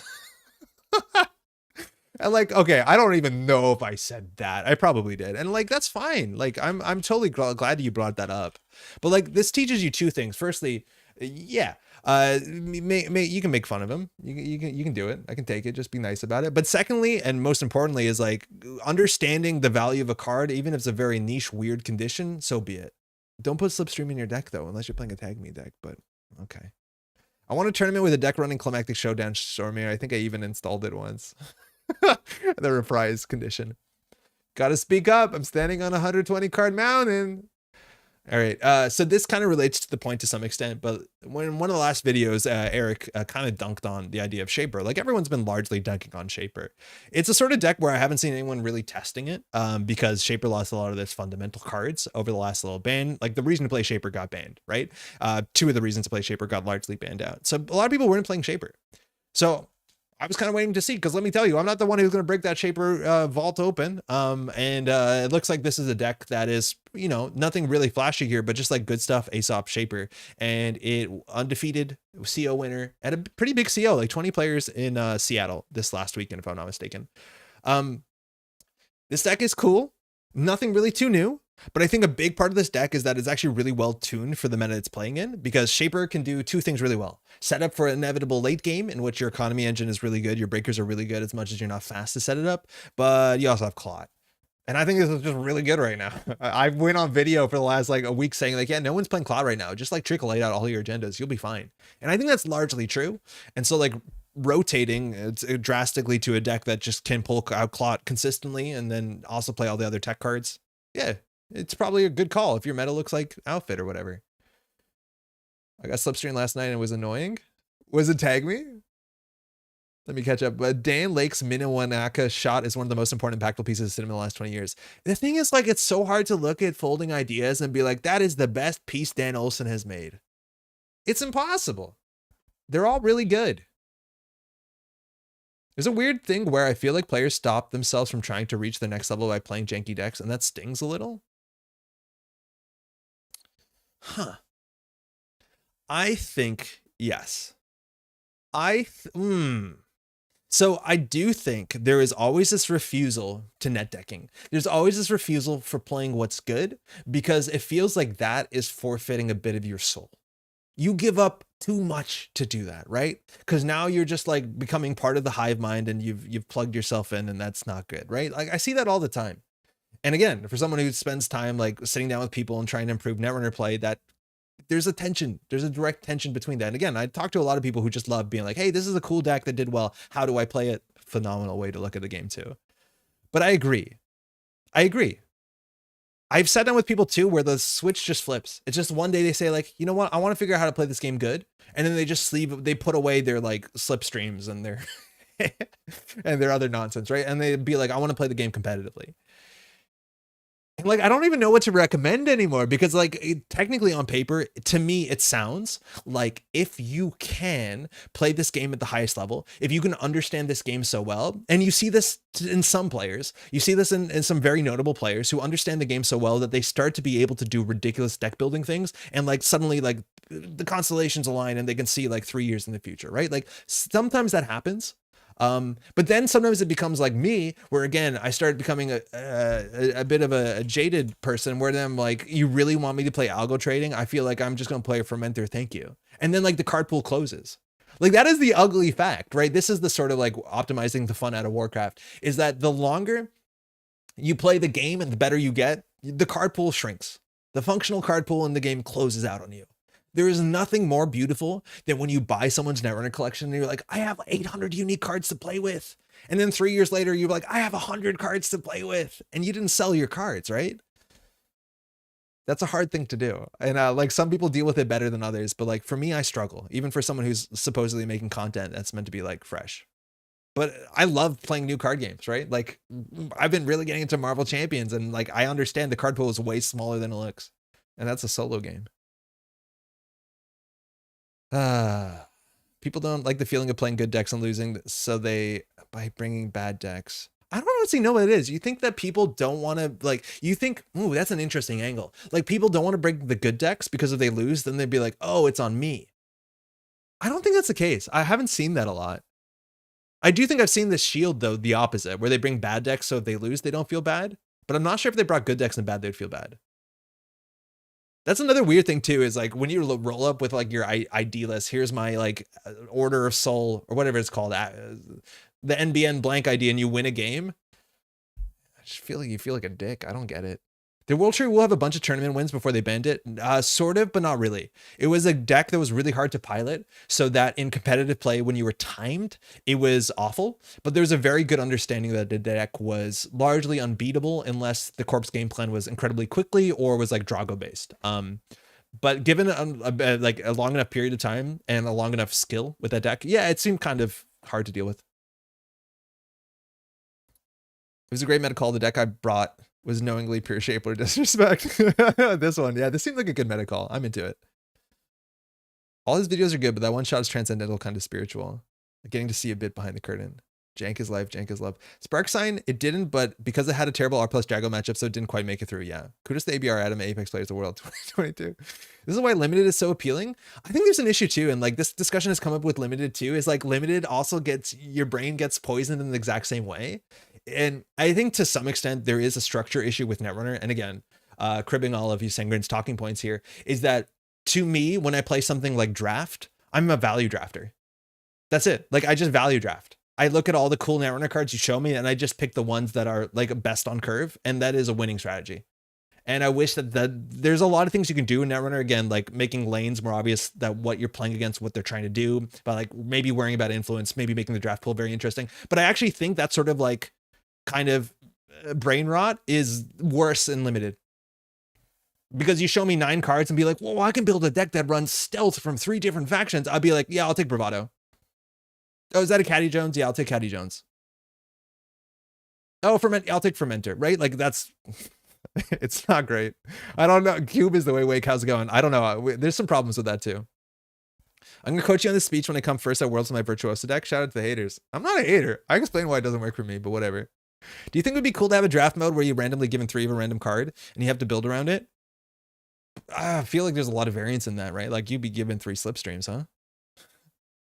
And like, okay, I don't even know if I said that. I probably did. And like, that's fine. Like, I'm totally glad you brought that up. But like, this teaches you two things. Firstly, yeah, you can make fun of him. You can do it. I can take it. Just be nice about it. But secondly, and most importantly, is like understanding the value of a card, even if it's a very niche, weird condition, so be it. Don't put Slipstream in your deck though, unless you're playing a Tag Me deck, but okay. I want a tournament with a deck running Climactic Showdown Stormir. I think I even installed it once. The Reprise condition. Gotta speak up. I'm standing on a 120 card mountain. All right. So this kind of relates to the point to some extent, but when one of the last videos, Eric kind of dunked on the idea of Shaper. Like everyone's been largely dunking on Shaper. It's a sort of deck where I haven't seen anyone really testing it because Shaper lost a lot of its fundamental cards over the last little ban. Like the reason to play Shaper got banned, right? Two of the reasons to play Shaper got largely banned out. So a lot of people weren't playing Shaper. So I was kind of waiting to see, because let me tell you, I'm not the one who's going to break that Shaper vault open. It looks like this is a deck that is, you know, nothing really flashy here, but just like good stuff, Aesop Shaper. And it undefeated CO winner at a pretty big CO, like 20 players in Seattle this last weekend, if I'm not mistaken. This deck is cool. Nothing really too new. But I think a big part of this deck is that it's actually really well tuned for the meta it's playing in, because Shaper can do two things really well. Set up for an inevitable late game in which your economy engine is really good. Your breakers are really good as much as you're not fast to set it up, but you also have Clot. And I think this is just really good right now. I went on video for the last like a week saying like, yeah, no one's playing Cloud right now. Just like trickle out all your agendas. You'll be fine. And I think that's largely true. And so like rotating drastically to a deck that just can pull out Cloud consistently and then also play all the other tech cards. Yeah, it's probably a good call if your meta looks like Outfit or whatever. I got Slipstream last night and it was annoying. Was it Tag Me? Let me catch up. But Dan Lake's Miniwanaka shot is one of the most important impactful pieces of cinema in the last 20 years. The thing is, like, it's so hard to look at folding ideas and be like, that is the best piece Dan Olsen has made. It's impossible. They're all really good. There's a weird thing where I feel like players stop themselves from trying to reach the next level by playing janky decks, and that stings a little. Huh. I think, yes. So I do think there is always this refusal to net decking. There's always this refusal for playing what's good because it feels like that is forfeiting a bit of your soul. You give up too much to do that, right? Because now you're just like becoming part of the hive mind and you've plugged yourself in, and that's not good, right? Like I see that all the time. And again, for someone who spends time like sitting down with people and trying to improve Netrunner play, that there's a tension. There's a direct tension between that. And again, I talk to a lot of people who just love being like, hey, this is a cool deck that did well. How do I play it? Phenomenal way to look at the game too. But I agree. I've sat down with people too where the switch just flips. It's just one day they say like, you know what? I want to figure out how to play this game good. And then they just they put away their like slipstreams and their and their other nonsense, right? And they'd be like, I want to play the game competitively. And like, I don't even know what to recommend anymore because like technically on paper, to me, it sounds like if you can play this game at the highest level, if you can understand this game so well, and you see this in some players, you see this in some very notable players who understand the game so well that they start to be able to do ridiculous deck building things. And like suddenly like the constellations align and they can see like 3 years in the future, right? Like sometimes that happens. But then sometimes it becomes like me, where again, I started becoming a bit of a jaded person where then like, you really want me to play algo trading? I feel like I'm just going to play a fermenter. Thank you. And then like the card pool closes. Like that is the ugly fact, right? This is the sort of like optimizing the fun out of Warcraft is that the longer you play the game and the better you get, the card pool shrinks. The functional card pool in the game closes out on you. There is nothing more beautiful than when you buy someone's Netrunner collection and you're like, I have 800 unique cards to play with. And then 3 years later, you're like, I have 100 cards to play with. And you didn't sell your cards, right? That's a hard thing to do. And like some people deal with it better than others. But like for me, I struggle. Even for someone who's supposedly making content that's meant to be like fresh. But I love playing new card games, right? Like I've been really getting into Marvel Champions. And like I understand the card pool is way smaller than it looks. And that's a solo game. People don't like the feeling of playing good decks and losing, so they by bringing bad decks. I don't honestly know what it is. You think that people don't want to like, you think, ooh, that's an interesting angle. Like people don't want to bring the good decks because if they lose, then they'd be like, oh, it's on me. I don't think that's the case. I haven't seen that a lot. I do think I've seen this shield though, the opposite, where they bring bad decks so if they lose, they don't feel bad. But I'm not sure if they brought good decks and bad, they'd feel bad. That's another weird thing too, is like when you roll up with like your ID list, here's my like Order of Soul or whatever it's called, the NBN blank ID, and you win a game. I just feel like you feel like a dick. I don't get it. The World Tree will have a bunch of tournament wins before they banned it. Sort of, but not really. It was a deck that was really hard to pilot so that in competitive play, when you were timed, it was awful. But there's a very good understanding that the deck was largely unbeatable unless the corpse game plan was incredibly quickly or was like Drago based. But given like a long enough period of time and a long enough skill with that deck, yeah, it seemed kind of hard to deal with. It was a great meta call. The deck I brought was knowingly pure shape or disrespect. This one, yeah, this seemed like a good meta call. I'm into it. All his videos are good, but that one shot is transcendental, kind of spiritual. Getting to see a bit behind the curtain. Jank is life, jank is love. Spark Sign, it didn't, but because it had a terrible R plus Drago matchup, so it didn't quite make it through. Yeah. Kudos to ABR Adam, Apex Players of the World 2022. This is why Limited is so appealing. I think there's an issue too, and like this discussion has come up with Limited too, is like Limited also gets, your brain gets poisoned in the exact same way. And I think to some extent there is a structure issue with Netrunner. And again, cribbing all of you Sangren's talking points here, is that to me, when I play something like draft, I'm a value drafter. That's it. Like I just value draft. I look at all the cool Netrunner cards you show me, and I just pick the ones that are like best on curve, and that is a winning strategy. And I wish that there's a lot of things you can do in Netrunner, again, like making lanes more obvious that what you're playing against, what they're trying to do, but like maybe worrying about influence, maybe making the draft pool very interesting. But I actually think that sort of like kind of brain rot is worse in limited. Because you show me 9 cards and be like, well, I can build a deck that runs stealth from 3 different factions. I'll be like, yeah, I'll take Bravado. Oh, is that a Caddy Jones? Yeah, I'll take Caddy Jones. Oh, I'll take Fermenter, right? Like that's... It's not great. I don't know. Cube is the way Wake. How's it going? I don't know. There's some problems with that too. I'm going to coach you on this speech when I come first at Worlds with my Virtuoso deck. Shout out to the haters. I'm not a hater. I explain why it doesn't work for me, but whatever. Do you think it would be cool to have a draft mode where you randomly given 3 of a random card and you have to build around it? I feel like there's a lot of variance in that, right? Like you'd be given 3 slipstreams, huh?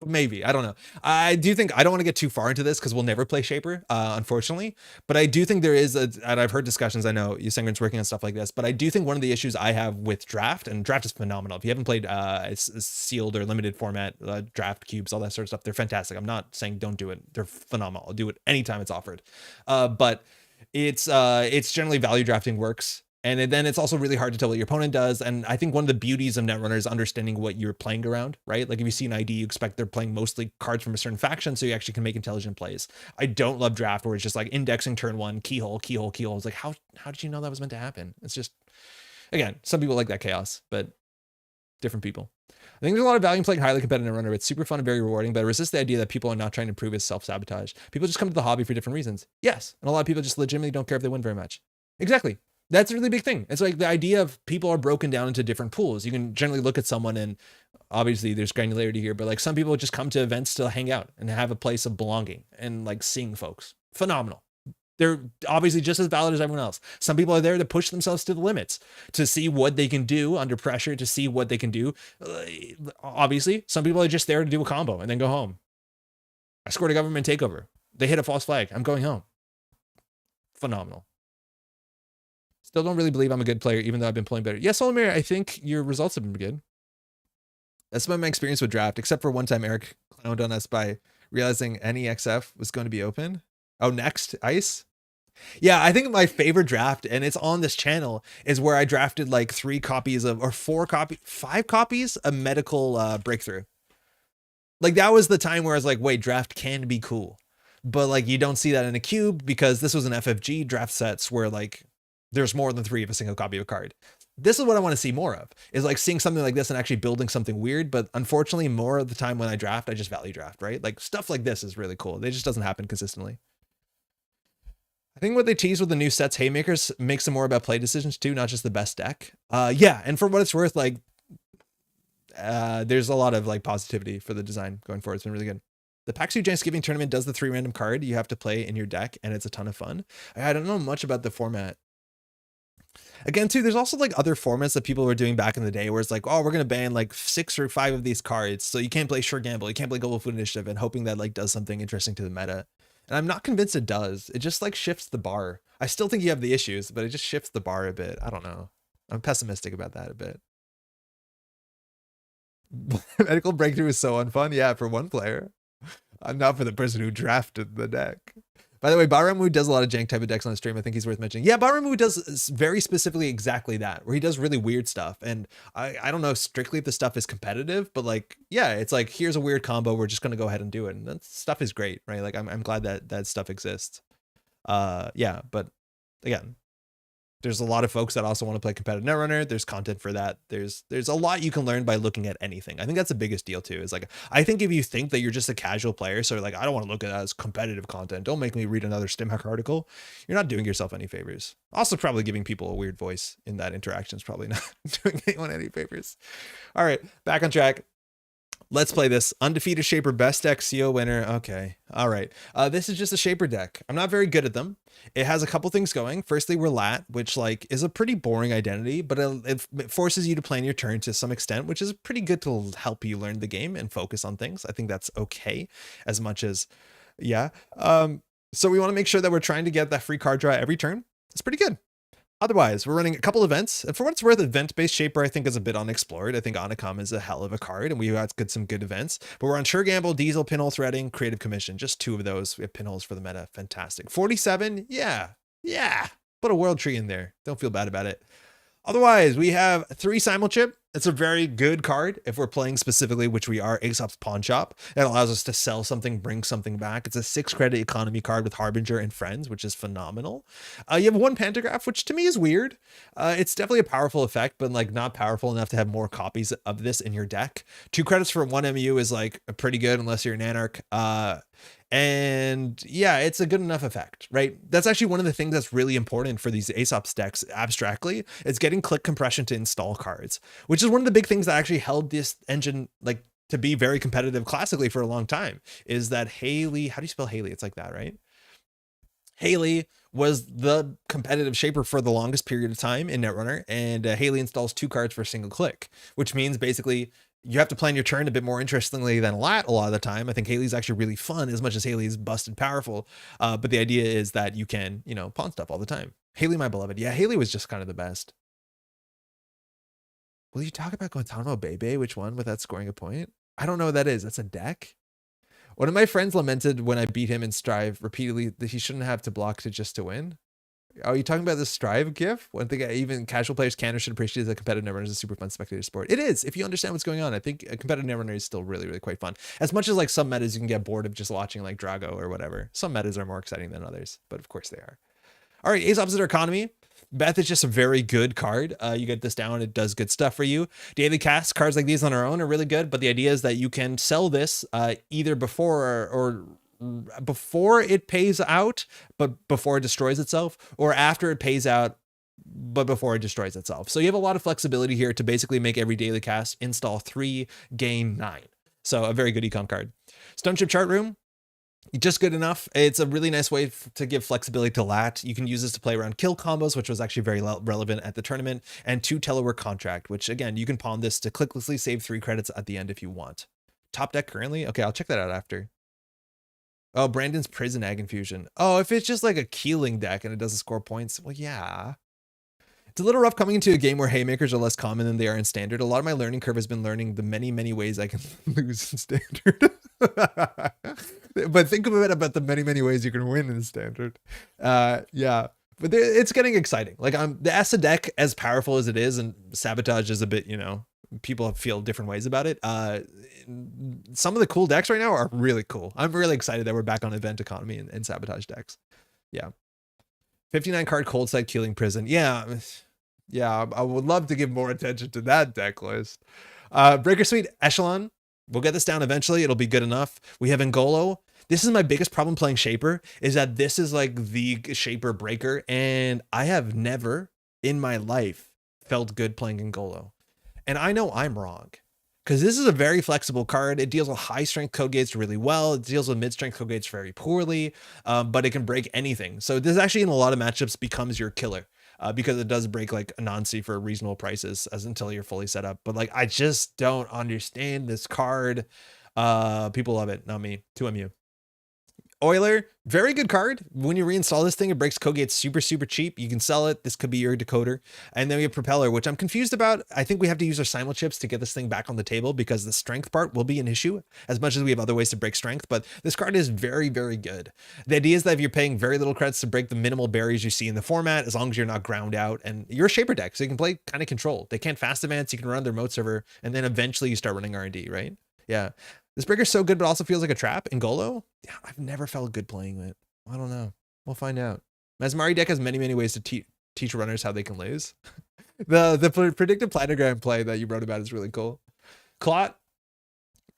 Maybe, I don't know. I do think, I don't want to get too far into this because we'll never play Shaper, unfortunately. But I do think there is and I've heard discussions, I know Yusengren's working on stuff like this, but I do think one of the issues I have with draft, and draft is phenomenal. If you haven't played sealed or limited format, draft cubes, all that sort of stuff, they're fantastic. I'm not saying don't do it. They're phenomenal. I'll do it anytime it's offered. But it's generally value drafting works. And then it's also really hard to tell what your opponent does. And I think one of the beauties of Netrunner is understanding what you're playing around, right? Like if you see an ID, you expect they're playing mostly cards from a certain faction, so you actually can make intelligent plays. I don't love draft where it's just like indexing turn 1, keyhole, keyhole, keyhole. It's like, how did you know that was meant to happen? It's just, again, some people like that chaos, but different people. I think there's a lot of value in playing highly competitive Netrunner. It's super fun and very rewarding, but I resist the idea that people are not trying to improve as self-sabotage. People just come to the hobby for different reasons. Yes, and a lot of people just legitimately don't care if they win very much. Exactly. That's a really big thing. It's like the idea of people are broken down into different pools. You can generally look at someone and obviously there's granularity here, but like some people just come to events to hang out and have a place of belonging and like seeing folks. Phenomenal. They're obviously just as valid as everyone else. Some people are there to push themselves to the limits, to see what they can do under pressure, to see what they can do. Obviously, some people are just there to do a combo and then go home. I scored a government takeover. They hit a false flag. I'm going home. Phenomenal. Still don't really believe I'm a good player, even though I've been playing better. Yes, Olimir, I think your results have been good. That's been my experience with draft, except for one time Eric clowned on us by realizing NEXF was going to be open. Oh, next, Ice? Yeah, I think my favorite draft, and it's on this channel, is where I drafted like 5 copies of a medical breakthrough. Like that was the time where I was like, wait, draft can be cool. But like you don't see that in a cube because this was an FFG draft sets where like there's more than 3 of a single copy of a card. This is what I want to see more of, is like seeing something like this and actually building something weird. But unfortunately, more of the time when I draft, I just value draft, right? Like stuff like this is really cool. It just doesn't happen consistently. I think what they tease with the new sets Haymakers makes them more about play decisions too, not just the best deck. Yeah, and for what it's worth, like there's a lot of like positivity for the design going forward. It's been really good. The Paxu Thanksgiving tournament does the 3 random card you have to play in your deck, and it's a ton of fun. I don't know much about the format. Again, too, there's also like other formats that people were doing back in the day where it's like, oh, we're going to ban like 6 or 5 of these cards. So you can't play Sure Gamble. You can't play Global Food Initiative, and hoping that like does something interesting to the meta. And I'm not convinced it does. It just like shifts the bar. I still think you have the issues, but it just shifts the bar a bit. I don't know. I'm pessimistic about that a bit. Medical breakthrough is so unfun. Yeah, for one player. Not for the person who drafted the deck. By the way, Baramu does a lot of jank type of decks on the stream. I think he's worth mentioning. Yeah, Baramu does very specifically exactly that, where he does really weird stuff. And I don't know strictly if the stuff is competitive, but like, yeah, it's like, here's a weird combo. We're just going to go ahead and do it. And that stuff is great, right? Like, I'm glad that that stuff exists. Yeah, but again, there's a lot of folks that also want to play competitive Netrunner. There's content for that. There's a lot you can learn by looking at anything. I think that's the biggest deal too, is like, I think if you think that you're just a casual player, so like, I don't want to look at that as competitive content, don't make me read another StimHack article, you're not doing yourself any favors. Also probably giving people a weird voice in that interaction is probably not doing anyone any favors. All right, back on track. Let's play this. Undefeated Shaper, best deck, CO winner. Okay. All right. This is just a Shaper deck. I'm not very good at them. It has a couple things going. Firstly, we're lat, which like is a pretty boring identity, but it forces you to plan your turn to some extent, which is pretty good to help you learn the game and focus on things. I think that's okay, as much as, yeah. So we want to make sure that we're trying to get that free card draw every turn. It's pretty good. Otherwise, we're running a couple events, and for what it's worth, event-based Shaper I think is a bit unexplored. I think Onacom is a hell of a card, and we got some good events. But we're on Sure Gamble, Diesel, Pinhole Threading, Creative Commission. Just 2 of those. We have pinholes for the meta. Fantastic. 47, yeah. Put a World Tree in there. Don't feel bad about it. Otherwise, we have 3 Simulchip. It's a very good card if we're playing specifically, which we are, Aesop's Pawn Shop. It allows us to sell something, bring something back. It's a 6 credit economy card with Harbinger and Friends, which is phenomenal. You have 1 Pantograph, which to me is weird. It's definitely a powerful effect, but like not powerful enough to have more copies of this in your deck. 2 credits for 1 MU is like pretty good unless you're an Anarch. And yeah, it's a good enough effect, right? That's actually one of the things that's really important for these Aesop's decks abstractly. It's getting click compression to install cards, which is one of the big things that actually held this engine like to be very competitive classically for a long time, is that Haley, how do you spell Haley? It's like that, right? Haley was the competitive Shaper for the longest period of time in Netrunner, and Haley installs 2 cards for a single click, which means basically you have to plan your turn a bit more interestingly than a lot of the time. I think Haley's actually really fun as much as Haley's busted powerful. But the idea is that you can, you know, pawn stuff all the time. Haley, my beloved. Yeah, Haley was just kind of the best. Will you talk about Guantanamo Bay? Which one without scoring a point? I don't know what that is. That's a deck? One of my friends lamented when I beat him in Strive repeatedly that he shouldn't have to block to win. Are you talking about the Strive GIF? One thing even casual players can or should appreciate is that competitive Netrunner is a super fun spectator sport. It is, if you understand what's going on. I think a competitive Netrunner is still really, really quite fun. As much as like some metas you can get bored of just watching like Drago or whatever. Some metas are more exciting than others, but of course they are. All right, Ace Opposite Economy. Beth is just a very good card. You get this down, it does good stuff for you. Daily cast cards like these on our own are really good, but the idea is that you can sell this either before or before it pays out, but before it destroys itself, or after it pays out, but before it destroys itself. So you have a lot of flexibility here to basically make every daily cast install 3, gain 9. So a very good econ card. Stone Chip Chart Room, just good enough. It's a really nice way to give flexibility to Lat. You can use this to play around kill combos, which was actually very relevant at the tournament, and 2 Telework Contract, which again, you can pawn this to clicklessly save 3 credits at the end if you want. Top deck currently? Okay, I'll check that out after. Oh, Brandon's Prison Ag Infusion. Oh, if it's just like a Keeling deck and it doesn't score points, well, yeah. It's a little rough coming into a game where haymakers are less common than they are in Standard. A lot of my learning curve has been learning the many, many ways I can lose in Standard. But think about the many, many ways you can win in Standard. Yeah, but it's getting exciting. Like the Asa deck, as powerful as it is, and Sabotage is a bit, you know, people feel different ways about it. Some of the cool decks right now are really cool. I'm really excited that we're back on Event Economy and Sabotage decks. Yeah. 59 card Cold Side Keeling Prison. Yeah, I would love to give more attention to that deck list. Breaker Suite Echelon. We'll get this down eventually. It'll be good enough. We have Ngolo. This is my biggest problem playing Shaper, is that this is like the Shaper breaker, and I have never in my life felt good playing Ngolo. And I know I'm wrong, because this is a very flexible card. It deals with high strength code gates really well. It deals with mid strength code gates very poorly, but it can break anything. So this actually in a lot of matchups becomes your killer, because it does break like Anansi for reasonable prices until you're fully set up. But like, I just don't understand this card. People love it, not me. 2MU. Euler, very good card. When you reinstall this thing, it breaks code gates super, super cheap. You can sell it. This could be your decoder. And then we have Propeller, which I'm confused about. I think we have to use our simul chips to get this thing back on the table, because the strength part will be an issue as much as we have other ways to break strength. But this card is very, very good. The idea is that if you're paying very little credits to break the minimal barriers you see in the format, as long as you're not ground out, and you're a Shaper deck, so you can play kind of control. They can't fast advance. You can run their remote server, and then eventually you start running R&D, right? Yeah. This breaker's so good, but also feels like a trap. Ngolo? Yeah, I've never felt good playing it. I don't know. We'll find out. Mesmari deck has many, many ways to teach runners how they can lose. the predictive planogram play that you wrote about is really cool. Clot.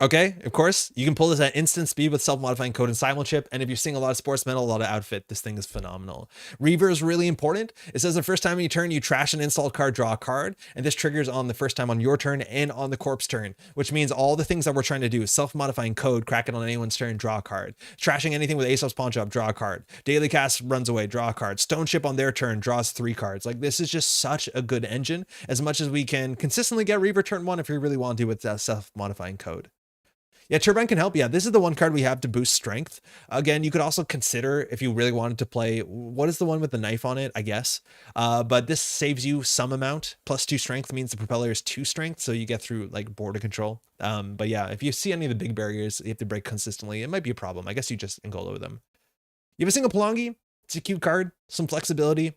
Okay, of course, you can pull this at instant speed with self-modifying code and simulchip, and if you're seeing a lot of sports metal, a lot of outfit, this thing is phenomenal. Reaver is really important. It says the first time you turn, you trash an installed card, draw a card, and this triggers on the first time on your turn and on the corpse turn, which means all the things that we're trying to do, self-modifying code, crack it on anyone's turn, draw a card. Trashing anything with Aesop's Pawn Shop, draw a card. Daily Cast runs away, draw a card. Stone Ship on their turn, draws 3 cards. Like, this is just such a good engine, as much as we can consistently get Reaver turn 1 if we really want to with self-modifying code. Yeah, Turbine can help. Yeah, this is the one card we have to boost strength. Again, you could also consider if you really wanted to play, what is the one with the knife on it, I guess. But this saves you some amount. +2 strength means the propeller is 2 strength, so you get through like border control. But yeah, if you see any of the big barriers you have to break consistently, it might be a problem. I guess you just Ngolo them. You have a single Pelongi. It's a cute card, some flexibility.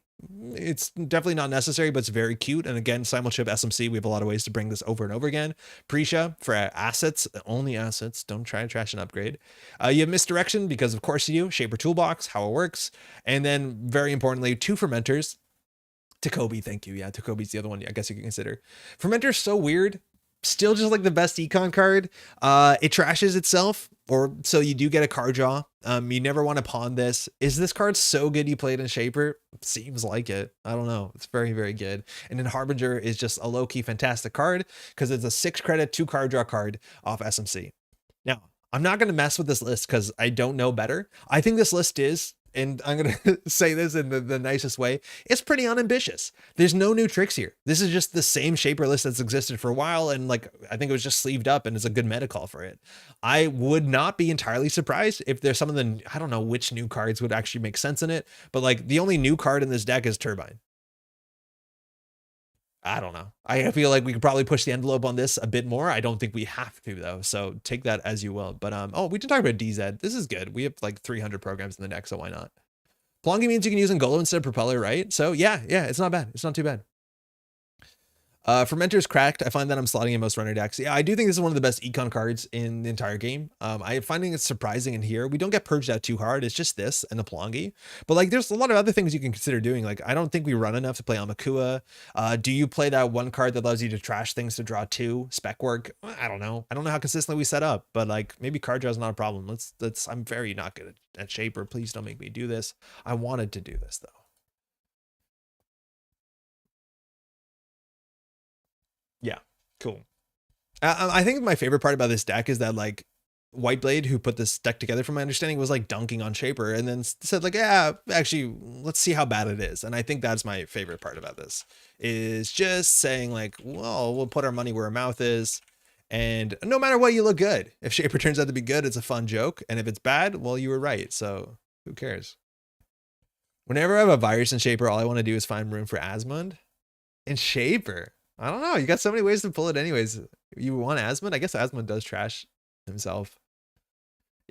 It's definitely not necessary, but it's very cute. And again, Simulchip SMC, we have a lot of ways to bring this over and over again. Prisha for assets, only assets. Don't try to trash an upgrade. You have Misdirection because of course you do. Shaper Toolbox, how it works. And then very importantly, 2 Fermenters. Takobi, thank you. Yeah, Takobi's the other one I guess you can consider. Fermenter's so weird. Still just like the best econ card. It trashes itself, or so you do get a card draw. You never want to pawn this. Is this card so good you play it in Shaper? Seems like it. I don't know. It's very, very good. And then Harbinger is just a low-key fantastic card because it's a 6 credit, 2 card draw card off SMC. Now, I'm not going to mess with this list because I don't know better. I think this list is, and I'm going to say this in the nicest way, it's pretty unambitious. There's no new tricks here. This is just the same Shaper list that's existed for a while, and like I think it was just sleeved up and it's a good meta call for it. I would not be entirely surprised if there's some of the, I don't know which new cards would actually make sense in it, but like the only new card in this deck is Turbine. I don't know. I feel like we could probably push the envelope on this a bit more. I don't think we have to though. So take that as you will. But oh, we did talk about DZ. This is good. We have like 300 programs in the deck, so why not? Pelongi means you can use Ngolo instead of Propeller, right? So yeah, it's not bad. It's not too bad. Fermenter's cracked. I find that I'm slotting in most runner decks. Yeah, I do think this is one of the best econ cards in the entire game. I'm finding it surprising in here. We don't get purged out too hard. It's just this and the Pelongi. But like, there's a lot of other things you can consider doing. Like, I don't think we run enough to play Amakua. Do you play that one card that allows you to trash things to draw 2? Spec work? I don't know. I don't know how consistently we set up, but like maybe card draw is not a problem. I'm very not good at Shaper. Please don't make me do this. I wanted to do this though. Yeah, cool. I think my favorite part about this deck is that like Whiteblade, who put this deck together from my understanding, was like dunking on Shaper and then said like, yeah, actually, let's see how bad it is. And I think that's my favorite part about this, is just saying like, well, we'll put our money where our mouth is. And no matter what, you look good. If Shaper turns out to be good, it's a fun joke. And if it's bad, well, you were right. So who cares? Whenever I have a virus in Shaper, all I want to do is find room for Asmund in Shaper. I don't know. You got so many ways to pull it anyways. You want Asmund? I guess Asmund does trash himself.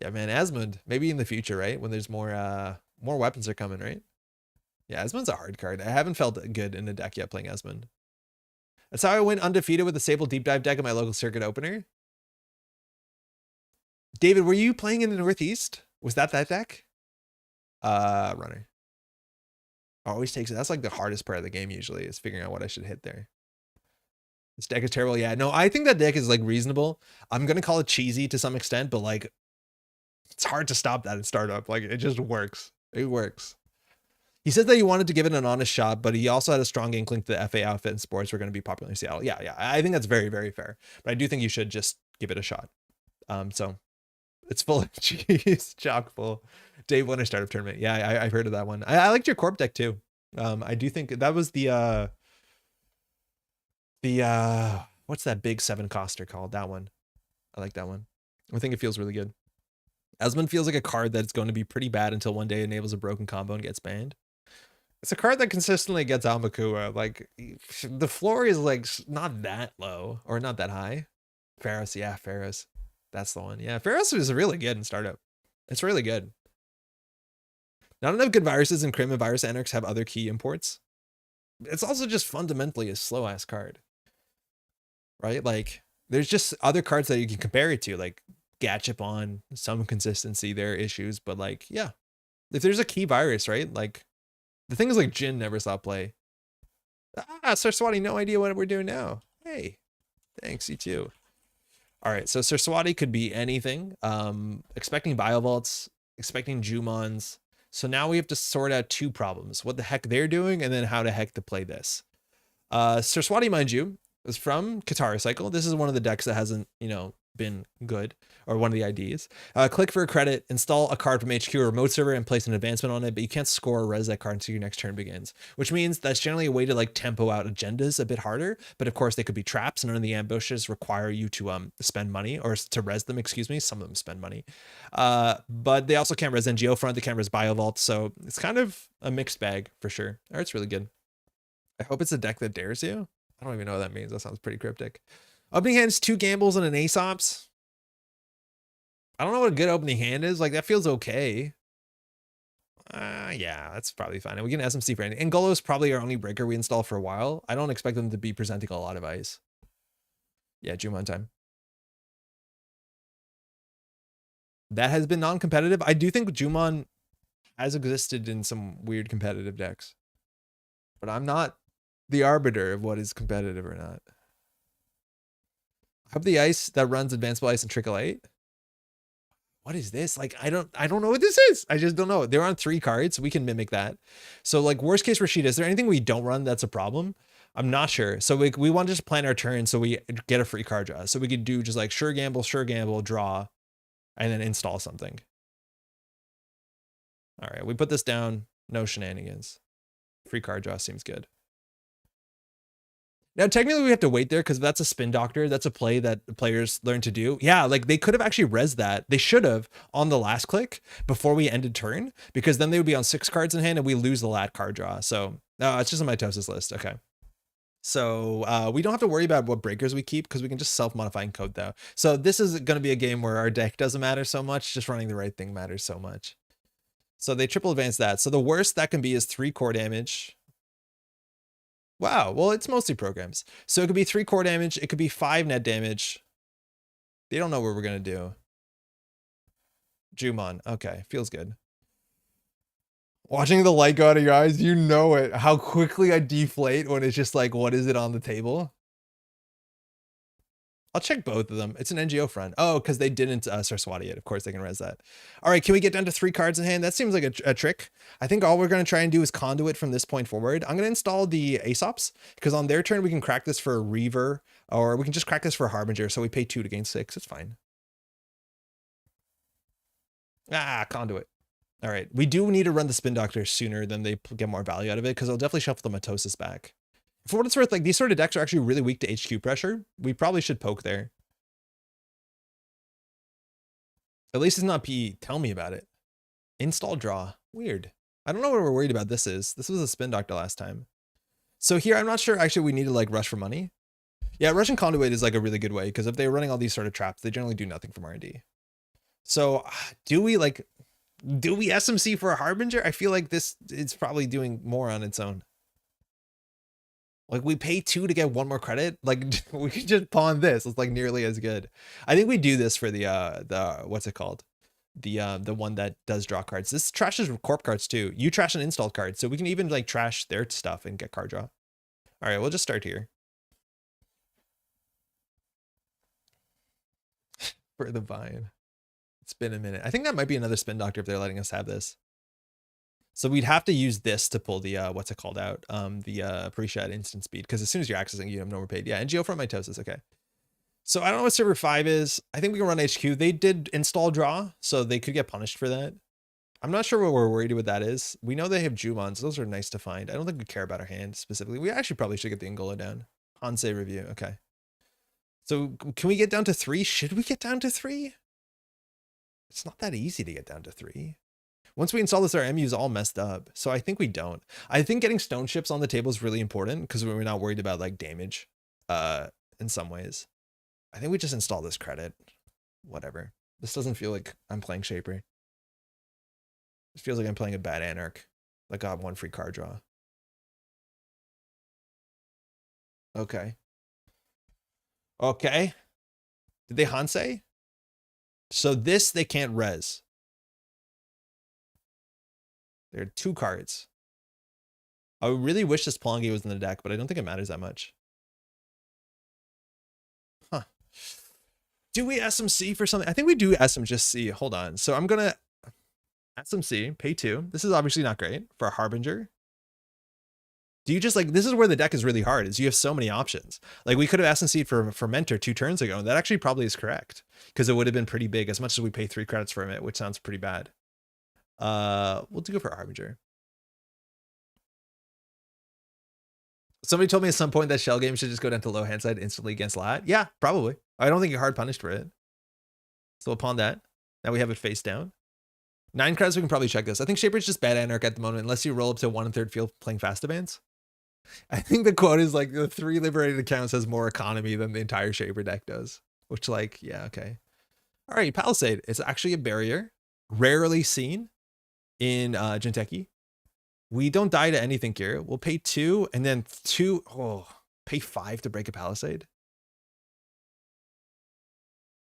Yeah, man, Asmund. Maybe in the future, right? When there's more weapons are coming, right? Yeah, Asmund's a hard card. I haven't felt good in a deck yet playing Asmund. That's how I went undefeated with the Sable Deep Dive deck at my local circuit opener. David, were you playing in the Northeast? Was that deck? Runner. Always takes it. That's like the hardest part of the game usually, is figuring out what I should hit there. This deck is terrible. Yeah, no, I think that deck is like reasonable. I'm going to call it cheesy to some extent, but like it's hard to stop that in startup. Like it just works. It works. He said that he wanted to give it an honest shot, but he also had a strong inkling to the FA outfit and sports were going to be popular in Seattle. Yeah. I think that's very, very fair. But I do think you should just give it a shot. So it's full of cheese, chock full. Dave Winter startup tournament. Yeah, I've heard of that one. I liked your Corp deck too. I do think that was the what's that big 7 coster called? That one. I like that one. I think it feels really good. Asmund feels like a card that's going to be pretty bad until one day it enables a broken combo and gets banned. It's a card that consistently gets Amakua. Like the floor is like not that low or not that high. Pharos, yeah, Pharos. That's the one. Yeah, Pharos is really good in startup. It's really good. Not enough good viruses in Crim and Virus Anarchs have other key imports. It's also just fundamentally a slow ass card. Right? Like there's just other cards that you can compare it to, like Gachapon, some consistency, there are issues, but like, yeah, if there's a key virus, right? Like the thing is like Jin never saw play. Sarswati, no idea what we're doing now. Hey, thanks, you too. All right, so Sarswati could be anything. Expecting Biovaults, expecting Jumons. So now we have to sort out 2 problems: what the heck they're doing, and then how the heck to play this. Sarswati, mind you, is from Katara Cycle. This is one of the decks that hasn't, been good, or one of the IDs. Click for a credit, install a card from HQ or remote server and place an advancement on it, but you can't score or res that card until your next turn begins, which means that's generally a way to like tempo out agendas a bit harder. But of course they could be traps, and none of the ambushes require you to spend money, or to res them, excuse me. Some of them spend money. But they also can't res NGO front, they can't res Biovault, so it's kind of a mixed bag for sure. Or it's really good. I hope it's a deck that dares you. I don't even know what that means. That sounds pretty cryptic. Opening hands, 2 gambles and an Aesops. I don't know what a good opening hand is. Like, that feels okay. Yeah, that's probably fine. And we can SMC for anything. Angolo is probably our only breaker we install for a while. I don't expect them to be presenting a lot of ice. Yeah, Jumon time. That has been non-competitive. I do think Jumon has existed in some weird competitive decks. But I'm not the arbiter of what is competitive or not. I hope the ice that runs Advanceable Ice and Trickle 8. What is this? Like, I don't know what this is. I just don't know. They're on 3 cards. We can mimic that. So like worst case Rashida, is there anything we don't run that's a problem? I'm not sure. So we want to just plan our turn so we get a free card draw. So we could do just like sure gamble, draw, and then install something. All right, we put this down. No shenanigans. Free card draw seems good. Now, technically, we have to wait there because that's a spin doctor. That's a play that players learn to do. Yeah, like they could have actually res that. They should have on the last click before we ended turn, because then they would be on 6 cards in hand and we lose the lat card draw. So it's just a mitosis list. Okay. So we don't have to worry about what breakers we keep because we can just self-modify and code though. So this is going to be a game where our deck doesn't matter so much. Just running the right thing matters so much. So they triple advance that. So the worst that can be is 3 core damage. Wow, well, it's mostly programs. So it could be 3 core damage. It could be 5 net damage. They don't know what we're going to do. Jumon. Okay, feels good. Watching the light go out of your eyes, you know it. How quickly I deflate when it's just like, what is it on the table? I'll check both of them. It's an NGO front. Oh, because they didn't Saraswati it. Of course, they can res that. All right, can we get down to 3 cards in hand? That seems like a trick. I think all we're going to try and do is conduit from this point forward. I'm going to install the Aesops because on their turn, we can crack this for a Reaver, or we can just crack this for a Harbinger. So we pay 2 to gain 6. It's fine. Conduit. All right. We do need to run the Spin Doctor sooner than they get more value out of it because they'll definitely shuffle the Mitosis back. For what it's worth, like these sort of decks are actually really weak to HQ pressure. We probably should poke there. At least it's not PE. Tell me about it. Install draw. Weird. I don't know what we're worried about this is. This was a Spin Doctor last time. So here, I'm not sure actually we need to like rush for money. Yeah, Russian Conduit is like a really good way because if they're running all these sort of traps, they generally do nothing from R&D. So do we SMC for a Harbinger? I feel like this is probably doing more on its own. Like we pay 2 to get 1 more credit. Like we could just pawn this. It's like nearly as good. I think we do this for the what's it called? The one that does draw cards. This trashes corp cards too. You trash an installed card, so we can even like trash their stuff and get card draw. All right, we'll just start here. For the vine. It's been a minute. I think that might be another Spin Doctor if they're letting us have this. So we'd have to use this to pull the, what's it called out? The pre-shot instant speed. Because as soon as you're accessing, you have no overpaid. Yeah, NGO from mitosis. Okay. So I don't know what server 5 is. I think we can run HQ. They did install draw, so they could get punished for that. I'm not sure what we're worried what that is. We know they have Jumons. Those are nice to find. I don't think we care about our hand specifically. We actually probably should get the Angola down. Hansei review. Okay. So can we get down to 3? Should we get down to 3? It's not that easy to get down to 3. Once we install this, our MU is all messed up. So I think we don't. I think getting stone ships on the table is really important because we're not worried about like damage in some ways. I think we just install this credit. Whatever. This doesn't feel like I'm playing Shaper. It feels like I'm playing a bad Anarch. Like I got 1 free card draw. Okay. Okay. Did they Hansei? So this they can't res. There are 2 cards. I really wish this Plongi was in the deck, but I don't think it matters that much. Huh. Do we SMC for something? I think we do SMC. Hold on. So I'm going to SMC, pay 2. This is obviously not great for a Harbinger. Do you just like, this is where the deck is really hard, is you have so many options. Like we could have SNC'd for Fermenter 2 turns ago, and that actually probably is correct because it would have been pretty big as much as we pay 3 credits for it, which sounds pretty bad. We'll go for Harbinger. Somebody told me at some point that shell game should just go down to low hand side instantly against lat. Yeah, probably. I don't think you're hard punished for it. So upon that, now we have it face down. 9 credits, we can probably check this. I think Shaper's just bad Anarch at the moment, unless you roll up to 1 1/3 field playing fast advance. I think the quote is like the 3 liberated accounts has more economy than the entire Shaper deck does. Which like, yeah, okay. All right, Palisade. It's actually a barrier. Rarely seen in Jinteki. We don't die to anything here. We'll pay 2 and then 2. Oh, pay 5 to break a Palisade.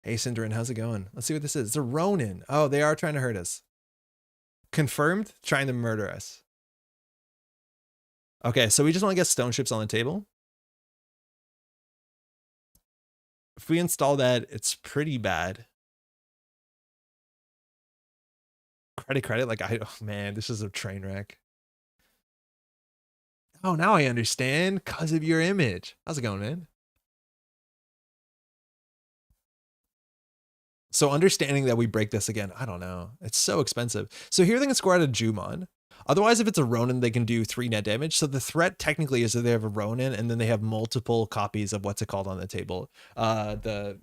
Hey, Cinderin, how's it going? Let's see what this is. It's a Ronin. Oh, they are trying to hurt us. Confirmed, trying to murder us. Okay, so we just want to get stone ships on the table. If we install that, it's pretty bad. Credit, like oh man, this is a train wreck. Oh, now I understand, because of your image. How's it going, man? So understanding that we break this again, I don't know. It's so expensive. So here they can score out a Jumon. Otherwise, if it's a Ronin, they can do 3 net damage. So the threat technically is that they have a Ronin and then they have multiple copies of what's it called on the table. The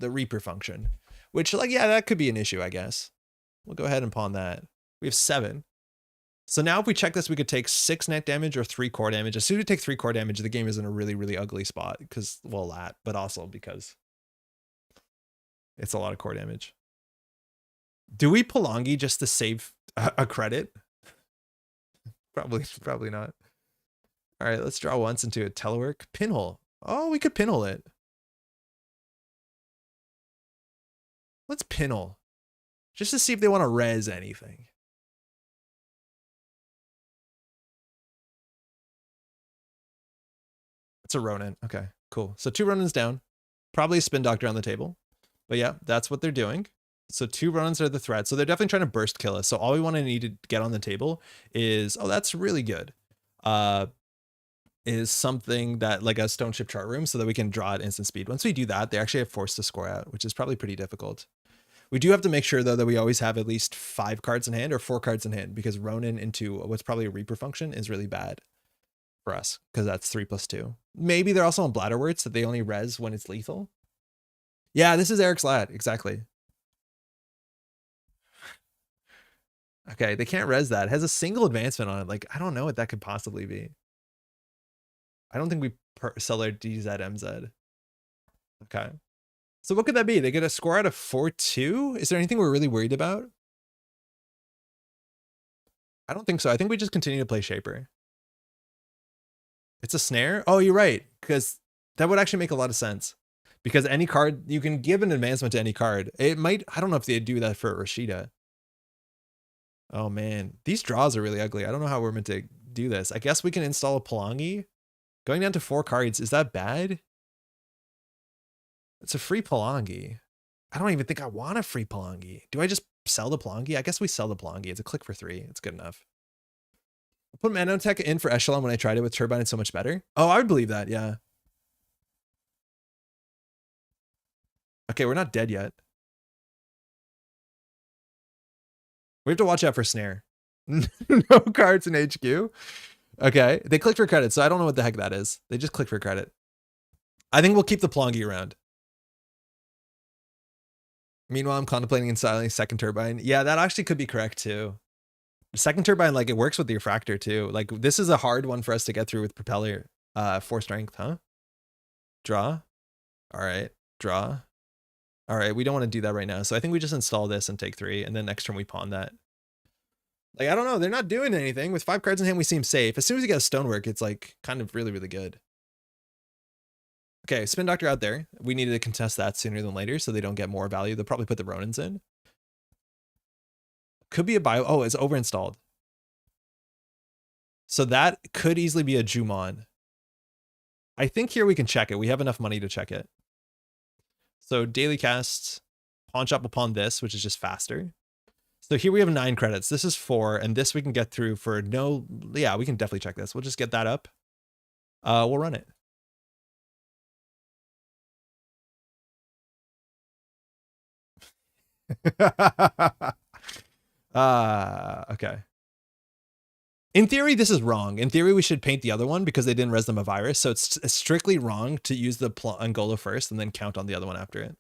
Reaper function, which like, yeah, that could be an issue, I guess. We'll go ahead and pawn that. We have 7. So now if we check this, we could take 6 net damage or 3 core damage. As soon as we take 3 core damage, the game is in a really, really ugly spot because, well, that, but also because it's a lot of core damage. Do we Palangi just to save a credit? Probably not. All right, let's draw once into a telework. Pinhole. Oh, we could pinhole it. Let's pinhole. Just to see if they want to res anything. It's a Ronin. Okay, cool. So 2 Ronins down. Probably a Spin Doctor on the table. But yeah, that's what they're doing. So 2 Ronins are the threat. So they're definitely trying to burst kill us. So all we want to need to get on the table is, oh, that's really good. Is something that like a stone ship chart room so that we can draw at instant speed. Once we do that, they actually have force to score out, which is probably pretty difficult. We do have to make sure though that we always have at least 5 cards in hand or 4 cards in hand, because Ronin into what's probably a Reaper function is really bad for us because that's 3+2. Maybe they're also on Bladderworts that they only res when it's lethal. Yeah, this is Eric's Lat, exactly. Okay, they can't res that. It has a single advancement on it. Like, I don't know what that could possibly be. I don't think we sell their DZMZ. Okay. So what could that be? They get a score out of 4-2? Is there anything we're really worried about? I don't think so. I think we just continue to play Shaper. It's a snare? Oh, you're right. Because that would actually make a lot of sense. Because any card, you can give an advancement to any card. It might, I don't know if they do that for Rashida. Oh man, these draws are really ugly. I don't know how we're meant to do this. I guess we can install a Palangi. Going down to 4 cards, is that bad? It's a free Palangi. I don't even think I want a free Palangi. Do I just sell the Palangi? I guess we sell the Palangi. It's a click for 3. It's good enough. I put Manotech in for Echelon when I tried it with Turbine. It's so much better. Oh, I would believe that. Yeah. Okay, we're not dead yet. We have to watch out for snare. No cards in HQ. Okay, they clicked for credit, so I don't know what the heck that is. They just clicked for credit. I think we'll keep the Palangi around. Meanwhile, I'm contemplating installing second turbine. Yeah, that actually could be correct too. Second turbine, like it works with the refractor too. Like this is a hard one for us to get through with propeller. 4 strength, huh? Draw. All right, draw. All right, we don't want to do that right now. So I think we just install this and take 3, and then next turn we pawn that. Like, I don't know. They're not doing anything. With 5 cards in hand, we seem safe. As soon as you get a stonework, it's like kind of really, really good. Okay, Spin Doctor out there. We needed to contest that sooner than later so they don't get more value. They'll probably put the Ronins in. Could be a bio. Oh, it's overinstalled. So that could easily be a Jumon. I think here we can check it. We have enough money to check it. So daily cast, pawn shop upon this, which is just faster. So here we have 9 credits. This is 4, and this we can get through for no, yeah, we can definitely check this. We'll just get that up. We'll run it. Okay. In theory, this is wrong. In theory, we should paint the other one because they didn't res them a virus. So it's strictly wrong to use the Angola first and then count on the other one after it.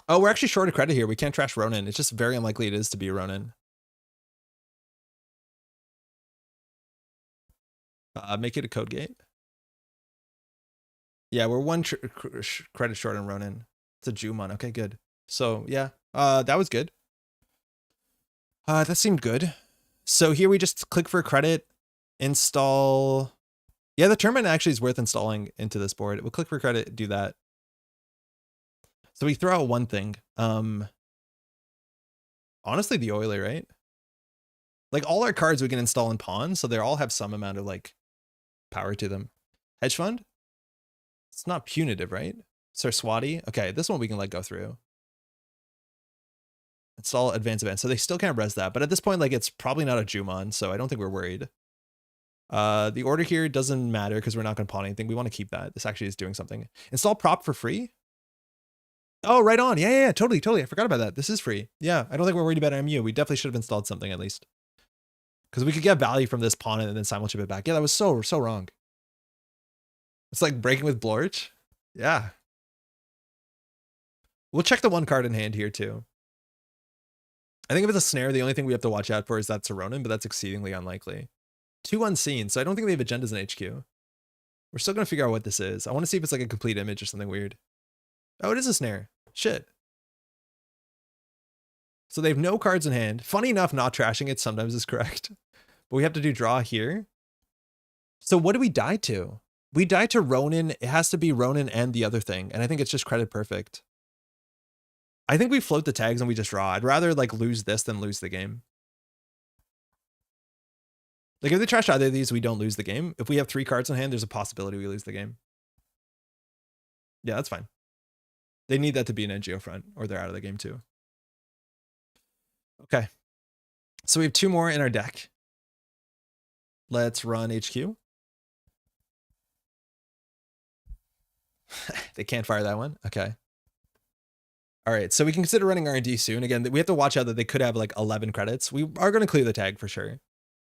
Oh, we're actually short of credit here. We can't trash Ronin. It's just very unlikely it is to be Ronin. Make it a code gate. Yeah, we're 1 credit short on Ronin. It's a Jumon. Okay, good. So yeah, that was good. That seemed good. So here we just click for a credit, install. Yeah, the tournament actually is worth installing into this board. We'll click for credit, do that. So we throw out one thing. Honestly, the Oiler, right? Like all our cards we can install in pawn, so they all have some amount of like power to them. Hedge fund? It's not punitive, right? Sarswati? Okay, this one we can let go through. Install advanced event. So they still can't res that, but at this point, like it's probably not a Jumon, so I don't think we're worried. The order here doesn't matter because we're not going to pawn anything. We want to keep that. This actually is doing something. Install prop for free. Oh, right on. Yeah, totally. I forgot about that. This is free. Yeah, I don't think we're worried about MU. We definitely should have installed something at least. Because we could get value from this pawn and then simulchip it back. Yeah, that was so wrong. It's like breaking with Blorch. Yeah. We'll check the one card in hand here too. I think if it's a snare, the only thing we have to watch out for is that Ronin, but that's exceedingly unlikely. 2 unseen, so I don't think they have agendas in HQ. We're still going to figure out what this is. I want to see if it's like a complete image or something weird. Oh, it is a snare. Shit. So they have no cards in hand. Funny enough, not trashing it sometimes is correct. But we have to do draw here. So what do we die to? We die to Ronin. It has to be Ronin and the other thing. And I think it's just credit perfect. I think we float the tags and we just draw. I'd rather like lose this than lose the game. Like if they trash either of these, we don't lose the game. If we have 3 cards in hand, there's a possibility we lose the game. Yeah, that's fine. They need that to be an NGO front or they're out of the game too. Okay. So we have 2 more in our deck. Let's run HQ. They can't fire that one. Okay. All right, so we can consider running R&D soon. Again, we have to watch out that they could have like 11 credits. We are going to clear the tag for sure.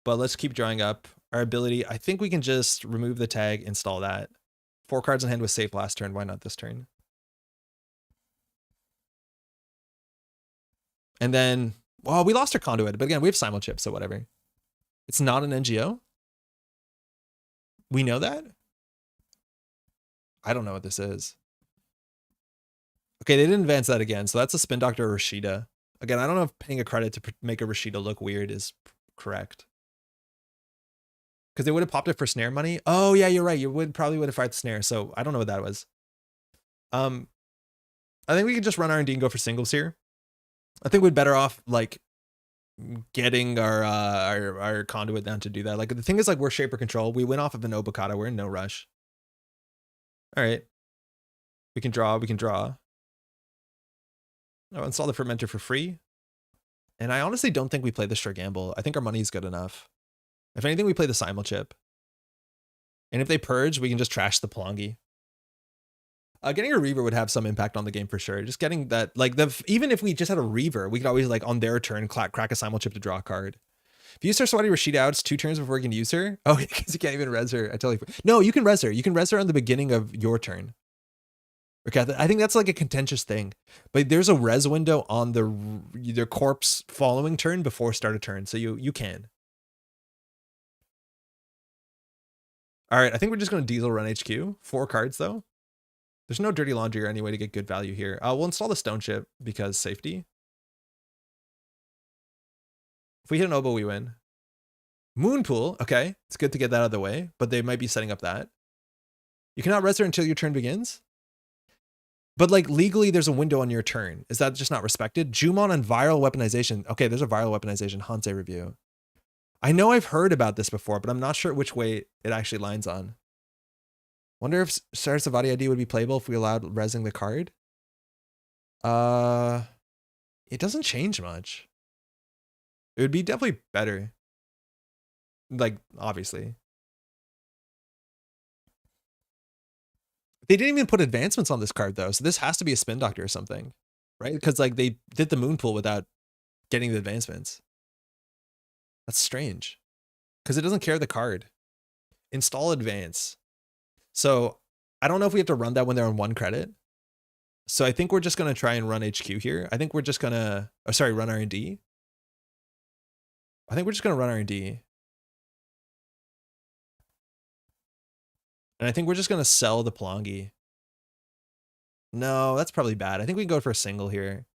But let's keep drawing up our ability. I think we can just remove the tag, install that. 4 cards in hand was safe last turn. Why not this turn? And then, well, we lost our conduit, but again, we have simulchip, so whatever. It's not an NGO. We know that? I don't know what this is. Okay, they didn't advance that again, so that's a Spin Doctor or Rashida. Again, I don't know if paying a credit to make a Rashida look weird is correct. Because they would have popped it for snare money. Oh, yeah, you're right. You probably would have fired the snare, so I don't know what that was. I think we can just run R&D and go for singles here. I think we'd better off, like, getting our conduit down to do that. Like, the thing is, like, we're Shaper Control. We went off of an Obokata. We're in no rush. All right. We can draw. I'll install the Fermenter for free. And I honestly don't think we play the Sure Gamble. I think our money is good enough. If anything, we play the Simulchip. And if they purge, we can just trash the Plongi. Getting a Reaver would have some impact on the game for sure. Just getting that, like, even if we just had a Reaver, we could always, like, on their turn, crack a Simulchip to draw a card. If you start Swati Rashida out, it's 2 turns before you can use her. Oh, because you can't even res her. I totally. No, you can res her. You can res her on the beginning of your turn. Okay, I think that's like a contentious thing. But there's a res window on their corpse following turn before start a turn, so you can. All right, I think we're just going to diesel run HQ. 4 cards though. There's no dirty laundry or any way to get good value here. We'll install the Stone Chip because safety. If we hit an oboe, we win. Moonpool, okay. It's good to get that out of the way, but they might be setting up that. You cannot res her until your turn begins. But like legally, there's a window on your turn. Is that just not respected? Jumon and viral weaponization. Okay, there's a viral weaponization. Hansei review. I know I've heard about this before, but I'm not sure which way it actually lines on. Wonder if Sarasvati ID would be playable if we allowed resing the card. It doesn't change much. It would be definitely better. Like, obviously. They didn't even put advancements on this card, though, so this has to be a spin doctor or something, right? Because, like, they did the moon pool without getting the advancements. That's strange. Because it doesn't care the card. Install advance. So, I don't know if we have to run that when they're on 1 credit. So I think we're just going to try and run HQ here. I think we're just going to, oh, sorry, run R&D. I think we're just going to run R&D. And I think we're just going to sell the Plongi. No, that's probably bad. I think we can go for a single here.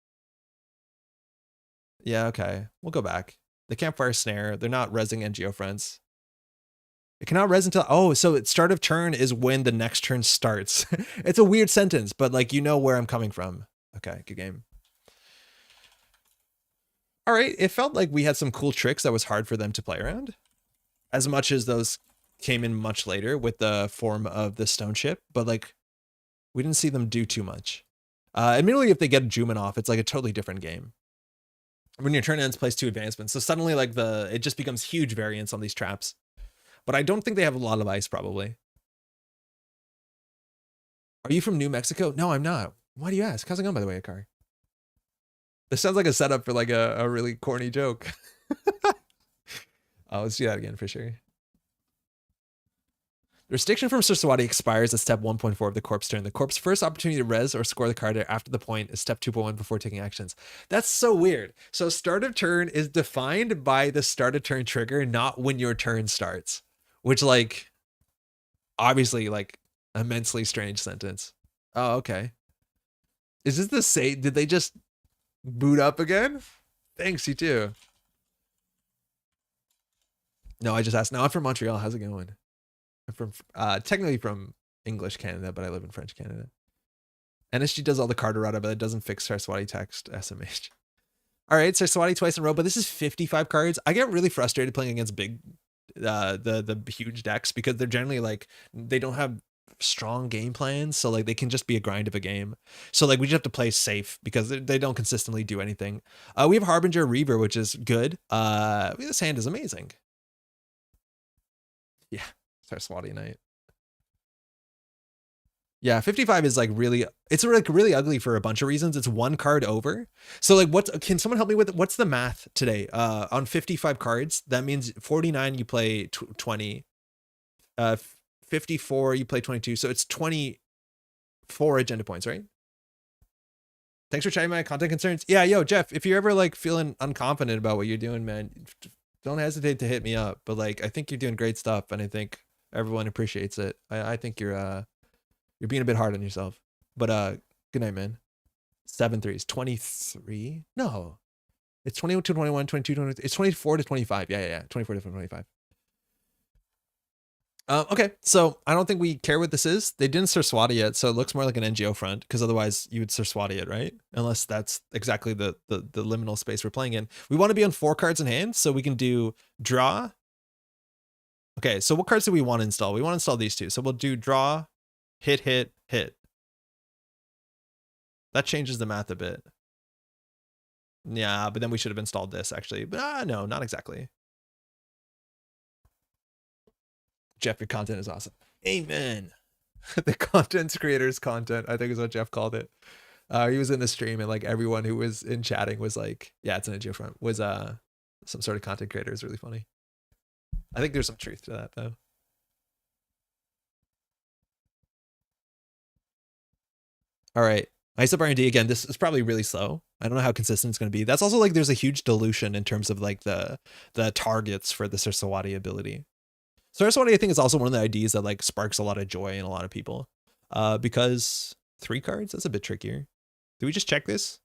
Yeah, okay. We'll go back. The Campfire Snare, they're not resing NGO friends. It cannot res until, oh, so at start of turn is when the next turn starts. It's a weird sentence, but like, you know where I'm coming from. Okay, good game. All right, it felt like we had some cool tricks that was hard for them to play around. As much as those came in much later with the form of the stone ship, but like, we didn't see them do too much. Admittedly, if they get Juman off, it's like a totally different game. When your turn ends, place 2 advancements. So suddenly like it just becomes huge variance on these traps. But I don't think they have a lot of ice, probably. Are you from New Mexico? No, I'm not. Why do you ask? How's it going, by the way, Akari? This sounds like a setup for like a really corny joke. Oh, let's do that again for sure. The restriction from Sir Swati expires at step 1.4 of the corpse turn. The corpse first opportunity to res or score the card after the point is step 2.1 before taking actions. That's so weird. So start of turn is defined by the start of turn trigger, not when your turn starts. Which, like, obviously, like, immensely strange sentence. Oh, okay. Is this the same? Did they just boot up again? Thanks, you too. No, I just asked. No, I'm from Montreal. How's it going? I'm from, technically from English Canada, but I live in French Canada. NSG does all the card errata, but it doesn't fix Saraswati text SMH. All right, Saraswati twice in a row, but this is 55 cards. I get really frustrated playing against big, the huge decks because they're generally like, they don't have strong game plans, so like they can just be a grind of a game. So like we just have to play safe because they don't consistently do anything. We have Harbinger Reaver, which is good. This hand is amazing. Yeah, Saraswati Knight. Yeah, 55 is like really, it's like really ugly for a bunch of reasons. It's 1 card over. So like can someone help me with, what's the math today? On 55 cards, that means 49 you play 20. 54 you play 22. So it's 24 agenda points, right? Thanks for chatting my content concerns. Yeah, yo, Jeff, if you're ever like feeling unconfident about what you're doing, man, don't hesitate to hit me up. But like, I think you're doing great stuff and I think everyone appreciates it. I think you're being a bit hard on yourself, but good night, man. 7 threes, 23. No, it's 21 to 21, 22, 23. It's 24 to 25. Yeah. 24 to 25. Okay, so I don't think we care what this is. They didn't Saraswati yet, so it looks more like an NGO front because otherwise you would Saraswati it, right? Unless that's exactly the liminal space we're playing in. We want to be on 4 cards in hand, so we can do draw. Okay, so what cards do we want to install? We want to install these 2. So we'll do draw, hit. That changes the math a bit. Yeah, but then we should have installed this actually. But no, not exactly. Jeff, your content is awesome. Amen. The content creator's content, I think is what Jeff called it. He was in the stream and like everyone who was in chatting was like, yeah, it's an NGO front, was some sort of content creator. Is really funny. I think there's some truth to that though. All right. Ice up R&D again. This is probably really slow. I don't know how consistent it's going to be. That's also like there's a huge dilution in terms of like the targets for the Saraswati ability. Saraswati, I think, is also one of the IDs that like sparks a lot of joy in a lot of people. Because 3 cards, that's a bit trickier. Do we just check this?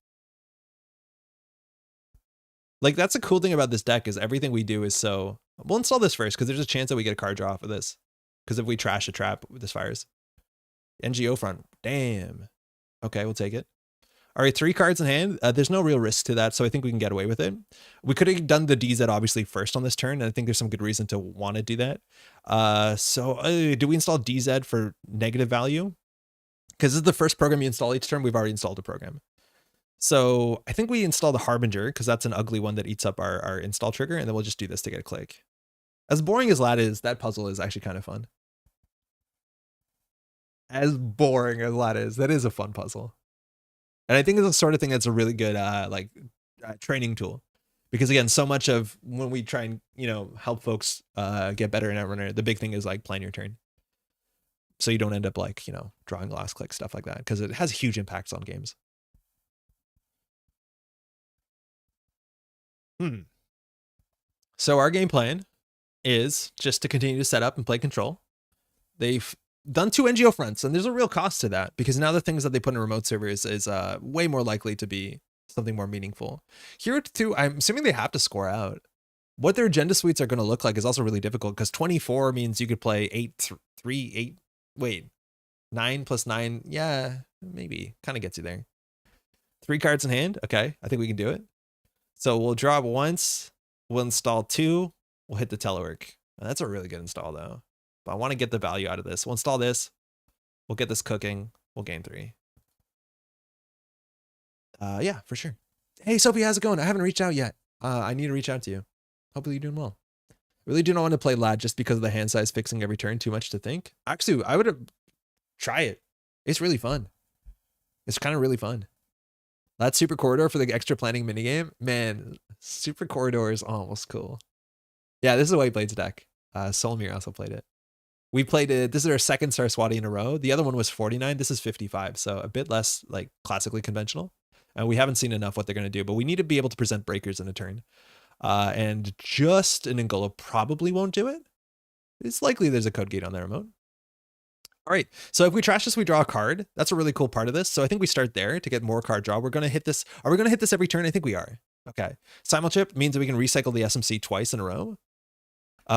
Like that's the cool thing about this deck is everything we do is so. We'll install this first because there's a chance that we get a card draw off of this. Because if we trash a trap, this fires. NGO front. Damn. Okay, we'll take it. All right, 3 cards in hand. There's no real risk to that, so I think we can get away with it. We could have done the DZ obviously first on this turn, and I think there's some good reason to want to do that. Do we install DZ for negative value? Because this is the first program you install each turn. We've already installed a program. So I think we install the Harbinger because that's an ugly one that eats up our install trigger, and then we'll just do this to get a click. As boring as that is, that puzzle is actually kind of fun. As boring as that is a fun puzzle. And I think it's the sort of thing that's a really good training tool. Because again, so much of when we try and, help folks get better in Netrunner, the big thing is like plan your turn. So you don't end up like, drawing last click, stuff like that, because it has huge impacts on games. So our game plan is just to continue to set up and play control. They've done 2 NGO fronts, and there's a real cost to that because now the things that they put in remote servers is way more likely to be something more meaningful. Here too, I'm assuming they have to score out. What their agenda suites are going to look like is also really difficult because 24 means you could play 9 plus 9. Yeah, maybe. Kind of gets you there. 3 cards in hand. Okay, I think we can do it. So we'll draw once. We'll install 2. We'll hit the telework. That's a really good install though. But I want to get the value out of this. We'll install this. We'll get this cooking. We'll gain 3. Yeah, for sure. Hey, Sophie, how's it going? I haven't reached out yet. I need to reach out to you. Hopefully you're doing well. Really do not want to play Lad just because of the hand size fixing every turn. Too much to think. Actually, I would try it. It's really fun. It's kind of really fun. Lad Super Corridor for the extra planning minigame. Man, Super Corridor is almost cool. Yeah, this is a White Blades deck. Solmir also played it. We played it. This is our second Saraswati in a row. The other one was 49. This is 55. So a bit less like classically conventional. And we haven't seen enough what they're going to do, but we need to be able to present breakers in a turn. And just an Ngolo probably won't do it. It's likely there's a code gate on their remote. All right. So if we trash this, we draw a card. That's a really cool part of this. So I think we start there to get more card draw. We're going to hit this. Are we going to hit this every turn? I think we are. Okay. Simulchip means that we can recycle the SMC twice in a row.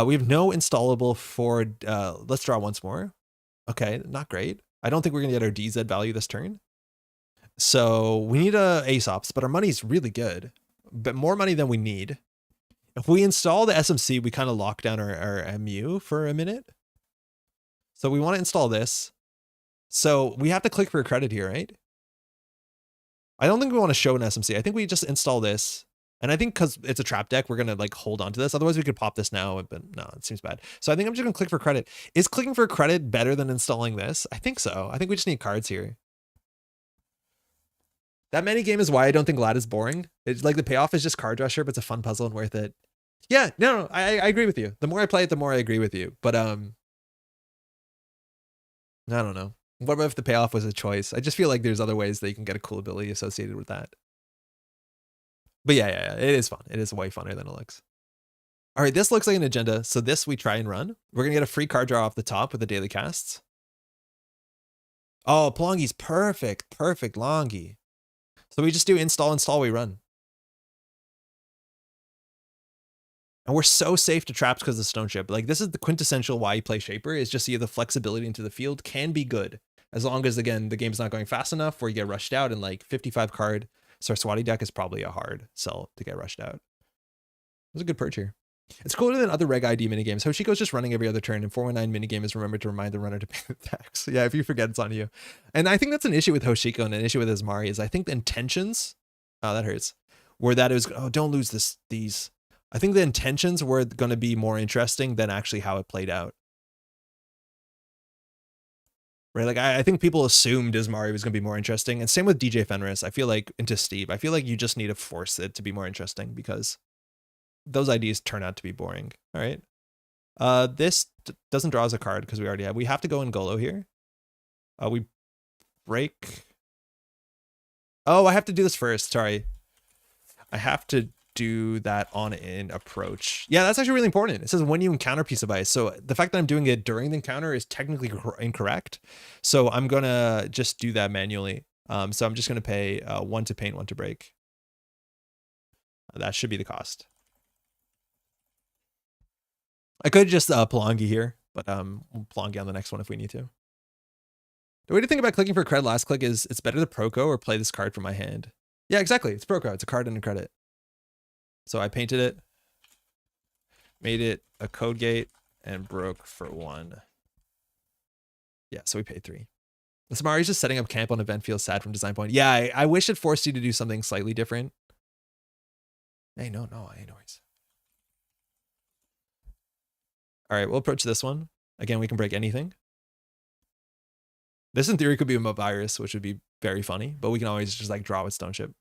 We have no installable for, let's draw once more. Okay, not great. I don't think we're going to get our DZ value this turn. So we need a Aesops, but our money's really good. But more money than we need. If we install the SMC, we kind of lock down our MU for a minute. So we want to install this. So we have to click for a credit here, right? I don't think we want to show an SMC. I think we just install this. And I think because it's a trap deck, we're going to like hold on to this. Otherwise we could pop this now, but no, it seems bad. So I think I'm just going to click for credit. Is clicking for credit better than installing this? I think so. I think we just need cards here. That many game is why I don't think Lad is boring. It's like the payoff is just card rusher, but it's a fun puzzle and worth it. Yeah, no, I agree with you. The more I play it, the more I agree with you. But I don't know. What if the payoff was a choice? I just feel like there's other ways that you can get a cool ability associated with that. But yeah, it is fun. It is way funner than it looks. All right, this looks like an agenda. So this we try and run. We're going to get a free card draw off the top with the daily casts. Oh, Plongi's perfect. Perfect Longi. So we just do install, we run. And we're so safe to traps because of Stone Ship. Like this is the quintessential why you play Shaper is just so you have the flexibility into the field can be good. As long as, again, the game's not going fast enough where you get rushed out and like 55 card Saraswati deck is probably a hard sell to get rushed out. It was a good perch here. It's cooler than other Reg ID minigames. Hoshiko's just running every other turn, and 419 minigame is remembered to remind the runner to pay the tax. Yeah, if you forget, it's on you. And I think that's an issue with Hoshiko and an issue with Ismari is I think the intentions, oh, that hurts, were that it was, oh, don't lose these. I think the intentions were going to be more interesting than actually how it played out. Right? Like, I think people assumed Ismari was going to be more interesting. And same with DJ Fenris. I feel like, into Steve, I feel like you just need to force it to be more interesting because those ideas turn out to be boring. All right. This doesn't draw as a card because we already have. We have to go in Golo here. We break. Oh, I have to do this first. Sorry. I have to do that on an approach. Yeah, that's actually really important. It says when you encounter piece of ice. So the fact that I'm doing it during the encounter is technically incorrect. So I'm going to just do that manually. So I'm just going to pay 1 to paint, 1 to break. That should be the cost. I could just Plongi here, but we'll Plongi on the next one if we need to. The way to think about clicking for credit last click is it's better to Proco or play this card from my hand. Yeah, exactly. It's Proco. It's a card and a credit. So I painted it, made it a code gate, and broke for 1. Yeah, so we paid 3. Samari's just setting up camp on event feels sad from design point. Yeah, I wish it forced you to do something slightly different. Hey, no, anyways. All right, we'll approach this one. Again, we can break anything. This in theory could be a virus, which would be very funny, but we can always just like draw with Stone Ship.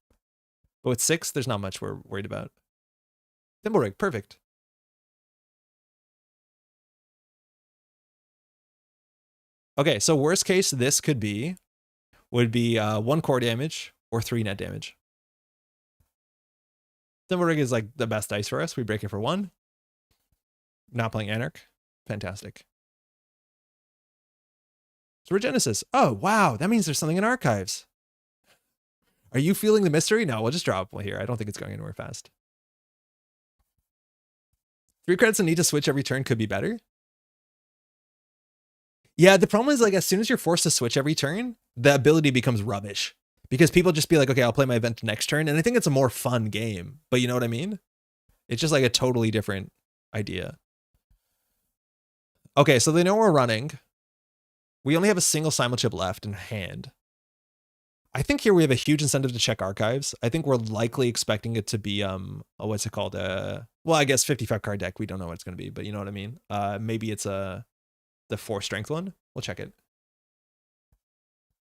But with 6, there's not much we're worried about. Thimble Rig, perfect. Okay, so worst case this would be 1 core damage or 3 net damage. Thimble Rig is like the best dice for us. We break it for 1. Not playing Anarch. Fantastic. So Regenesis. Oh, wow. That means there's something in archives. Are you feeling the mystery? No, we'll just drop one here. I don't think it's going anywhere fast. 3 credits and need to switch every turn could be better. Yeah, the problem is like as soon as you're forced to switch every turn, the ability becomes rubbish. Because people just be like, okay, I'll play my event next turn. And I think it's a more fun game. But you know what I mean? It's just like a totally different idea. Okay, so they know we're running. We only have a single simulchip left in hand. I think here we have a huge incentive to check archives. I think we're likely expecting it to be, what's it called? Well, I guess 55 card deck. We don't know what it's going to be, but you know what I mean? Maybe it's the 4 strength one. We'll check it.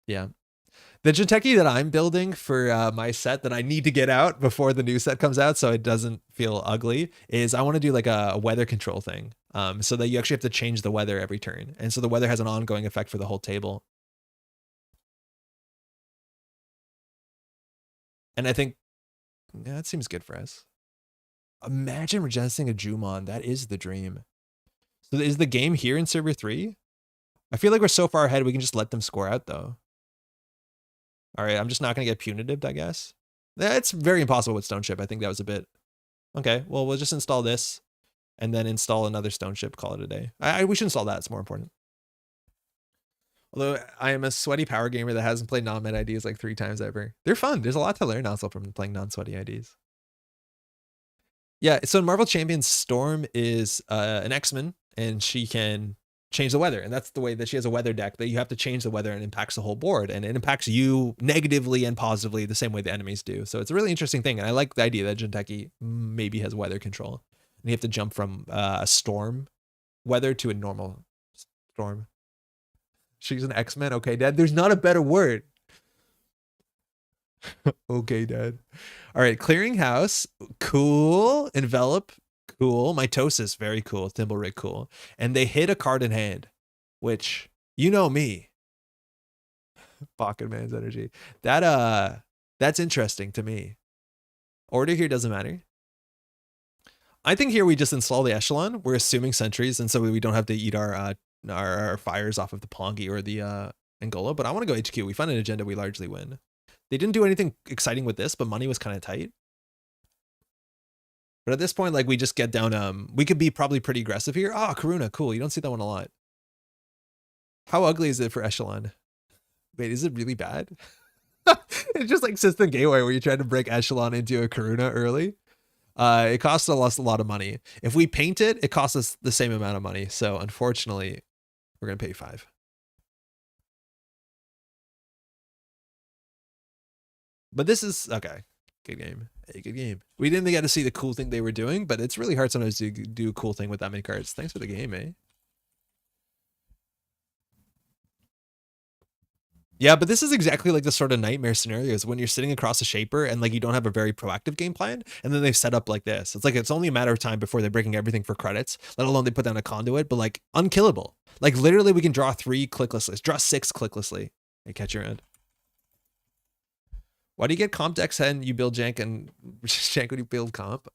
Yeah. The Jinteki that I'm building for my set that I need to get out before the new set comes out so it doesn't feel ugly is I want to do like a weather control thing. So that you actually have to change the weather every turn. And so the weather has an ongoing effect for the whole table. And I think, yeah, that seems good for us. Imagine regenesis a Jumon. That is the dream. So is the game here in server 3? I feel like we're so far ahead, we can just let them score out though. All right, I'm just not going to get punitive, I guess. It's very impossible with Stone Ship. I think that was a bit. Okay, well, we'll just install this and then install another Stone Ship, call it a day. We should install that. It's more important. Although I am a sweaty power gamer that hasn't played non-med IDs like 3 times ever. They're fun. There's a lot to learn also from playing non-sweaty IDs. Yeah, so in Marvel Champions, Storm is an X-Men, and she can change the weather. And that's the way that she has a weather deck that you have to change the weather and it impacts the whole board. And it impacts you negatively and positively the same way the enemies do. So it's a really interesting thing. And I like the idea that Jinteki maybe has weather control. And you have to jump from a storm weather to a normal storm. She's an X-Men. Okay, Dad. There's not a better word. Okay, Dad. All right, Clearinghouse. Cool. Envelop. Cool. Mitosis, very cool. Thimble Rig, cool. And they hit a card in hand, which, you know me. Pocket Man's energy. That's interesting to me. Order here doesn't matter. I think here we just install the Echelon. We're assuming sentries, and so we don't have to eat our fires off of the Pongi or the Angola, but I want to go HQ. We find an agenda we largely win. They didn't do anything exciting with this, but money was kind of tight. But at this point, like, we just get down, we could be probably pretty aggressive here. Ah, Karuna, cool. You don't see that one a lot. How ugly is it for Echelon? Wait, is it really bad? It's just like System Gateway where you try to break Echelon into a Karuna early. It costs us a lot of money. If we paint it, it costs us the same amount of money. So unfortunately, we're going to pay 5. But this is, okay. Good game. Hey, good game. We didn't get to see the cool thing they were doing, but it's really hard sometimes to do a cool thing with that many cards. Thanks for the game, eh? Yeah, but this is exactly like the sort of nightmare scenarios when you're sitting across a shaper and like you don't have a very proactive game plan, and then they've set up like this. It's like it's only a matter of time before they're breaking everything for credits, let alone they put down a conduit, but like unkillable. Like literally we can draw 3 clicklessly, draw 6 clicklessly and catch your end. Why do you get comp decks and you build jank and jank when you build comp?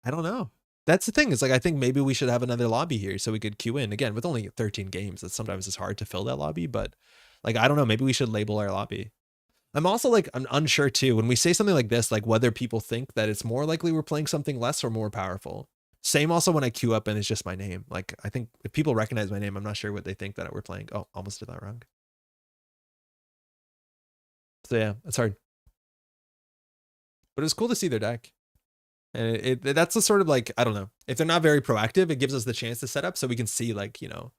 I don't know. That's the thing. It's like, I think maybe we should have another lobby here so we could queue in. Again, with only 13 games, that sometimes it's hard to fill that lobby, but like, I don't know, maybe we should label our lobby. I'm also like, I'm unsure too, when we say something like this, like whether people think that it's more likely we're playing something less or more powerful. Same also when I queue up and it's just my name. Like, I think if people recognize my name, I'm not sure what they think that we're playing. Oh, almost did that wrong. So yeah, it's hard. But it was cool to see their deck. And that's the sort of like, I don't know, if they're not very proactive, it gives us the chance to set up so we can see like, you know,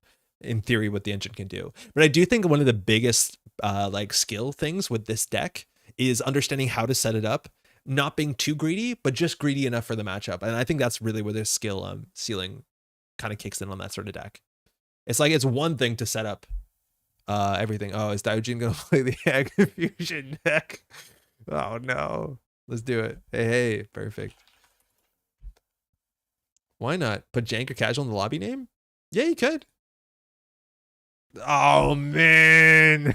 in theory what the engine can do. But I do think one of the biggest like skill things with this deck is understanding how to set it up, not being too greedy, but just greedy enough for the matchup. And I think that's really where the skill ceiling kind of kicks in on that sort of deck. It's like it's one thing to set up everything. Oh, is Diogene gonna play the Egg Fusion deck? Oh no. Let's do it. Hey, perfect. Why not? Put Jank or Casual in the lobby name? Yeah, you could. Oh man.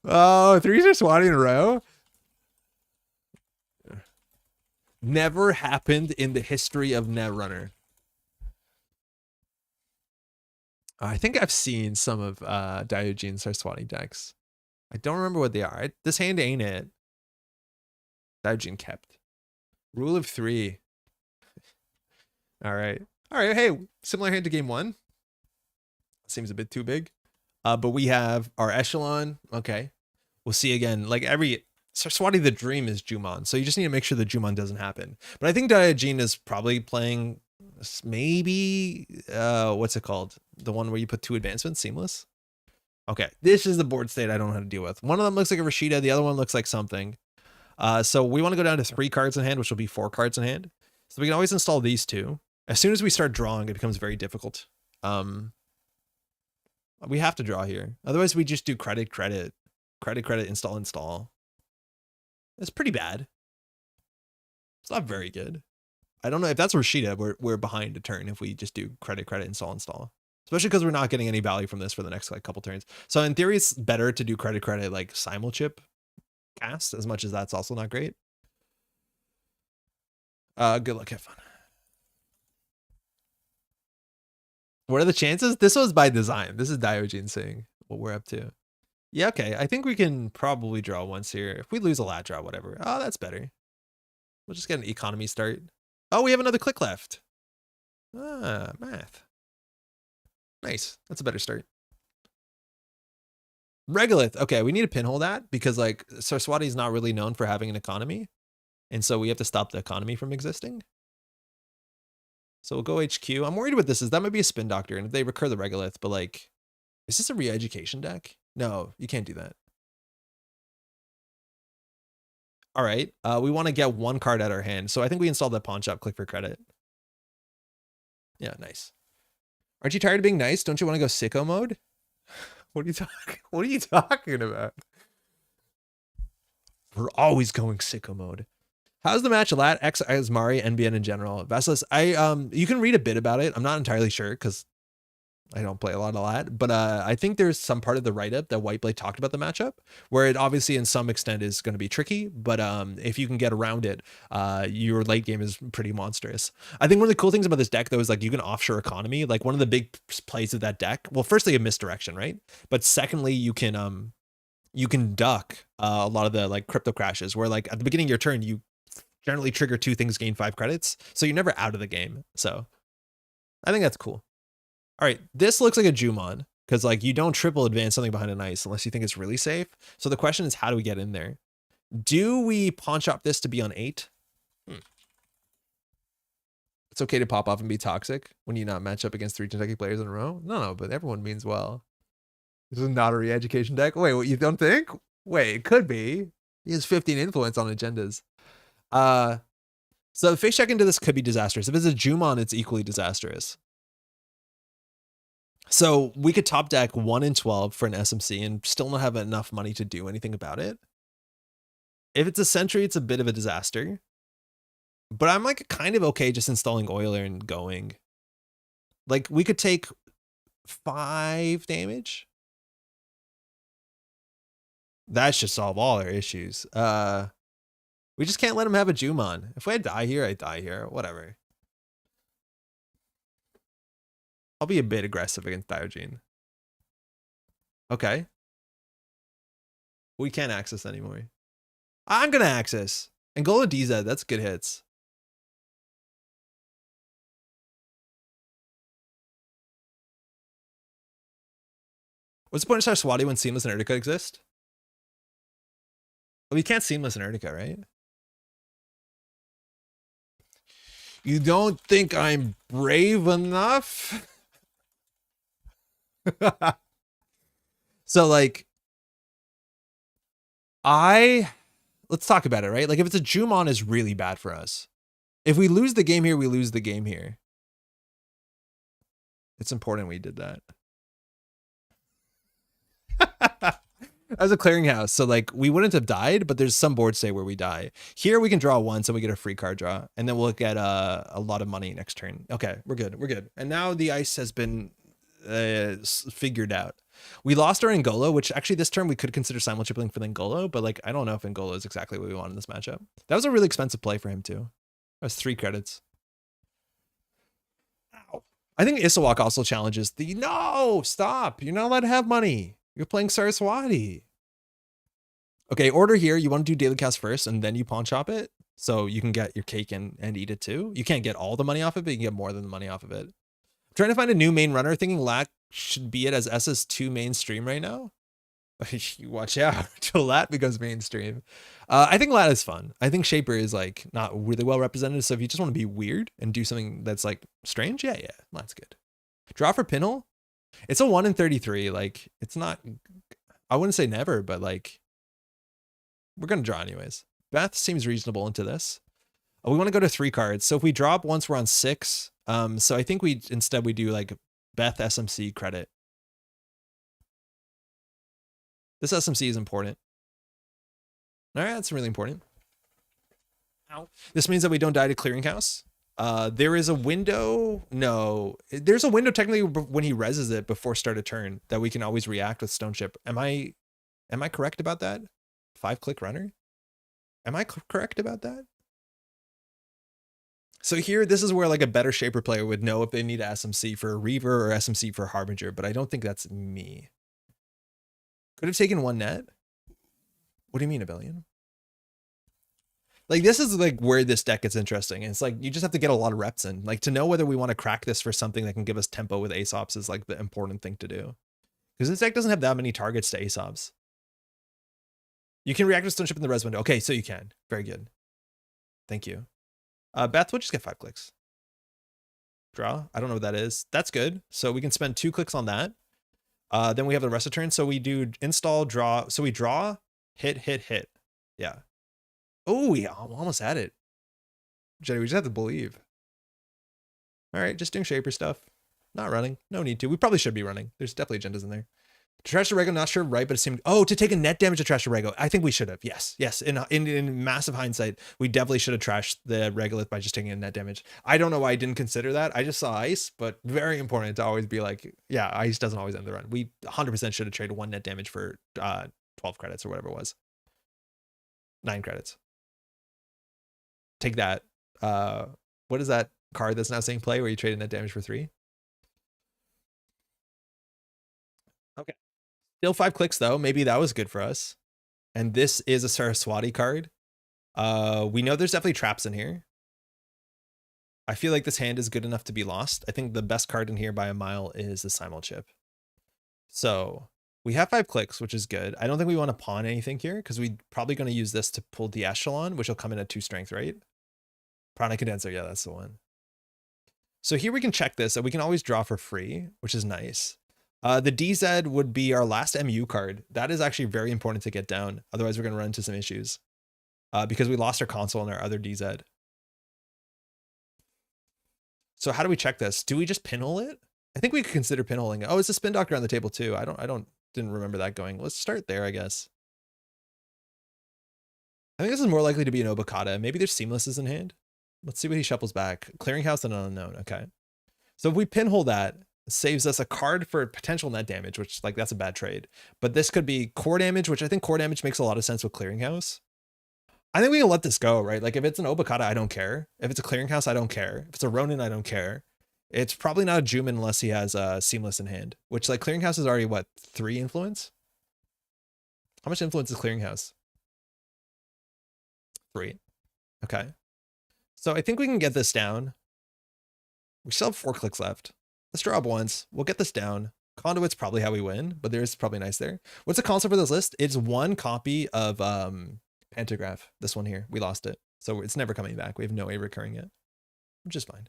Oh, 3 swatting in a row. Never happened in the history of Netrunner. I think I've seen some of Diogene's swatting decks. I don't remember what they are. This hand ain't it. Diogene kept. Rule of 3. All right. All right. Hey, similar hand to game 1. Seems a bit too big. But we have our Echelon. Okay. We'll see again. Like every Saraswati, the dream is Jumon. So you just need to make sure the Jumon doesn't happen. But I think Diogene is probably playing maybe, what's it called? The one where you put 2 advancements, Seamless. Okay. This is the board state I don't know how to deal with. One of them looks like a Rashida. The other one looks like something. So we want to go down to 3 cards in hand, which will be 4 cards in hand. So we can always install these 2. As soon as we start drawing, it becomes very difficult. We have to draw here. Otherwise, we just do credit, install. It's pretty bad. It's not very good. I don't know if that's Rashida. We're behind a turn if we just do credit, install. Especially because we're not getting any value from this for the next like couple turns. So in theory, it's better to do credit like simulchip cast, as much as that's also not great. Good luck, have fun. What are the chances? This was by design. This is Diogene saying what we're up to. Yeah, okay. I think we can probably draw once here. If we lose a lat draw, whatever. Oh, that's better. We'll just get an economy start. Oh, we have another click left. Ah, math. Nice. That's a better start. Regolith. Okay, we need to pinhole that because like Saraswati is not really known for having an economy. And so we have to stop the economy from existing. So we'll go HQ. I'm worried what this is. That might be a spin doctor. And if they recur the Regolith, but like, is this a re-education deck? No, you can't do that. All right. We want to get 1 card at our hand. So I think we installed that pawn shop, click for credit. Yeah, nice. Aren't you tired of being nice? Don't you want to go sicko mode? What are you talking? What are you talking about? We're always going sicko mode. How's the match? Lat, X, Asmari, NBN in general. Veslis, you can read a bit about it. I'm not entirely sure because I don't play a lot of Lat, but I think there's some part of the write-up that Whiteblade talked about the matchup where it obviously in some extent is going to be tricky, but if you can get around it, your late game is pretty monstrous. I think one of the cool things about this deck though is like you can offshore economy. Like one of the big plays of that deck, well, firstly a misdirection, right? But secondly, you can duck a lot of the like crypto crashes where like at the beginning of your turn, you generally trigger 2 things, gain 5 credits. So you're never out of the game. So I think that's cool. All right, this looks like a Jumon because like you don't triple advance something behind an ice unless you think it's really safe. So the question is, how do we get in there? Do we pawn shop this to be on 8? It's okay to pop off and be toxic when you not match up against 3 Kentucky players in a row. No, but everyone means well. This is not a re-education deck. Wait, what, you don't think? Wait, it could be. He has 15 influence on agendas. So the face check into this could be disastrous. If it's a Jumon, it's equally disastrous. So we could top deck 1 in 12 for an SMC and still not have enough money to do anything about it. If it's a Sentry, it's a bit of a disaster. But I'm like kind of okay just installing Oiler and going. Like we could take 5 damage. That should solve all our issues. We just can't let him have a Jumon. If I die here, I die here. Whatever. I'll be a bit aggressive against Diogene. Okay. We can't access anymore. I'm going to access. Angola DZ, that's good hits. What's the point of Saraswati when Seamless and Ertica exist? Well, you can't Seamless and Ertica, right? You don't think I'm brave enough? So like, let's talk about it, right? Like if it's a Jumon is really bad for us. If we lose the game here, we lose the game here. It's important we did that. As a clearinghouse, so like we wouldn't have died, but there's some board state where we die. Here we can draw once and we get a free card draw, and then we'll get a lot of money next turn. Okay, we're good. We're good. And now the ice has been figured out. We lost our Angola, which actually this turn we could consider simul-chipping for the Angola, but like I don't know if Angola is exactly what we want in this matchup. That was a really expensive play for him too. That was 3 credits. Ow. I think Isawak also challenges the no, stop. You're not allowed to have money. You're playing Saraswati. Okay, order here. You want to do daily cast first and then you pawn shop it. So you can get your cake and eat it too. You can't get all the money off of it, but you can get more than the money off of it. I'm trying to find a new main runner, thinking Lat should be it as S's 2 mainstream right now. You watch out till Lat becomes mainstream. I think Lat is fun. I think Shaper is like not really well represented. So if you just want to be weird and do something that's like strange, yeah, Lat's good. Draw for Pinhole. It's a 1 in 33. Like it's not, I wouldn't say never, but like we're going to draw anyways. Beth seems reasonable into this. We want to go to 3 cards. So if we drop once, we're on 6. So I think we do like Beth SMC credit. This SMC is important. All right, that's really important. Ow. This means that we don't die to clearinghouse. There is a window. No, there's a window technically when he reses it before start of turn that we can always react with Stone Chip. Am I correct about that? 5-click runner. Am I correct about that? So here, this is where like a better Shaper player would know if they need SMC for a Reaver or SMC for Harbinger, but I don't think that's me. Could have taken 1 net. What do you mean, a billion? Like this is like where this deck gets interesting. And it's like you just have to get a lot of reps in. Like to know whether we want to crack this for something that can give us tempo with Aesops is like the important thing to do. Because this deck doesn't have that many targets to Aesops. You can react with Stone Chip in the res window. Okay, so you can. Very good. Thank you. Beth, we'll just get 5 clicks. Draw. I don't know what that is. That's good. So we can spend 2 clicks on that. Then we have the rest of turn. So we do install, draw. So we draw, hit. Yeah. Oh, we almost had it. Jenny, we just have to believe. All right, just doing Shaper stuff. Not running. No need to. We probably should be running. There's definitely agendas in there. Trash the Rego, not sure, right? But it seemed, to take a net damage to trash the Rego. I think we should have. Yes. In massive hindsight, we definitely should have trashed the Regolith by just taking a net damage. I don't know why I didn't consider that. I just saw ice, but very important to always be like, yeah, ice doesn't always end the run. We 100% should have traded 1 net damage for 12 credits or whatever it was. 9 credits. Take that. What is that card that's now saying play where you trade a net damage for 3? Okay. Still 5 clicks though. Maybe that was good for us. And this is a Saraswati card. We know there's definitely traps in here. I feel like this hand is good enough to be lost. I think the best card in here by a mile is the Simul Chip. So we have 5 clicks, which is good. I don't think we want to pawn anything here because we're probably going to use this to pull the Echelon, which will come in at 2 strength, right? Prana Condenser, yeah, that's the one. So here we can check this, and we can always draw for free, which is nice. The DZ would be our last MU card. That is actually very important to get down. Otherwise, we're going to run into some issues because we lost our console and our other DZ. So how do we check this? Do we just pinhole it? I think we could consider pinholing it. Oh, it's a Spin Doctor on the table too. Didn't remember that going. Let's start there, I guess. I think this is more likely to be an Obokata. Maybe there's Seamlesses in hand. Let's see what he shuffles back. Clearinghouse and an unknown. Okay. So if we pinhole that, it saves us a card for potential net damage, which like that's a bad trade. But this could be core damage, which I think core damage makes a lot of sense with Clearinghouse. I think we can let this go, right? Like if it's an Obokata, I don't care. If it's a Clearinghouse, I don't care. If it's a Ronin, I don't care. It's probably not a Juman unless he has a Seamless in hand, which like Clearinghouse is already what, 3 influence? How much influence is Clearinghouse? 3. Okay. So I think we can get this down. We still have 4 clicks left. Let's draw up once. We'll get this down. Conduit's probably how we win, but there's probably nice there. What's the concept for this list? It's 1 copy of Pantograph. This one here. We lost it. So it's never coming back. We have no way of recurring it. which is fine.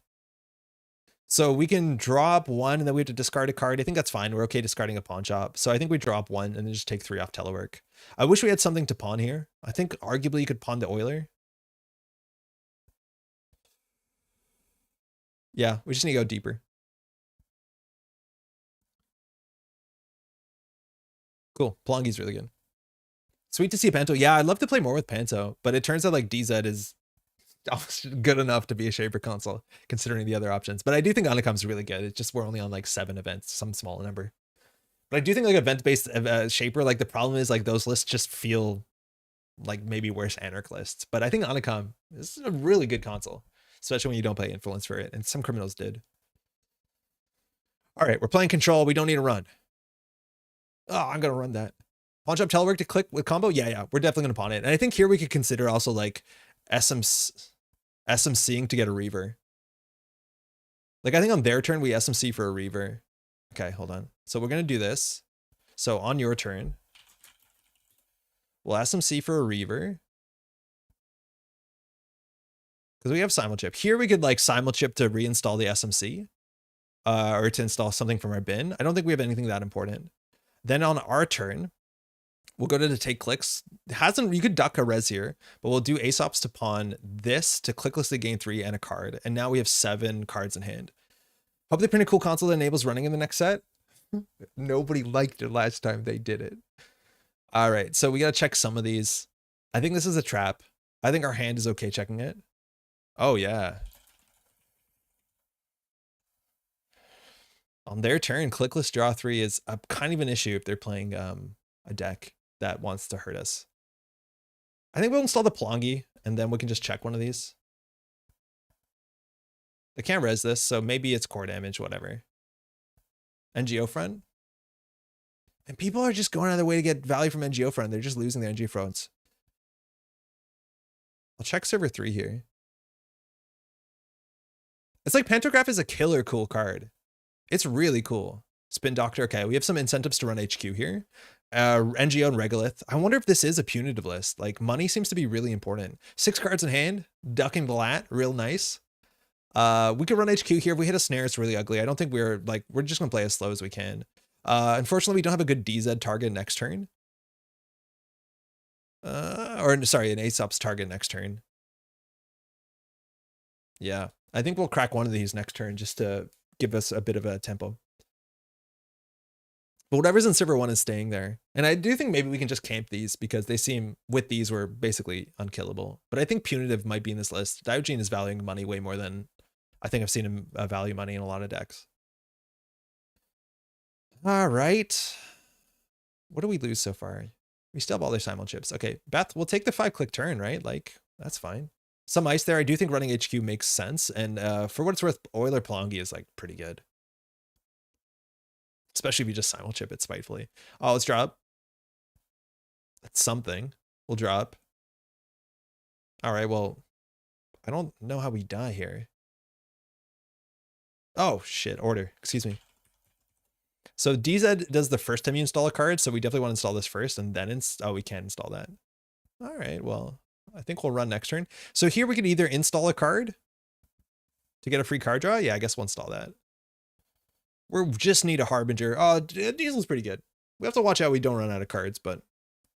So we can drop one and then we have to discard a card. I think that's fine. We're okay discarding a pawn shop. So I think we drop one and then just take 3 off telework. I wish we had something to pawn here. I think arguably you could pawn the Euler. Yeah, we just need to go deeper. Cool. Plongi's really good. Sweet to see Panto. Yeah, I'd love to play more with Panto, but it turns out like DZ is almost good enough to be a Shaper console, considering the other options. But I do think Anakam's really good. It's just we're only on like 7 events, some small number. But I do think like event-based Shaper, like the problem is like those lists just feel like maybe worse Anarch lists. But I think Anakam is a really good console, especially when you don't play Influence for it. And some criminals did. All right, we're playing Control. We don't need to run. Oh, I'm going to run that. Pawn shop telework to click with combo? Yeah. We're definitely going to pawn it. And I think here we could consider also like SMCing to get a Reaver. Like I think on their turn, we SMC for a Reaver. Okay, hold on. So we're going to do this. So on your turn, we'll SMC for a Reaver. Because we have Simulchip. Here we could like Simulchip to reinstall the SMC. Or to install something from our bin. I don't think we have anything that important. Then on our turn, we'll go to the take clicks. You could duck a res here, but we'll do Aesops to pawn this to clickless to gain 3 and a card. And now we have 7 cards in hand. Hope they print a cool console that enables running in the next set. Nobody liked it last time they did it. All right, so we got to check some of these. I think this is a trap. I think our hand is okay checking it. Oh, yeah. On their turn, clickless draw 3 is a kind of an issue if they're playing a deck that wants to hurt us. I think we'll install the Plongi, and then we can just check one of these. They can't res this, so maybe it's core damage, whatever. NGO front. And people are just going out of their way to get value from NGO front. They're just losing their NGO fronts. I'll check server 3 here. It's like Pantograph is a killer cool card. It's really cool. Spin Doctor. Okay, we have some incentives to run HQ here. NGO and Regolith. I wonder if this is a punitive list. Like money seems to be really important. 6 cards in hand. Ducking the lat. Real nice. We could run HQ here. If we hit a snare, it's really ugly. I don't think we're just gonna play as slow as we can. Unfortunately, we don't have a good DZ target next turn. Or sorry, an Aesop's target next turn. Yeah, I think we'll crack one of these next turn just to give us a bit of a tempo. But whatever's in server 1 is staying there. And I do think maybe we can just camp these because they seem, with these, we're basically unkillable. But I think punitive might be in this list. Diogene is valuing money way more than I think I've seen him value money in a lot of decks. All right. What do we lose so far? We still have all their Simulchips. Okay, Beth, we'll take the 5-click turn, right? Like, that's fine. Some ice there. I do think running HQ makes sense. And for what it's worth, Euler Plongi is like pretty good. Especially if you just Simulchip it spitefully. Oh, let's drop. That's something. We'll drop. All right, well, I don't know how we die here. Oh, shit, order. Excuse me. So DZ does the first time you install a card, so we definitely want to install this first, and then we can install that. All right, well, I think we'll run next turn. So here we could either install a card to get a free card draw. Yeah, I guess we'll install that. We just need a Harbinger. Oh, Diesel's pretty good. We have to watch out we don't run out of cards, but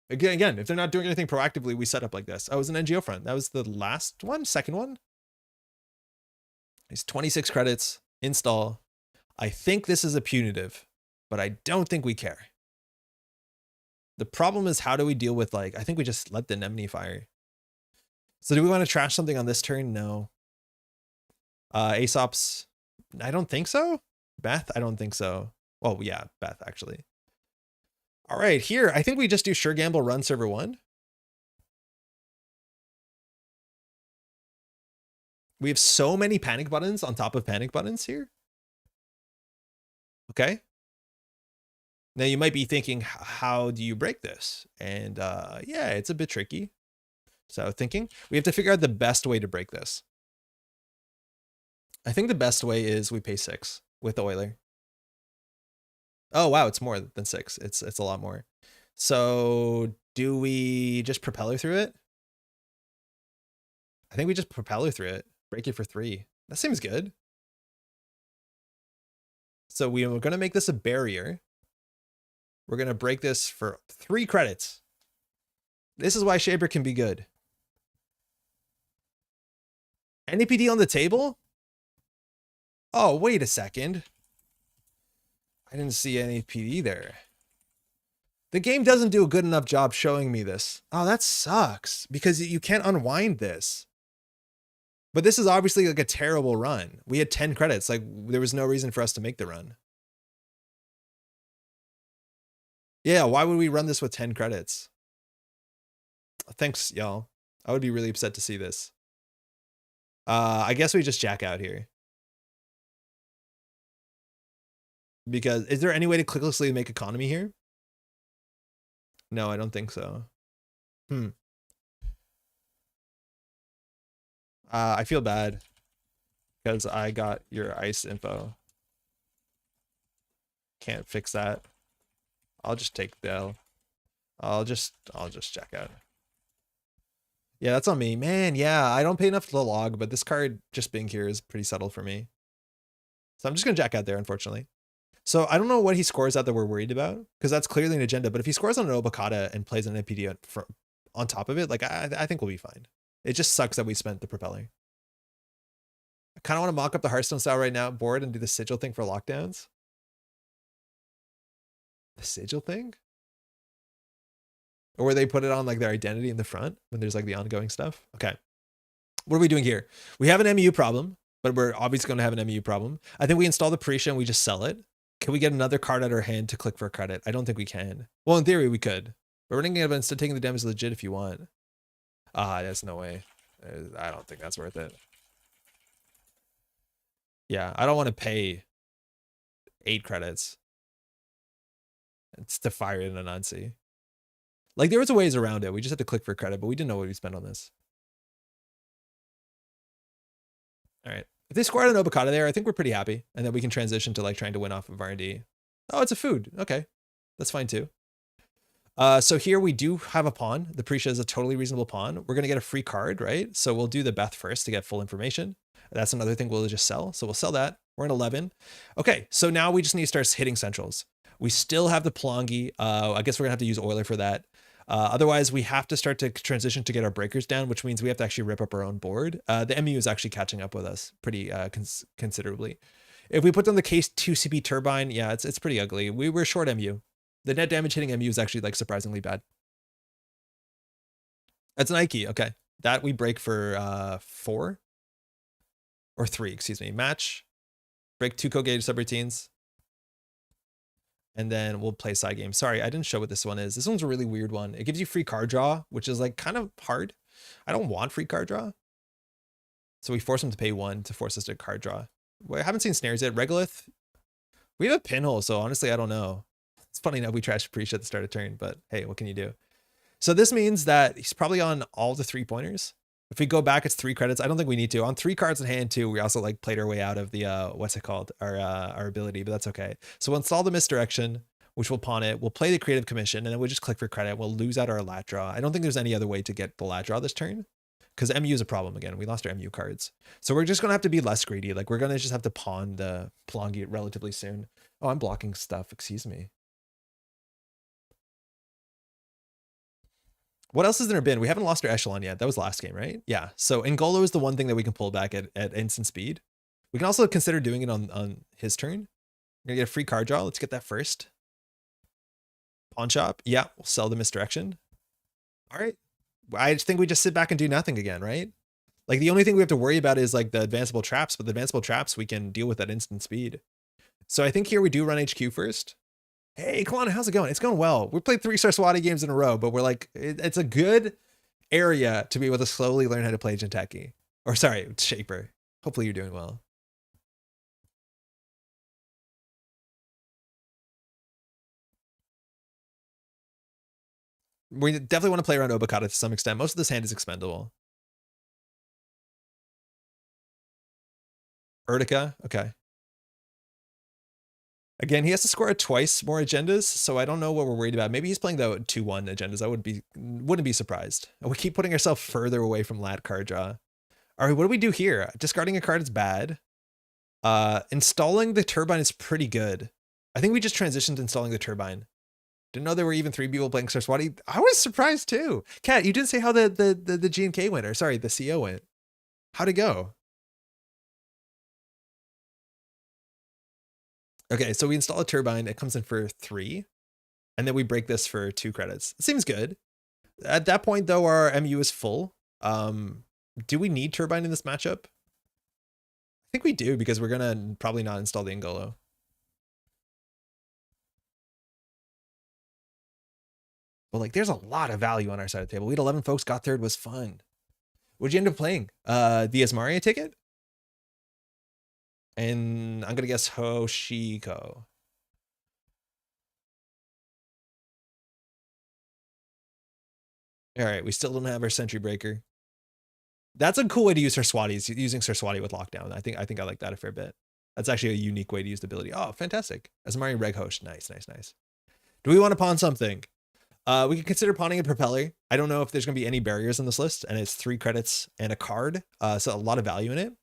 again, if they're not doing anything proactively, we set up like this. Oh, it was an NGO front. That was the last one, second one. It's 26 credits, install. I think this is a punitive, but I don't think we care. The problem is, how do we deal with, like, I think we just let the Anemone fire. So do we want to trash something on this turn? No. Aesop's, I don't think so. Beth, I don't think so. Oh, yeah, Beth, actually. All right, here, I think we just do Sure Gamble, run server 1. We have so many panic buttons on top of panic buttons here. Okay. Now you might be thinking, how do you break this? And yeah, it's a bit tricky. So thinking, we have to figure out the best way to break this. I think the best way is we pay 6 with the Euler. Oh, wow, it's more than 6. It's a lot more. So do we just propeller through it? I think we just propeller through it. Break it for 3. That seems good. So we're going to make this a barrier. We're going to break this for 3 credits. This is why Shaper can be good. NAPD on the table? Oh, wait a second. I didn't see NAPD there. The game doesn't do a good enough job showing me this. Oh, that sucks because you can't unwind this. But this is obviously like a terrible run. We had 10 credits. Like there was no reason for us to make the run. Yeah, why would we run this with 10 credits? Thanks, y'all. I would be really upset to see this. I guess we just jack out here. Because is there any way to clicklessly make economy here? No, I don't think so. I feel bad because I got your ice info. Can't fix that. I'll just take the L. I'll just check out. Yeah, that's on me. Man, yeah, I don't pay enough to the log, but this card just being here is pretty subtle for me. So I'm just gonna jack out there, unfortunately. So I don't know what he scores out that we're worried about, because that's clearly an agenda, but if he scores on an Obokata and plays an NPD on top of it, like I think we'll be fine. It just sucks that we spent the propeller. I kind of want to mock up the Hearthstone style right now, board, and do the sigil thing for lockdowns. The sigil thing? Or where they put it on like their identity in the front when there's like the ongoing stuff. Okay. What are we doing here? We have an MU problem, but we're obviously going to have an MU problem. I think we install the Prisha and we just sell it. Can we get another card out of our hand to click for a credit? I don't think we can. Well, in theory, we could. But we're thinking of instead taking the damage legit if you want. There's no way. I don't think that's worth it. Yeah, I don't want to pay 8 credits. It's to fire in a Nancy. Like, there was a ways around it. We just had to click for credit, but we didn't know what we spent on this. All right. If they scored an Obokata there, I think we're pretty happy. And then we can transition to like trying to win off of R&D. Oh, it's a food. Okay. That's fine too. So here we do have a pawn. The Prisha is a totally reasonable pawn. We're going to get a free card, right? So we'll do the Beth first to get full information. That's another thing we'll just sell. So we'll sell that. We're in 11. Okay. So now we just need to start hitting centrals. We still have the Plongi. I guess we're gonna have to use Euler for that. Otherwise, we have to start to transition to get our breakers down, which means we have to actually rip up our own board. The MU is actually catching up with us pretty considerably. If we put down the case 2 CP turbine, yeah, it's pretty ugly. We were short MU. The net damage hitting MU is actually like surprisingly bad. That's Nike. Okay, that we break for 4 or 3, excuse me. Match, break 2 co-gauge subroutines. And then we'll play side game. Sorry, I didn't show what this one is. This one's a really weird one. It gives you free card draw, which is like kind of hard. I don't want free card draw. So we force them to pay 1 to force us to card draw. Well, I haven't seen snares yet. Regolith, we have a pinhole, so honestly, I don't know. It's funny enough we trashed Prisha at the start of turn, but hey, what can you do? So this means that he's probably on all the 3-pointers. If we go back, it's 3 credits. I don't think we need to. On 3 cards in hand too, we also like played our way out of the what's it called? Our ability, but that's okay. So we'll install the misdirection, which will pawn it. We'll play the creative commission, and then we'll just click for credit. We'll lose out our lat draw. I don't think there's any other way to get the lat draw this turn, because MU is a problem again. We lost our MU cards. So we're just gonna have to be less greedy. Like we're gonna just have to pawn the Plongi relatively soon. Oh, I'm blocking stuff, excuse me. What else has there been? We haven't lost our echelon yet. That was last game, right? Yeah. So Ngolo is the one thing that we can pull back at instant speed. We can also consider doing it on his turn. We're gonna get a free card draw. Let's get that first. Pawn shop. Yeah, we'll sell the misdirection. All right. I think we just sit back and do nothing again, right? Like the only thing we have to worry about is like the advanceable traps, but the advanceable traps we can deal with at instant speed. So I think here we do run HQ first. Hey, Kalana, how's it going? It's going well. We played 3-star Swati games in a row, but we're like, it's a good area to be able to slowly learn how to play Jinteki. Or sorry, Shaper. Hopefully you're doing well. We definitely want to play around Obokata to some extent. Most of this hand is expendable. Urtica, okay. Again, he has to score twice more agendas, so I don't know what we're worried about. Maybe he's playing the 2-1 agendas. I wouldn't be surprised. We keep putting ourselves further away from lat card draw. All right, what do we do here? Discarding a card is bad. Installing the turbine is pretty good. I think we just transitioned to installing the turbine. Didn't know there were even 3 people playing Saraswati. I was surprised too. Kat, you didn't say how the G&K went, or sorry, the CO went. How'd it go? Okay, so we install a turbine. It comes in for 3. And then we break this for 2 credits. It seems good. At that point, though, our MU is full. Do we need turbine in this matchup? I think we do, because we're going to probably not install the Ngolo. But like, there's a lot of value on our side of the table. We had 11 folks, got third, was fun. What'd you end up playing? The Asmaria ticket? And I'm going to guess Hoshiko. All right, we still don't have our Sentry Breaker. That's a cool way to use Saraswati, using Saraswati with Lockdown. I think I like that a fair bit. That's actually a unique way to use the ability. Oh, fantastic. Asmari Reg Hosh. Nice, nice, nice. Do we want to pawn something? We can consider pawning a Propeller. I don't know if there's going to be any barriers on this list, and it's 3 credits and a card, so a lot of value in it.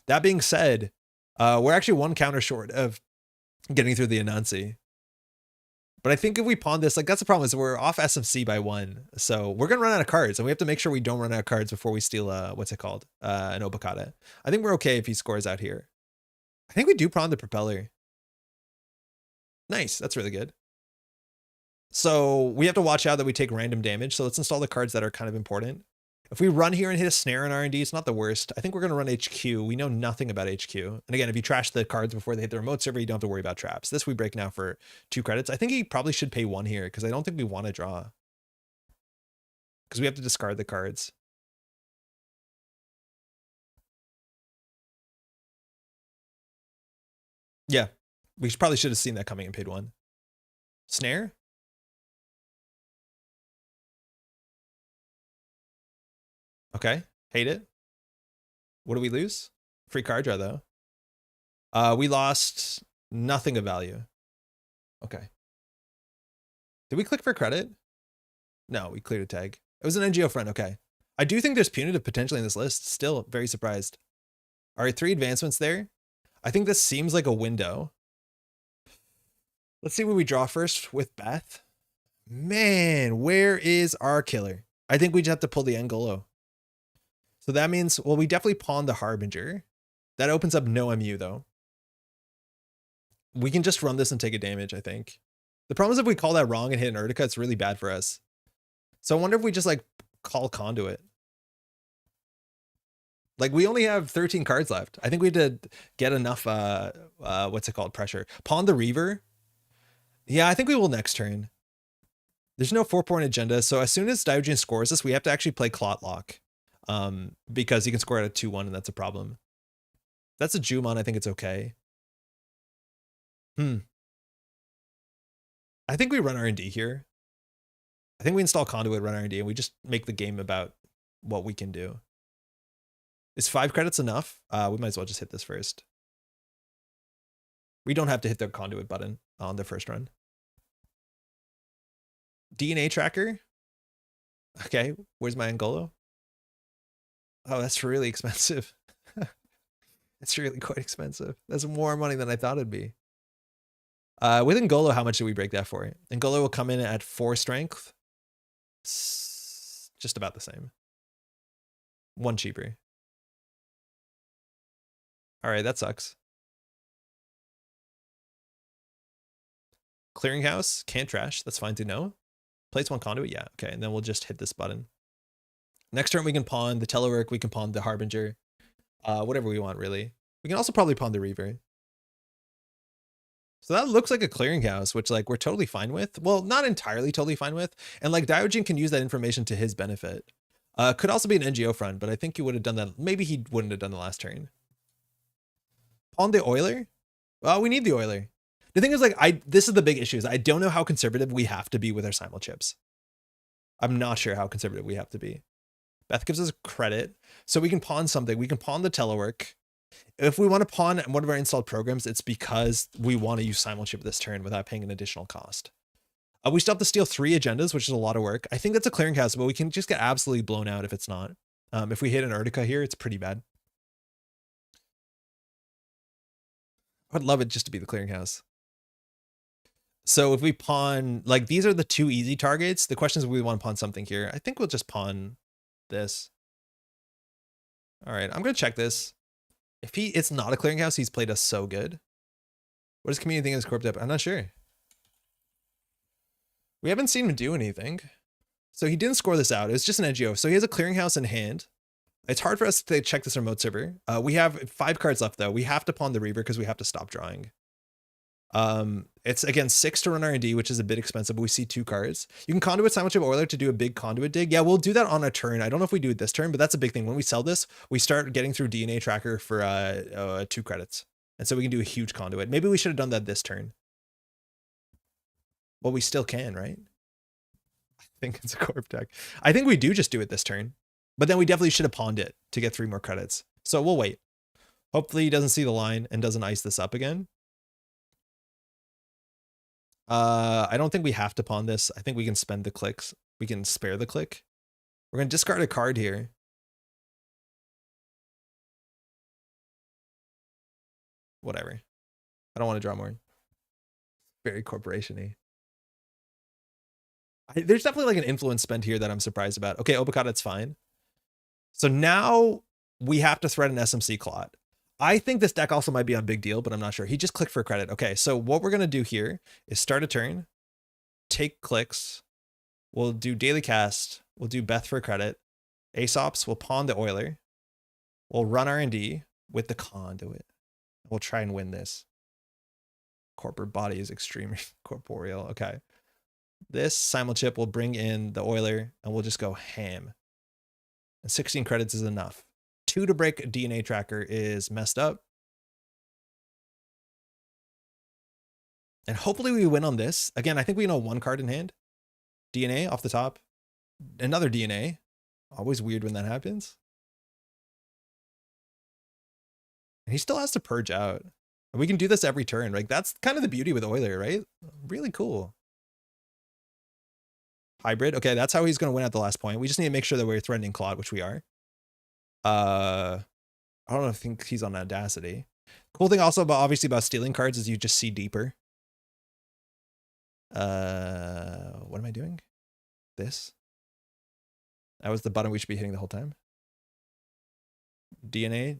That being said, we're actually 1 counter short of getting through the Anansi. But I think if we pawn this, like, that's the problem, is we're off SMC by 1. So we're going to run out of cards, and we have to make sure we don't run out of cards before we steal, what's it called? An Obokata. I think we're okay if he scores out here. I think we do pawn the Propeller. Nice. That's really good. So we have to watch out that we take random damage. So let's install the cards that are kind of important. If we run here and hit a snare in R&D, it's not the worst. I think we're going to run HQ. We know nothing about HQ. And again, if you trash the cards before they hit the remote server, you don't have to worry about traps. This we break now for 2 credits. I think he probably should pay 1 here, because I don't think we want to draw. Because we have to discard the cards. Yeah, we probably should have seen that coming and paid 1. Snare? Okay, hate it. What do we lose? Free card draw, though. We lost nothing of value. Okay. Did we click for credit? No, we cleared a tag. It was an NGO front, okay. I do think there's punitive potentially in this list. Still very surprised. All right, 3 advancements there. I think this seems like a window. Let's see what we draw first with Beth. Man, where is our killer? I think we just have to pull the Ngolo. So that means, well, we definitely pawn the Harbinger. That opens up no MU, though. We can just run this and take a damage, I think. The problem is if we call that wrong and hit an Urtica, it's really bad for us. So I wonder if we just, like, call Conduit. Like, we only have 13 cards left. I think we had to get enough, what's it called, pressure. Pawn the Reaver. Yeah, I think we will next turn. There's no 4-point agenda, so as soon as Diogen scores this, we have to actually play Clot Lock. Because he can score at a 2-1, and that's a problem. If that's a Jumon, I think it's okay. I think we run R&D here. I think we install Conduit, run R&D, and we just make the game about what we can do. Is 5 credits enough? We might as well just hit this first. We don't have to hit the Conduit button on the first run. DNA tracker. Okay, where's my Ngolo? Oh, that's really expensive. It's really quite expensive. That's more money than I thought it'd be. With Ngolo, how much do we break that for? Ngolo will come in at 4 strength. Just about the same. 1 cheaper. All right, that sucks. Clearinghouse, can't trash. That's fine to know. Place 1 Conduit, yeah. Okay, and then we'll just hit this button. Next turn, we can pawn the Telework, we can pawn the Harbinger, whatever we want, really. We can also probably pawn the Reaver. So that looks like a clearinghouse, which, like, we're totally fine with. Well, not entirely totally fine with. And, like, Diogen can use that information to his benefit. Could also be an NGO front, but I think he would have done that. Maybe he wouldn't have done the last turn. Pawn the Oiler? Well, we need the Oiler. The thing is, like, this is the big issue, is I don't know how conservative we have to be with our simul chips. I'm not sure how conservative we have to be. Beth gives us credit, so we can pawn something. We can pawn the Telework. If we want to pawn one of our installed programs, it's because we want to use simul chip this turn without paying an additional cost. We still have to steal 3 agendas, which is a lot of work. I think that's a clearinghouse, but we can just get absolutely blown out if it's not. If we hit an Urtica here, it's pretty bad. I'd love it just to be the clearinghouse. So if we pawn, like these are the two easy targets. The question is, we want to pawn something here. I think we'll just pawn this. All right, I'm gonna check this. If it's not a clearinghouse, he's played us so good. What does community think of his corp depth? I'm not sure. We haven't seen him do anything. So he didn't score this out. It's just an NGO. So he has a clearinghouse in hand. It's hard for us to check this remote server. We have 5 cards left though. We have to pawn the Reaver because we have to stop drawing. It's again 6 to run R&D, which is a bit expensive, but we see 2 cards. You can conduit Silent Chip Oiler to do a big conduit dig. Yeah, we'll do that on a turn. I don't know if we do it this turn, but that's a big thing. When we sell this, we start getting through DNA tracker for 2 credits. And so we can do a huge conduit. Maybe we should have done that this turn. Well, we still can, right? I think it's a corp deck. I think we do just do it this turn, but then we definitely should have pawned it to get 3 more credits. So we'll wait. Hopefully he doesn't see the line and doesn't ice this up again. I don't think we have to pawn this. I think we can spend the clicks. We can spare the click. We're going to discard a card here. Whatever. I don't want to draw more. Very corporation-y. There's definitely like an influence spent here that I'm surprised about. Okay, Obokata, it's fine. So now we have to thread an SMC clot. I think this deck also might be on big deal, but I'm not sure. He just clicked for a credit. Okay, so what we're going to do here is start a turn, take clicks. We'll do daily cast. We'll do Beth for a credit. Aesops, we'll pawn the Oiler. We'll run R&D with the conduit. We'll try and win this. Corporate body is extremely corporeal. Okay. This simul chip will bring in the Oiler and we'll just go ham. And 16 credits is enough. 2 to break a DNA tracker is messed up. And hopefully we win on this. Again, I think we know 1 card in hand. DNA off the top. Another DNA. Always weird when that happens. And he still has to purge out. And we can do this every turn. Like that's kind of the beauty with Oiler, right? Really cool. Hybrid. Okay, that's how he's going to win at the last point. We just need to make sure that we're threatening Claude, which we are. I don't know if I think he's on Audacity. Cool thing also about obviously about stealing cards is you just see deeper. What am I doing? This. That was the button we should be hitting the whole time. DNA,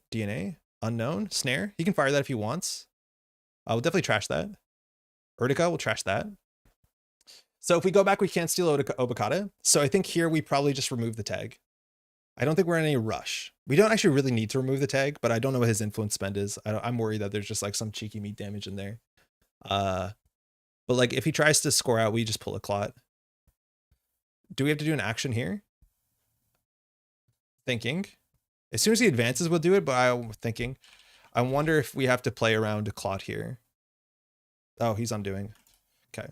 unknown, snare. He can fire that if he wants. We'll definitely trash that. Urtica, we'll trash that. So if we go back, we can't steal Obokata. So I think here we probably just remove the tag. I don't think we're in any rush. We don't actually really need to remove the tag, but I don't know what his influence spend is. I'm worried that there's just like some cheeky meat damage in there. But like if he tries to score out, we just pull a clot. Do we have to do an action here? Thinking. As soon as he advances, we'll do it, but I'm thinking. I wonder if we have to play around a clot here. Oh, he's undoing. Okay.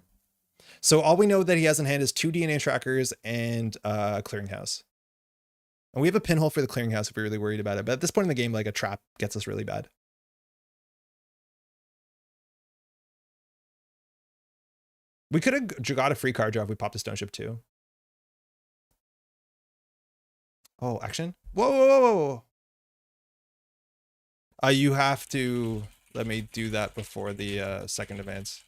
So all we know that he has in hand is 2 DNA trackers and a clearinghouse. And we have a pinhole for the clearinghouse if we're really worried about it. But at this point in the game, like a trap gets us really bad. We could have got a free card draw if we popped a Stone Ship too. Oh, action? Whoa, whoa, whoa, whoa. You have to let me do that before the second advance.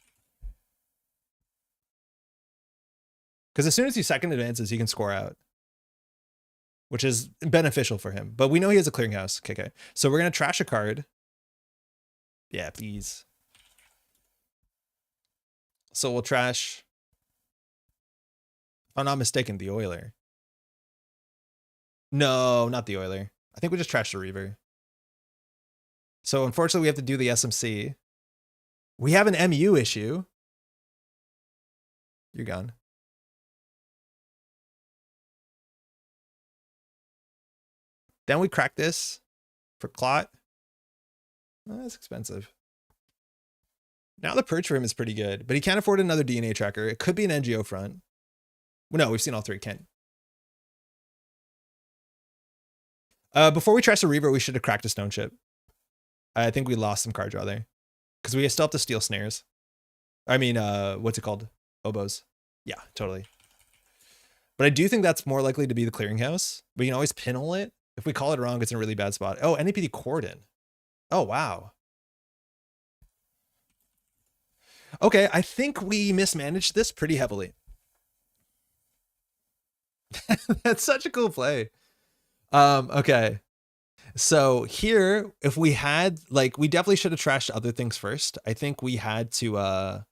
Because as soon as he second advances, he can score out, which is beneficial for him. But we know he has a clearinghouse. Okay. So we're going to trash a card. Yeah, please. So we'll trash, if I'm not mistaken, the Oiler. No, not the Oiler. I think we just trashed the Reaver. So unfortunately, we have to do the SMC. We have an MU issue. You're gone. Then we crack this for Clot. Oh, that's expensive. Now the purge for him is pretty good, but he can't afford another DNA tracker. It could be an NGO front. Well, no, we've seen all 3. Can't. Before we trash the Reaver, we should have cracked a Stone Chip. I think we lost some card draw there. Because we still have to steal snares. I mean, what's it called? Oboes. Yeah, totally. But I do think that's more likely to be the clearinghouse. We can always pinhole it. If we call it wrong, it's in a really bad spot. Oh, NAPD Corden. Oh, wow. Okay, I think we mismanaged this pretty heavily. That's such a cool play. Okay. So here, if we had, like, we definitely should have trashed other things first. I think we had to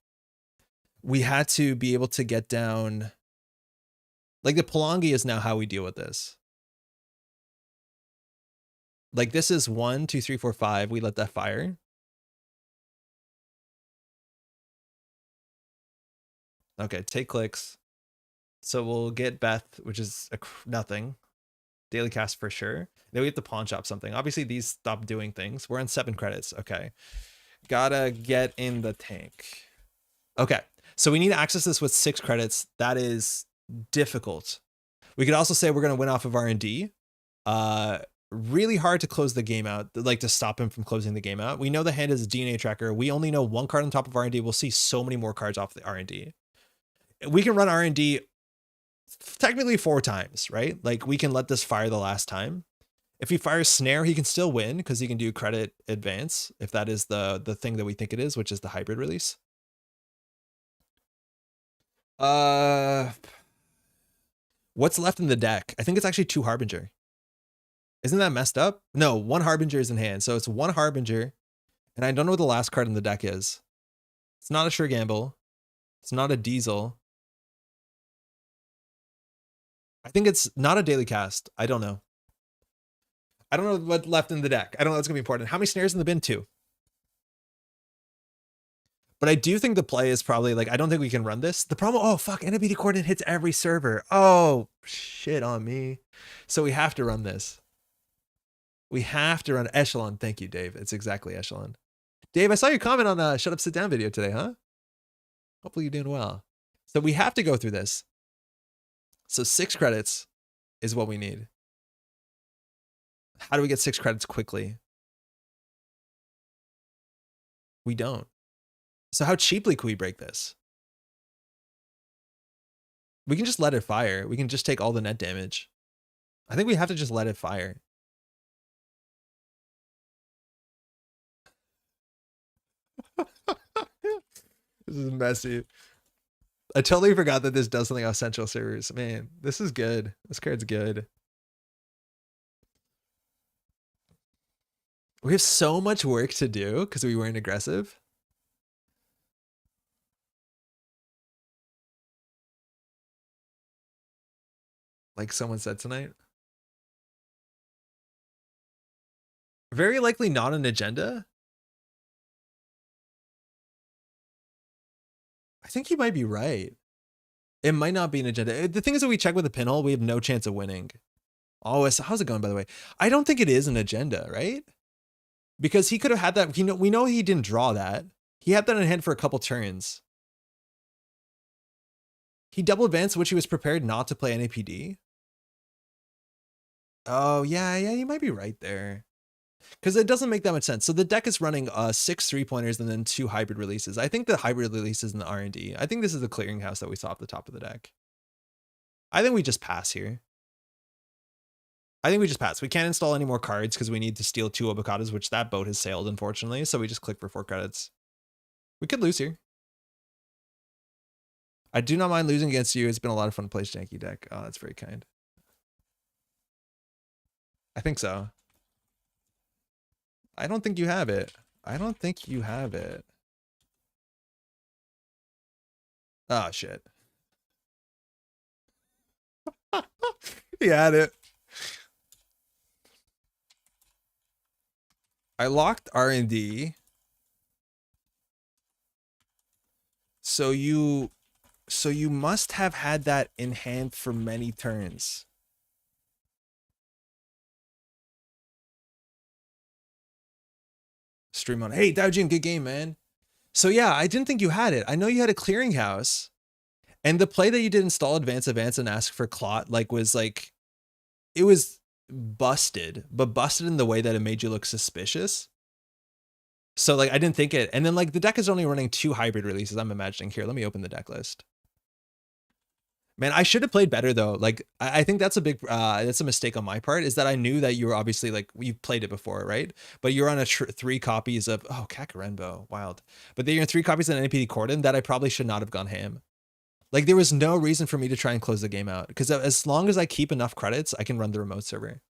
be able to get down, like, the Palangi is now how we deal with this. Like, this is 1, 2, 3, 4, 5. We let that fire. Okay, take clicks. So we'll get Beth, which is nothing. Daily cast for sure. Then we have to pawn shop something. Obviously, these stop doing things. We're on 7 credits. Okay. Gotta get in the tank. Okay. So we need to access this with 6 credits. That is difficult. We could also say we're going to win off of R&D. Really hard to close the game out, like to stop him from closing the game out. We know the hand is a DNA tracker. We only know 1 card on top of R&D. We'll see so many more cards off the R&D. We can run R&D technically 4 times, right? Like we can let this fire the last time. If he fires snare, he can still win because he can do credit advance if that is the thing that we think it is, which is the hybrid release. What's left in the deck? I think it's actually 2 Harbinger. Isn't that messed up? No, 1 Harbinger is in hand. So it's 1 Harbinger. And I don't know what the last card in the deck is. It's not a Sure Gamble. It's not a Diesel. I think it's not a daily cast. I don't know. I don't know what's left in the deck. I don't know what's going to be important. How many snares in the bin? 2. But I do think the play is probably like, I don't think we can run this. The problem, oh, fuck, NAPD coordinate hits every server. Oh, shit on me. So we have to run this. We have to run Echelon. Thank you, Dave. It's exactly Echelon. Dave, I saw your comment on the Shut Up, Sit Down video today, huh? Hopefully you're doing well. So we have to go through this. So 6 credits is what we need. How do we get 6 credits quickly? We don't. So how cheaply can we break this? We can just let it fire. We can just take all the net damage. I think we have to just let it fire. This is messy. I totally forgot that this does something off Central servers. Man, this is good. This card's good. We have so much work to do because we weren't aggressive. Like someone said tonight. Very likely not an agenda. I think you might be right. It might not be an agenda. The thing is that we check with the pinhole, we have no chance of winning. Oh, how's it going, by the way? I don't think it is an agenda, right? Because he could have had that. We know he didn't draw that. He had that in hand for a couple turns. He double advanced, which he was prepared not to play NAPD. Oh, yeah, you might be right there. Because it doesn't make that much sense. So the deck is running 6 3-pointers and then 2 hybrid releases. I think the hybrid releases in the R&D. I think this is the clearinghouse that we saw at the top of the deck. I think we just pass here. I think we just pass. We can't install any more cards because we need to steal 2 avocados, which that boat has sailed, unfortunately. So we just click for 4 credits. We could lose here. I do not mind losing against you. It's been a lot of fun to play Janky deck. Oh, that's very kind. I think so. I don't think you have it. I don't think you have it. Oh, shit. He had it. I locked R&D. So you must have had that in hand for many turns. Stream on. Hey, Daojin, good game, man. So yeah, I didn't think you had it. I know you had a clearinghouse, and the play that you did install advance, and ask for clot, like was like, it was busted, but busted in the way that it made you look suspicious. So like, I didn't think it. And then like the deck is only running 2 hybrid releases. I'm imagining here. Let me open the deck list. Man, I should have played better though. Like, I think that's a mistake on my part, is that I knew that you were obviously like, you've played it before, right? But you're on a 3 copies of, oh, Kakarenbo, wild. But then you're in 3 copies of NPD Corden that I probably should not have gone ham. Like, there was no reason for me to try and close the game out, because as long as I keep enough credits, I can run the remote server.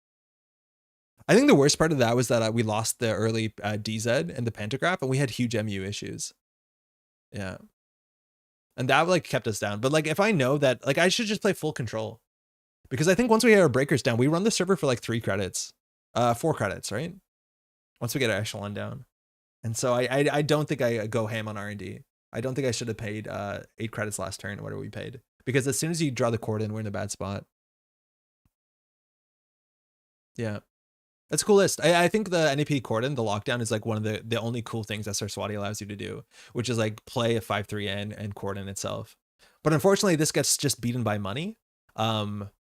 I think the worst part of that was that we lost the early DZ and the pantograph, and we had huge MU issues. Yeah. And that like kept us down. But like, if I know that, like, I should just play full control, because I think once we get our breakers down, we run the server for like 3 credits, 4 credits, right? Once we get our echelon down. And so I don't think I go ham on R&D. I don't think I should have paid 8 credits last turn, whatever we paid, because as soon as you draw the cord in, we're in a bad spot. Yeah. That's a cool list. I think the NAP Corden, the lockdown, is like one of the only cool things that Saraswati allows you to do, which is like play a 5-3 and Corden itself. But unfortunately, this gets just beaten by money,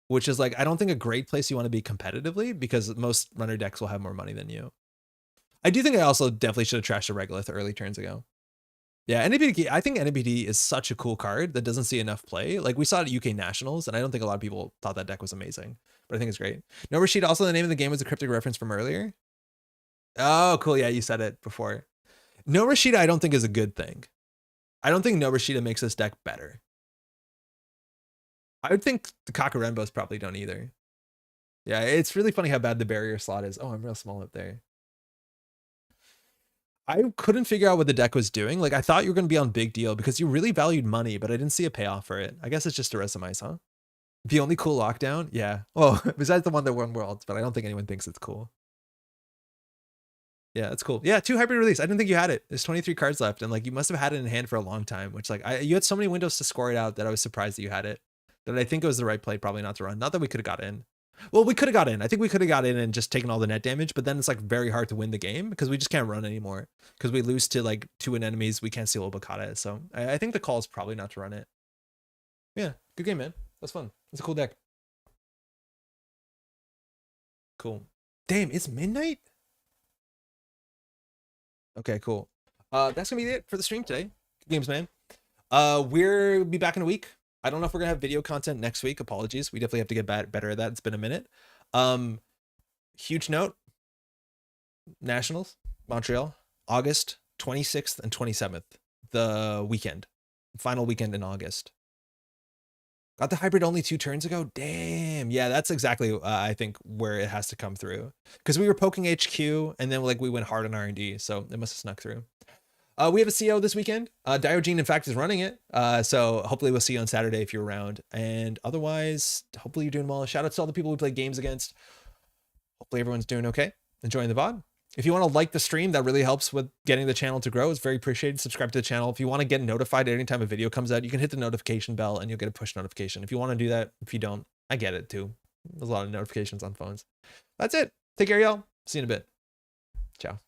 which is like, I don't think a great place you want to be competitively, because most runner decks will have more money than you. I do think I also definitely should have trashed a Regolith early turns ago. Yeah, NAPD, I think NAPD is such a cool card that doesn't see enough play. Like, we saw it at UK Nationals, and I don't think a lot of people thought that deck was amazing, but I think it's great. No Rashid, also the name of the game was a cryptic reference from earlier. Oh, cool. Yeah, you said it before. No Rashida, I don't think is a good thing. I don't think No Rashida makes this deck better. I would think the Kakarenbos probably don't either. Yeah, it's really funny how bad the barrier slot is. Oh, I'm real small up there. I couldn't figure out what the deck was doing. Like, I thought you were going to be on big deal because you really valued money, but I didn't see a payoff for it. I guess it's just a resumes, huh? The only cool lockdown? Yeah. Well, besides the one that won Worlds, but I don't think anyone thinks it's cool. Yeah, it's cool. Yeah, 2 hybrid release. I didn't think you had it. There's 23 cards left, and like, you must have had it in hand for a long time, which like, you had so many windows to score it out that I was surprised that you had it. That I think it was the right play, probably not to run. Not that we could have got in. Well, we could have got in. I think we could have got in and just taken all the net damage, but then it's like very hard to win the game because we just can't run anymore. Because we lose to like 2 enemies, we can't steal Obokata. So I think the call is probably not to run it. Yeah, good game, man. That's fun. It's a cool deck. Cool. Damn, it's midnight? Okay, cool. That's gonna be it for the stream today. Good games, man. We'll be back in a week. I don't know if we're gonna have video content next week. Apologies. We definitely have to get better at that. It's been a minute. Huge note. Nationals, Montreal, August 26th and 27th. The weekend. Final weekend in August. Got the hybrid only 2 turns ago? Damn. Yeah, that's exactly, I think, where it has to come through. Because we were poking HQ, and then like we went hard on R&D, so it must have snuck through. We have a CO this weekend. Diogen, in fact, is running it. So hopefully we'll see you on Saturday if you're around. And otherwise, hopefully you're doing well. Shout out to all the people we played games against. Hopefully everyone's doing okay. Enjoying the VOD. If you want to like the stream, that really helps with getting the channel to grow. It's very appreciated. Subscribe to the channel. If you want to get notified anytime a video comes out, you can hit the notification bell and you'll get a push notification. If you want to do that, if you don't, I get it too. There's a lot of notifications on phones. That's it. Take care, y'all. See you in a bit. Ciao.